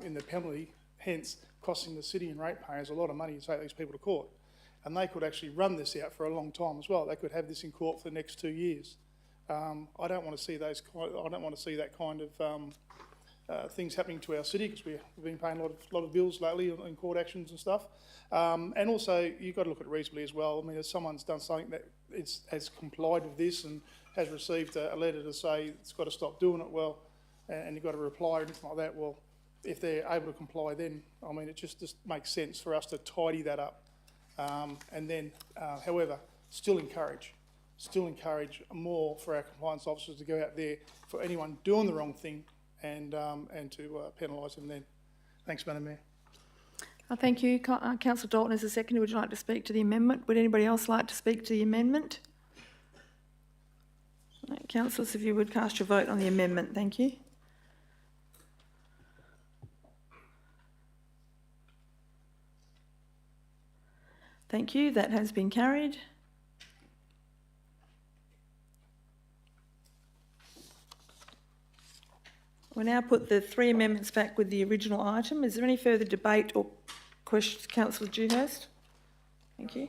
Speaker 21: in the penalty, hence costing the city and ratepayers a lot of money to take these people to court. And they could actually run this out for a long time as well. They could have this in court for the next 2 years. I don't want to see those. I don't want to see that kind of things happening to our city, because we've been paying a lot of bills lately in court actions and stuff. And also, you've got to look at it reasonably as well. I mean, if someone's done something that has complied with this and has received a letter to say it's got to stop doing it, well, and you've got a reply or anything like that, well, if they're able to comply, then, I mean, it just makes sense for us to tidy that up. And then, however, still encourage more for our compliance officers to go out there for anyone doing the wrong thing and to penalise them then. Thanks, Madam Mayor.
Speaker 1: Thank you. Councillor Dalton is the seconder. Would you like to speak to the amendment? Would anybody else like to speak to the amendment? No, councillors, if you would cast your vote on the amendment, thank you. Thank you. That has been carried. We'll now put the 3 amendments back with the original item. Is there any further debate or questions? Councillor Dewhurst. Thank you.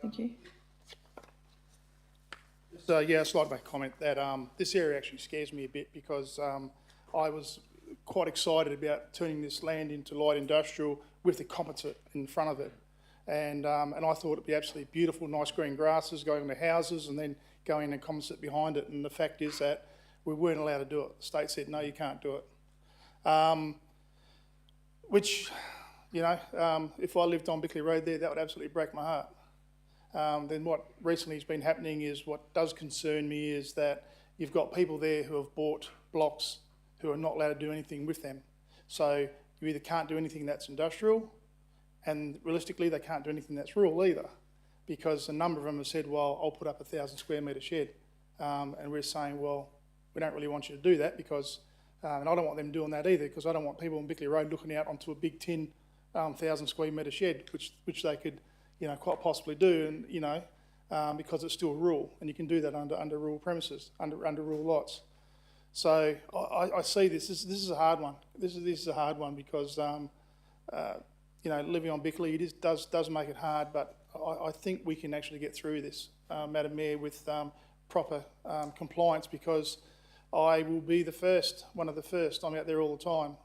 Speaker 1: Thank you.
Speaker 21: So, yeah, I'd just like to make a comment that this area actually scares me a bit, because I was quite excited about turning this land into light industrial with the composite in front of it. And I thought it'd be absolutely beautiful, nice green grasses going on the houses and then going in composite behind it. And the fact is that we weren't allowed to do it. The state said, no, you can't do it. Which, you know, if I lived on Bickley Road there, that would absolutely break my heart. Then what recently has been happening is, what does concern me is that you've got people there who have bought blocks who are not allowed to do anything with them. So you either can't do anything that's industrial, and realistically they can't do anything that's rural either, because a number of them have said, well, I'll put up a 1,000 square metre shed. And we're saying, well, we don't really want you to do that, because, and I don't want them doing that either, because I don't want people on Bickley Road looking out onto a big tin 1,000 square metre shed, which they could, you know, quite possibly do, and, you know, because it's still rural, and you can do that under rural premises, under rural lots. So I see this is a hard one. This is a hard one, because, you know, living on Bickley, it does make it hard, but I think we can actually get through this, Madam Mayor, with proper compliance, because I will be one of the first, I'm out there all the time,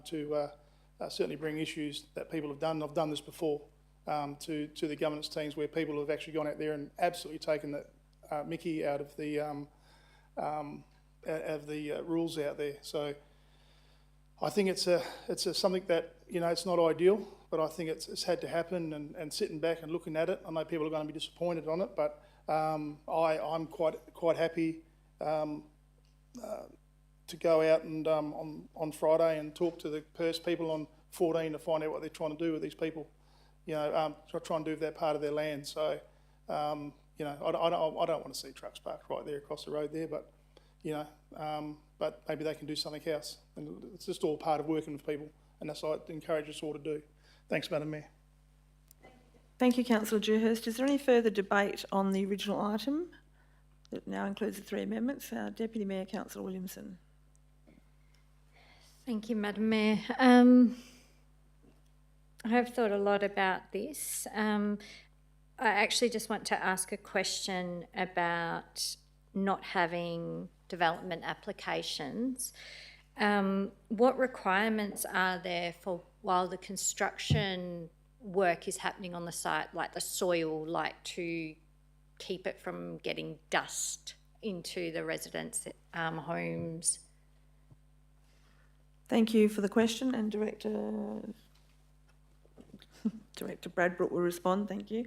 Speaker 21: to certainly bring issues that people have done. I've done this before to the governance teams, where people have actually gone out there and absolutely taken the mickey out of the rules out there. So I think it's something that, you know, it's not ideal, but I think it's had to happen, and sitting back and looking at it, I know people are going to be disappointed on it, but I'm quite happy to go out and on Friday and talk to the people on 14 to find out what they're trying to do with these people, you know, try and do that part of their land. So, you know, I don't want to see trucks parked right there across the road there, but, you know, but maybe they can do something else. And it's just all part of working with people, and that's what I encourage us all to do. Thanks, Madam Mayor.
Speaker 1: Thank you, Councillor Dewhurst. Is there any further debate on the original item that now includes the 3 amendments? Deputy Mayor, Councillor Williamson.
Speaker 20: Thank you, Madam Mayor. I have thought a lot about this. I actually just want to ask a question about not having development applications. What requirements are there for while the construction work is happening on the site, like the soil, like to keep it from getting dust into the residents' homes?
Speaker 1: Thank you for the question, and Director Bradbrook will respond. Thank you.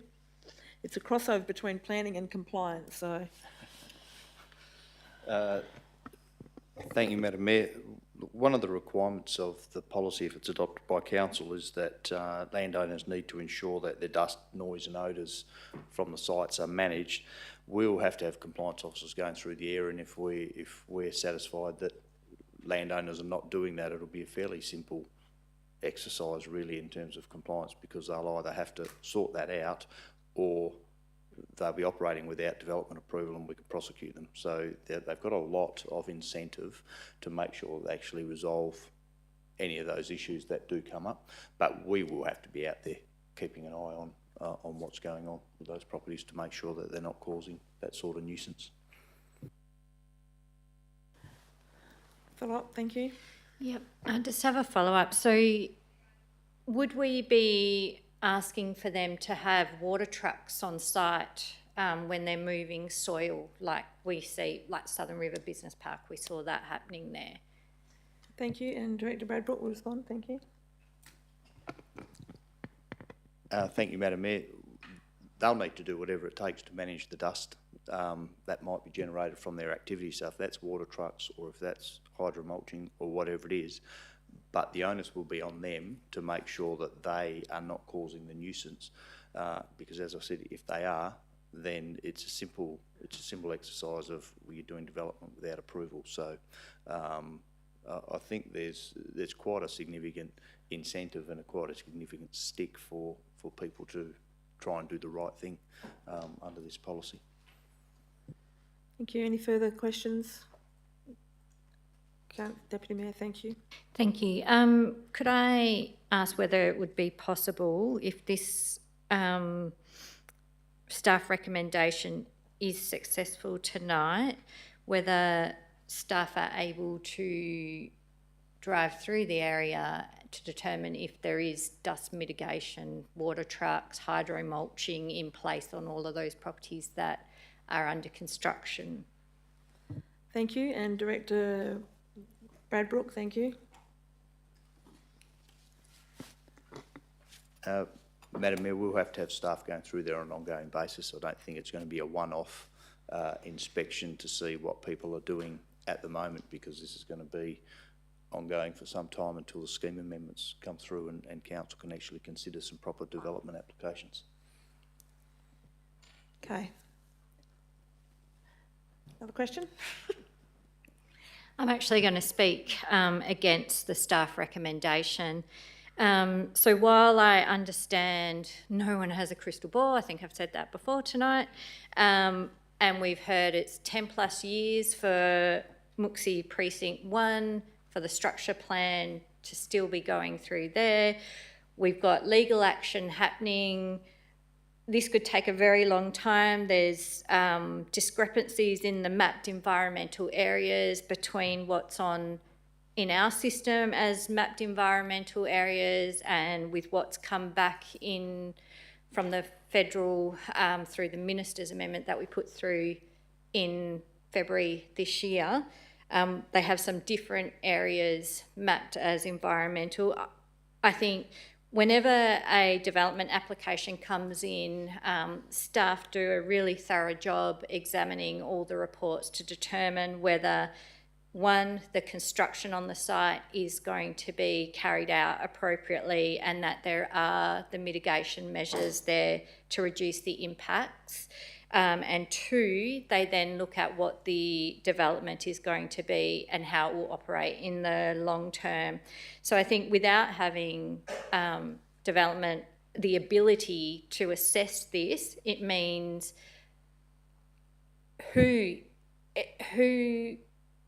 Speaker 1: It's a crossover between planning and compliance, so.
Speaker 10: Thank you, Madam Mayor. One of the requirements of the policy, if it's adopted by council, is that landowners need to ensure that their dust, noise and odours from the sites are managed. We'll have to have compliance officers going through the area, and if we're satisfied that landowners are not doing that, it'll be a fairly simple exercise really in terms of compliance, because they'll either have to sort that out or they'll be operating without development approval and we can prosecute them. So they've got a lot of incentive to make sure they actually resolve any of those issues that do come up. But we will have to be out there keeping an eye on what's going on with those properties to make sure that they're not causing that sort of nuisance.
Speaker 1: Follow-up, thank you.
Speaker 20: Yep, I just have a follow-up. So would we be asking for them to have water trucks on site when they're moving soil, like we see, like Southern River Business Park, we saw that happening there?
Speaker 1: Thank you, and Director Bradbrook will respond. Thank you.
Speaker 10: Thank you, Madam Mayor. They'll need to do whatever it takes to manage the dust that might be generated from their activity. So if that's water trucks or if that's hydromulching or whatever it is, but the onus will be on them to make sure that they are not causing the nuisance. Because as I said, if they are, then it's a simple exercise of you're doing development without approval. So I think there's quite a significant incentive and quite a significant stick for people to try and do the right thing under this policy.
Speaker 1: Thank you. Any further questions? Deputy Mayor, thank you.
Speaker 20: Thank you. Could I ask whether it would be possible, if this staff recommendation is successful tonight, whether staff are able to drive through the area to determine if there is dust mitigation, water trucks, hydromulching in place on all of those properties that are under construction?
Speaker 1: Thank you. And Director Bradbrook, thank you.
Speaker 10: Madam Mayor, we'll have to have staff going through there on an ongoing basis. I don't think it's going to be a one-off inspection to see what people are doing at the moment, because this is going to be ongoing for some time until the scheme amendments come through and council can actually consider some proper development applications.
Speaker 1: Okay. Another question?
Speaker 20: I'm actually going to speak against the staff recommendation. So while I understand no one has a crystal ball, I think I've said that before tonight, and we've heard it's 10 plus years for Mooksy Precinct 1 for the structure plan to still be going through there. We've got legal action happening. This could take a very long time. There's discrepancies in the mapped environmental areas between what's in our system as mapped environmental areas and with what's come back in from the federal through the Minister's Amendment that we put through in February this year. They have some different areas mapped as environmental. I think whenever a development application comes in, staff do a really thorough job examining all the reports to determine whether, one, the construction on the site is going to be carried out appropriately and that there are the mitigation measures there to reduce the impacts. And two, they then look at what the development is going to be and how it will operate in the long term. So I think without having development, the ability to assess this, it means who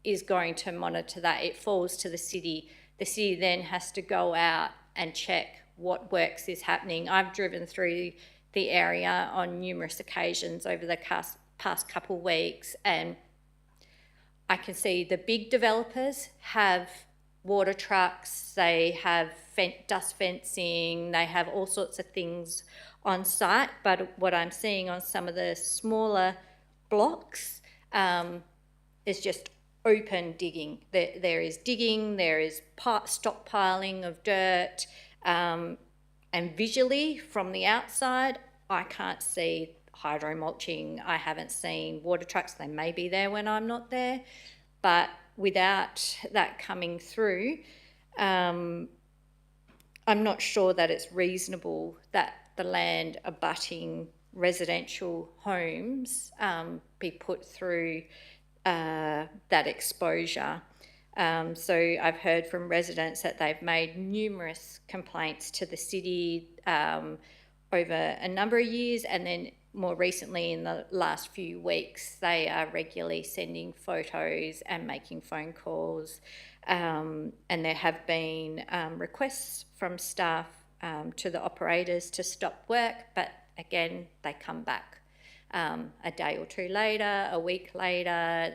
Speaker 20: is going to monitor that? It falls to the city. The city then has to go out and check what works is happening. I've driven through the area on numerous occasions over the past couple of weeks, and I can see the big developers have water trucks, they have dust fencing, they have all sorts of things on site, but what I'm seeing on some of the smaller blocks is just open digging. There is digging, there is stockpiling of dirt, and visually from the outside, I can't see hydromulching. I haven't seen water trucks. They may be there when I'm not there, but without that coming through, I'm not sure that it's reasonable that the land abutting residential homes be put through that exposure. So I've heard from residents that they've made numerous complaints to the city over a number of years, and then more recently in the last few weeks, they are regularly sending photos and making phone calls. And there have been requests from staff to the operators to stop work, but again, they come back a day or two later, a week later,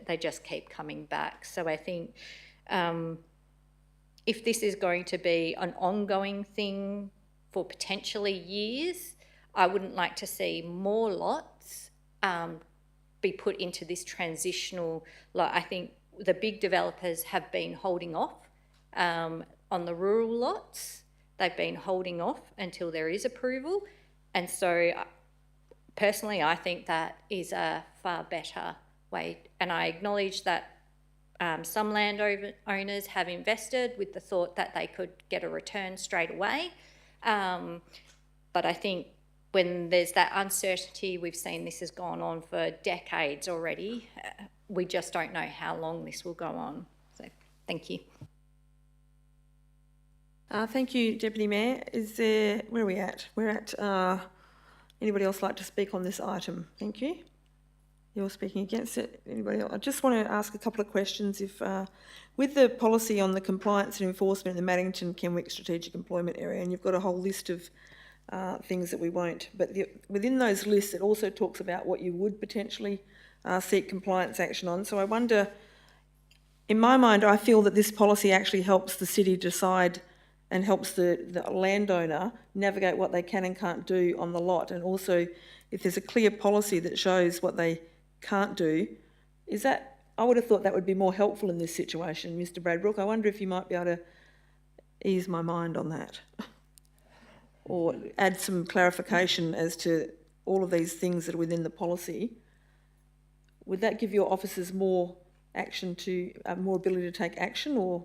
Speaker 20: they just keep coming back. So I think if this is going to be an ongoing thing for potentially years, I wouldn't like to see more lots be put into this transitional. I think the big developers have been holding off on the rural lots. They've been holding off until there is approval. And so personally, I think that is a far better way. And I acknowledge that some landowners have invested with the thought that they could get a return straight away. But I think when there's that uncertainty, we've seen this has gone on for decades already. We just don't know how long this will go on. So, thank you.
Speaker 1: Thank you, Deputy Mayor. Is there, where are we at? We're at, anybody else like to speak on this item? Thank you. You're speaking against it. Anybody else? I just want to ask a couple of questions. If, with the policy on the compliance and enforcement in the Maddington Kenwick strategic employment area, and you've got a whole list of things that we won't, but within those lists it also talks about what you would potentially seek compliance action on. So I wonder, in my mind, I feel that this policy actually helps the city decide and helps the landowner navigate what they can and can't do on the lot. And also, if there's a clear policy that shows what they can't do, is that, I would have thought that would be more helpful in this situation, Mr. Bradbrook. I wonder if you might be able to ease my mind on that or add some clarification as to all of these things that are within the policy. Would that give your officers more action to, more ability to take action, or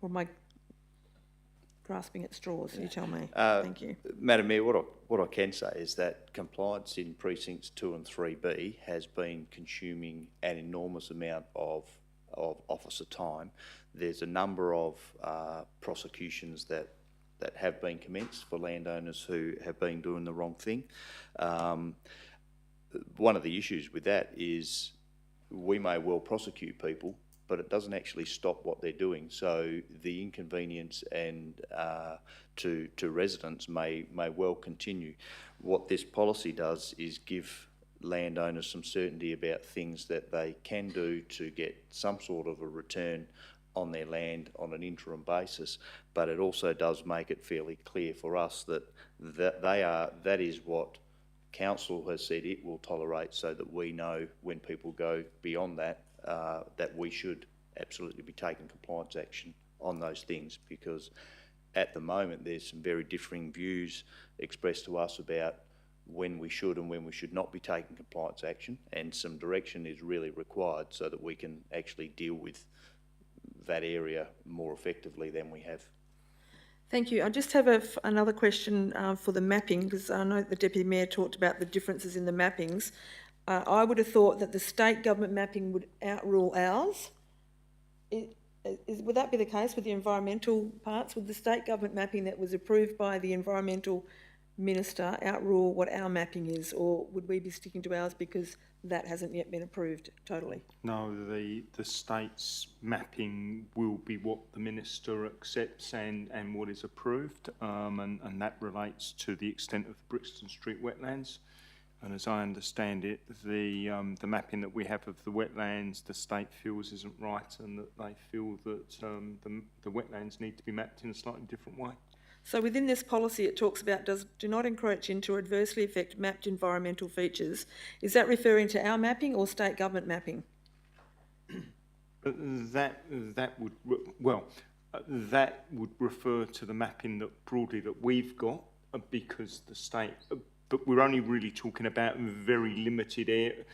Speaker 1: am I grasping at straws? You tell me. Thank you.
Speaker 10: Madam Mayor, what I can say is that compliance in precincts 2 and 3B has been consuming an enormous amount of officer time. There's a number of prosecutions that have been commenced for landowners who have been doing the wrong thing. One of the issues with that is we may well prosecute people, but it doesn't actually stop what they're doing. So the inconvenience and to residents may well continue. What this policy does is give landowners some certainty about things that they can do to get some sort of a return on their land on an interim basis, but it also does make it fairly clear for us that that is what council has said it will tolerate, so that we know when people go beyond that, that we should absolutely be taking compliance action on those things, because at the moment there's some very differing views expressed to us about when we should and when we should not be taking compliance action, and some direction is really required so that we can actually deal with that area more effectively than we have.
Speaker 1: Thank you. I just have another question for the mapping, because I know the Deputy Mayor talked about the differences in the mappings. I would have thought that the state government mapping would outrule ours. Would that be the case with the environmental parts? Would the state government mapping that was approved by the Environmental Minister outrule what our mapping is, or would we be sticking to ours because that hasn't yet been approved totally?
Speaker 3: No, the state's mapping will be what the Minister accepts and what is approved, and that relates to the extent of the Brixton Street wetlands. And as I understand it, the mapping that we have of the wetlands, the state feels isn't right, and that they feel that the wetlands need to be mapped in a slightly different way.
Speaker 1: So within this policy it talks about do not encroach into or adversely affect mapped environmental features. Is that referring to our mapping or state government mapping?
Speaker 3: That would refer to the mapping that broadly that we've got, because the state, but we're only really talking about very limited area.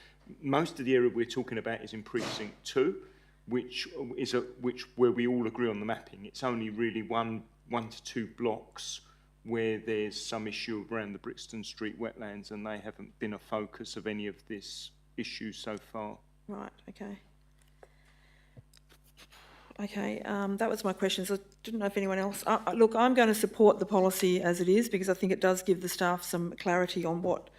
Speaker 3: Most of the area we're talking about is in precinct 2, which is where we all agree on the mapping. It's only really one to two blocks where there's some issue around the Brixton Street wetlands, and they haven't been a focus of any of this issue so far.
Speaker 1: Right, okay. Okay, that was my questions. I didn't know if anyone else... look, I'm going to support the policy as it is because I think it does give the staff some clarity on what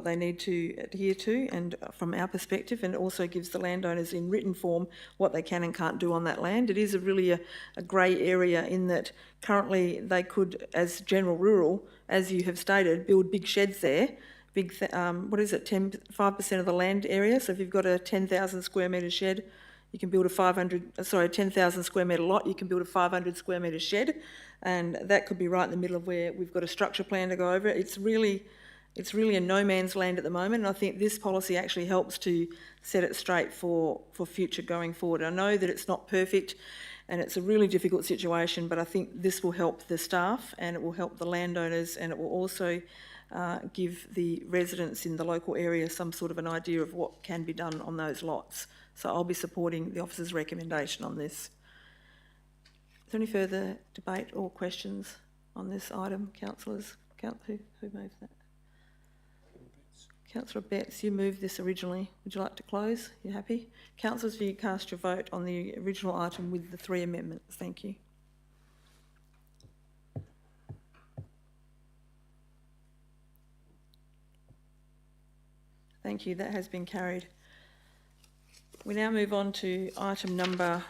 Speaker 1: they need to adhere to, and from our perspective, and it also gives the landowners in written form what they can and can't do on that land. It is really a grey area in that currently they could, as general rural, as you have stated, build big sheds there, 5% of the land area. So if you've got a 10,000 square metre shed, you can build a 10,000 square metre lot, you can build a 500 square metre shed, and that could be right in the middle of where we've got a structure plan to go over. It's really a no man's land at the moment, and I think this policy actually helps to set it straight for future going forward. I know that it's not perfect and it's a really difficult situation, but I think this will help the staff and it will help the landowners, and it will also give the residents in the local area some sort of an idea of what can be done on those lots. So I'll be supporting the officer's recommendation on this. Is there any further debate or questions on this item, councillors? Who moved that? Councillor Betts, you moved this originally. Would you like to close? You happy? Councillors, will you cast your vote on the original item with the 3 amendments? Thank you. Thank you, that has been carried. We now move on to item number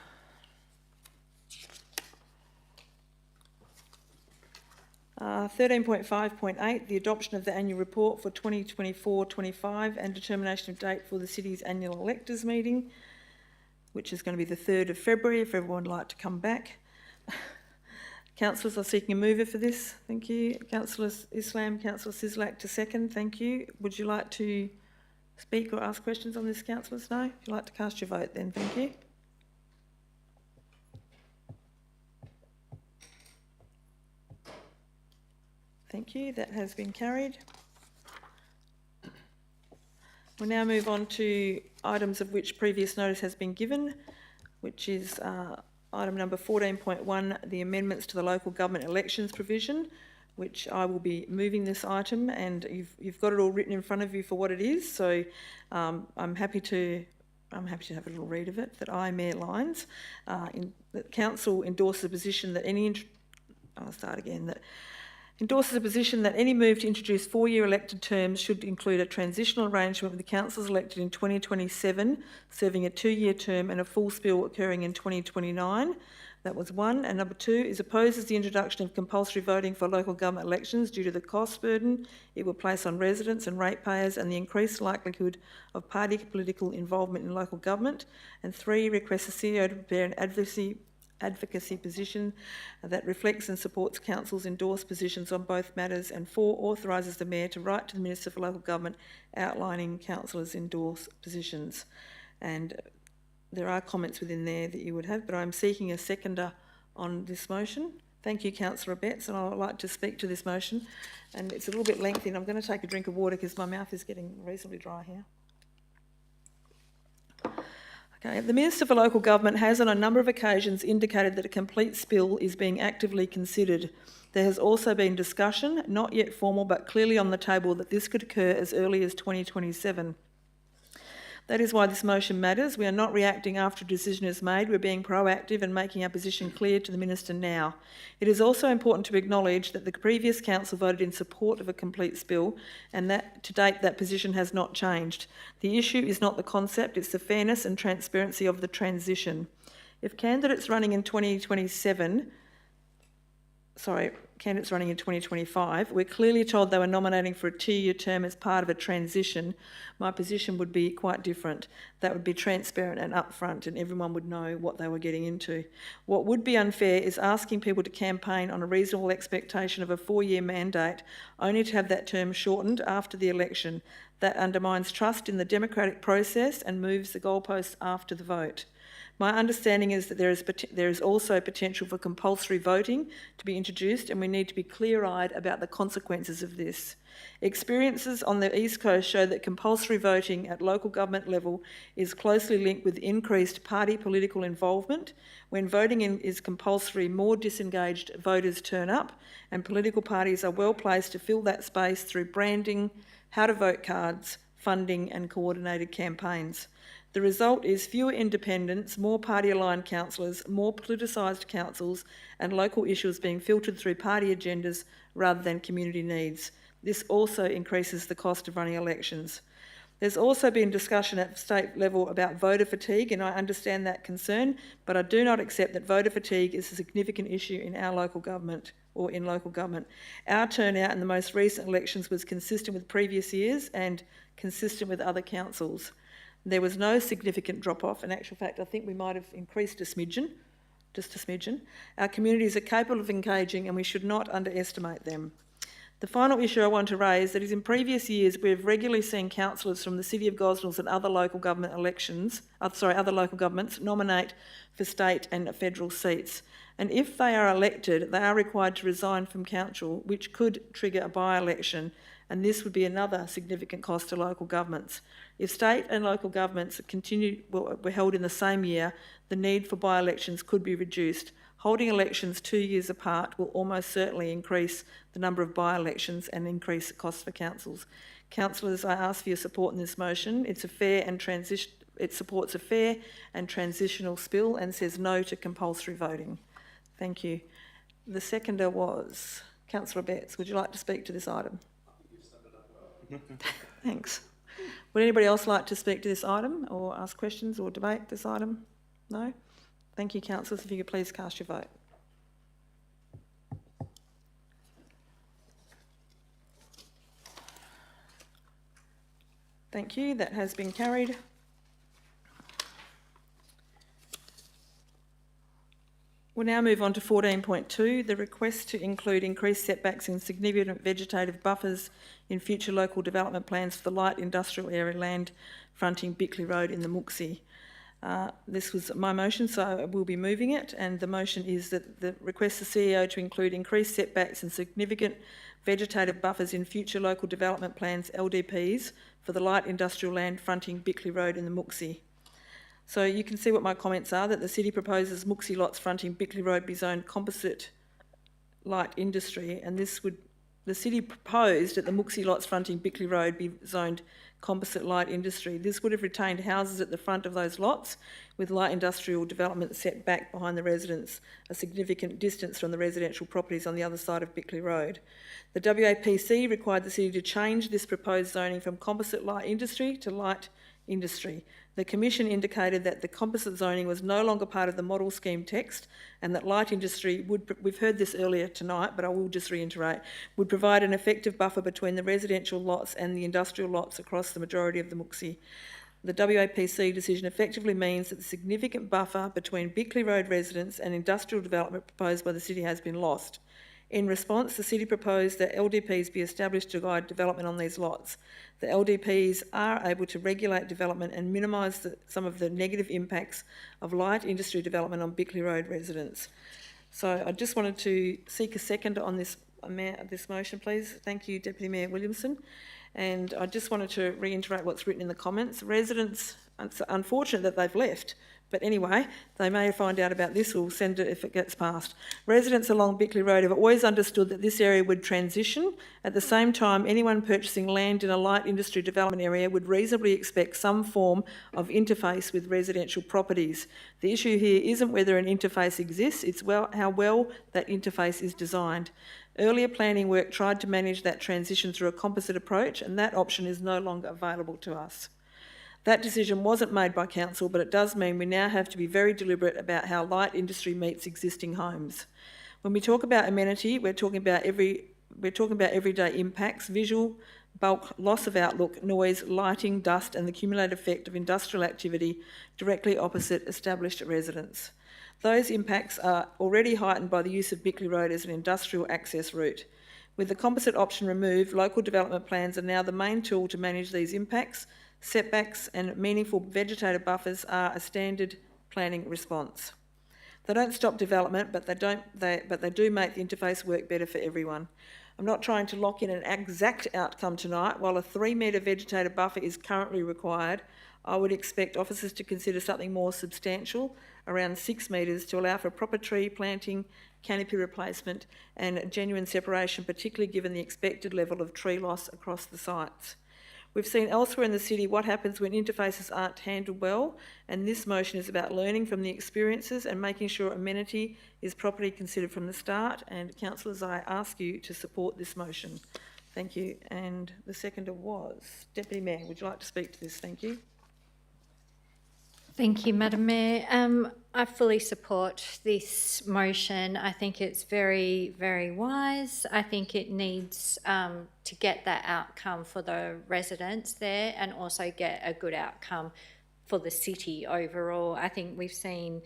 Speaker 1: 13.5.8, the adoption of the annual report for 2024-25 and determination of date for the City's annual Electors meeting, which is going to be the 3rd of February, if everyone would like to come back. Councillors are seeking a mover for this. Thank you. Councillor Islam, Councillor Sislak to second. Thank you. Would you like to speak or ask questions on this, councillors? No? If you'd like to cast your vote then, thank you. Thank you, that has been carried. We'll now move on to items of which previous notice has been given, which is item number 14.1, the amendments to the local government elections provision, which I will be moving this item, and you've got it all written in front of you for what it is. So I'm happy to have a little read of it. That I, Mayor Lyons, that Council endorses the position that endorses a position that any move to introduce 4-year elected terms should include a transitional arrangement with the councils elected in 2027, serving a 2-year term, and a full spill occurring in 2029. That was 1. And number 2 is opposes the introduction of compulsory voting for local government elections due to the cost burden it will place on residents and ratepayers and the increased likelihood of party political involvement in local government. And 3, requests the CEO to prepare an advocacy position that reflects and supports council's endorsed positions on both matters, and 4, authorises the Mayor to write to the Minister for Local Government outlining councillors' endorsed positions. And there are comments within there that you would have, but I'm seeking a seconder on this motion. Thank you, Councillor Betts, and I would like to speak to this motion. And it's a little bit lengthy, and I'm going to take a drink of water because my mouth is getting reasonably dry here. Okay, the Minister for Local Government has on a number of occasions indicated that a complete spill is being actively considered. There has also been discussion, not yet formal but clearly on the table, that this could occur as early as 2027. That is why this motion matters. We are not reacting after a decision is made. We're being proactive and making our position clear to the Minister now. It is also important to acknowledge that the previous council voted in support of a complete spill, and that to date that position has not changed. The issue is not the concept, it's the fairness and transparency of the transition. If candidates running in 2025, we're clearly told they were nominating for a 2-year term as part of a transition, my position would be quite different. That would be transparent and upfront, and everyone would know what they were getting into. What would be unfair is asking people to campaign on a reasonable expectation of a 4-year mandate, only to have that term shortened after the election. That undermines trust in the democratic process and moves the goalposts after the vote. My understanding is that there is also potential for compulsory voting to be introduced, and we need to be clear-eyed about the consequences of this. Experiences on the East Coast show that compulsory voting at local government level is closely linked with increased party political involvement. When voting is compulsory, more disengaged voters turn up, and political parties are well placed to fill that space through branding, how to vote cards, funding and coordinated campaigns. The result is fewer independents, more party-aligned councillors, more politicised councils, and local issues being filtered through party agendas rather than community needs. This also increases the cost of running elections. There's also been discussion at state level about voter fatigue, and I understand that concern, but I do not accept that voter fatigue is a significant issue in our local government or in local government. Our turnout in the most recent elections was consistent with previous years and consistent with other councils. There was no significant drop-off. In actual fact, I think we might have increased a smidgen, just a smidgen. Our communities are capable of engaging and we should not underestimate them. The final issue I want to raise that is in previous years we have regularly seen councillors from the City of Gosnells and other local government other local governments nominate for state and federal seats. And if they are elected, they are required to resign from council, which could trigger a by-election, and this would be another significant cost to local governments. If state and local governments were held in the same year, the need for by-elections could be reduced. Holding elections 2 years apart will almost certainly increase the number of by-elections and increase the cost for councils. Councillors, I ask for your support in this motion. It supports a fair and transitional spill and says no to compulsory voting. Thank you. The seconder was Councillor Betts. Would you like to speak to this item? Thanks. Would anybody else like to speak to this item or ask questions or debate this item? No? Thank you, councillors. If you could please cast your vote. Thank you. That has been carried. We'll now move on to 14.2, the request to include increased setbacks and significant vegetative buffers in future local development plans for the light industrial area land fronting Bickley Road in the Mooksy. This was my motion, so I will be moving it, and the motion is that the request the CEO to include increased setbacks and significant vegetative buffers in future local development plans, LDPs, for the light industrial land fronting Bickley Road in the Mooksy. So you can see what my comments are, that the city proposes Mooksy lots fronting Bickley Road be zoned composite light industry, and the city proposed that the Mooksy lots fronting Bickley Road be zoned composite light industry. This would have retained houses at the front of those lots with light industrial development set back behind the residents, a significant distance from the residential properties on the other side of Bickley Road. The WAPC required the city to change this proposed zoning from composite light industry to light industry. The Commission indicated that the composite zoning was no longer part of the model scheme text and that light industry would, we've heard this earlier tonight, but I will just reiterate, would provide an effective buffer between the residential lots and the industrial lots across the majority of the Mooksy. The WAPC decision effectively means that the significant buffer between Bickley Road residents and industrial development proposed by the city has been lost. In response, the city proposed that LDPs be established to guide development on these lots. The LDPs are able to regulate development and minimise some of the negative impacts of light industry development on Bickley Road residents. So I just wanted to seek a second on this motion, please. Thank you, Deputy Mayor Williamson. And I just wanted to reiterate what's written in the comments. Residents, it's unfortunate that they've left, but anyway, they may find out about this. We'll send it if it gets passed. Residents along Bickley Road have always understood that this area would transition. At the same time, anyone purchasing land in a light industry development area would reasonably expect some form of interface with residential properties. The issue here isn't whether an interface exists, it's how well that interface is designed. Earlier planning work tried to manage that transition through a composite approach, and that option is no longer available to us. That decision wasn't made by council, but it does mean we now have to be very deliberate about how light industry meets existing homes. When we talk about amenity, we're talking about everyday impacts, visual, bulk, loss of outlook, noise, lighting, dust, and the cumulative effect of industrial activity directly opposite established residents. Those impacts are already heightened by the use of Bickley Road as an industrial access route. With the composite option removed, local development plans are now the main tool to manage these impacts. Setbacks and meaningful vegetative buffers are a standard planning response. They don't stop development, but they do make the interface work better for everyone. I'm not trying to lock in an exact outcome tonight. While a 3 metre vegetative buffer is currently required, I would expect officers to consider something more substantial, around 6 metres, to allow for proper tree planting, canopy replacement and genuine separation, particularly given the expected level of tree loss across the sites. We've seen elsewhere in the city what happens when interfaces aren't handled well, and this motion is about learning from the experiences and making sure amenity is properly considered from the start. And councillors, I ask you to support this motion. Thank you. And the seconder was Deputy Mayor. Would you like to speak to this? Thank you.
Speaker 20: Thank you, Madam Mayor. I fully support this motion. I think it's very, very wise. I think it needs to get that outcome for the residents there and also get a good outcome for the city overall. I think we've seen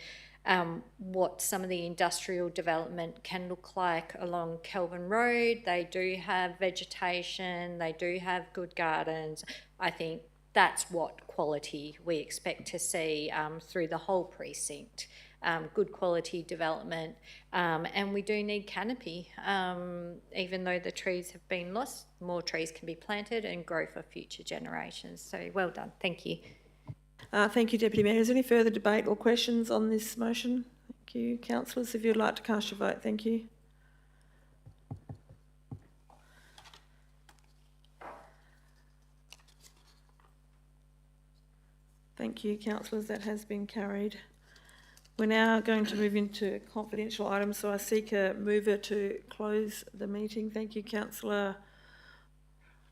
Speaker 20: what some of the industrial development can look like along Kelvin Road. They do have vegetation, they do have good gardens. I think that's what quality we expect to see through the whole precinct. Good quality development, and we do need canopy. Even though the trees have been lost, more trees can be planted and grow for future generations. So well done. Thank you.
Speaker 1: Thank you, Deputy Mayor. Is there any further debate or questions on this motion? Thank you. Councillors, if you'd like to cast your vote, thank you. Thank you, councillors. That has been carried. We're now going to move into confidential items, so I seek a mover to close the meeting. Thank you, Councillor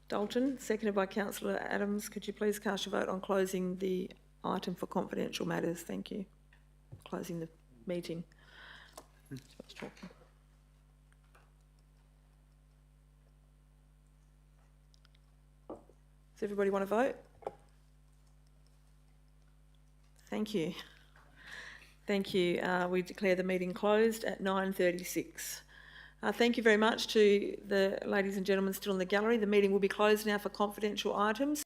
Speaker 1: Dalton, seconded by Councillor Adams. Could you please cast your vote on closing the item for confidential matters? Thank you. Closing the meeting. Does everybody want to vote? Thank you. Thank you. We declare the meeting closed at 9:36. Thank you very much to the ladies and gentlemen still in the gallery. The meeting will be closed now for confidential items.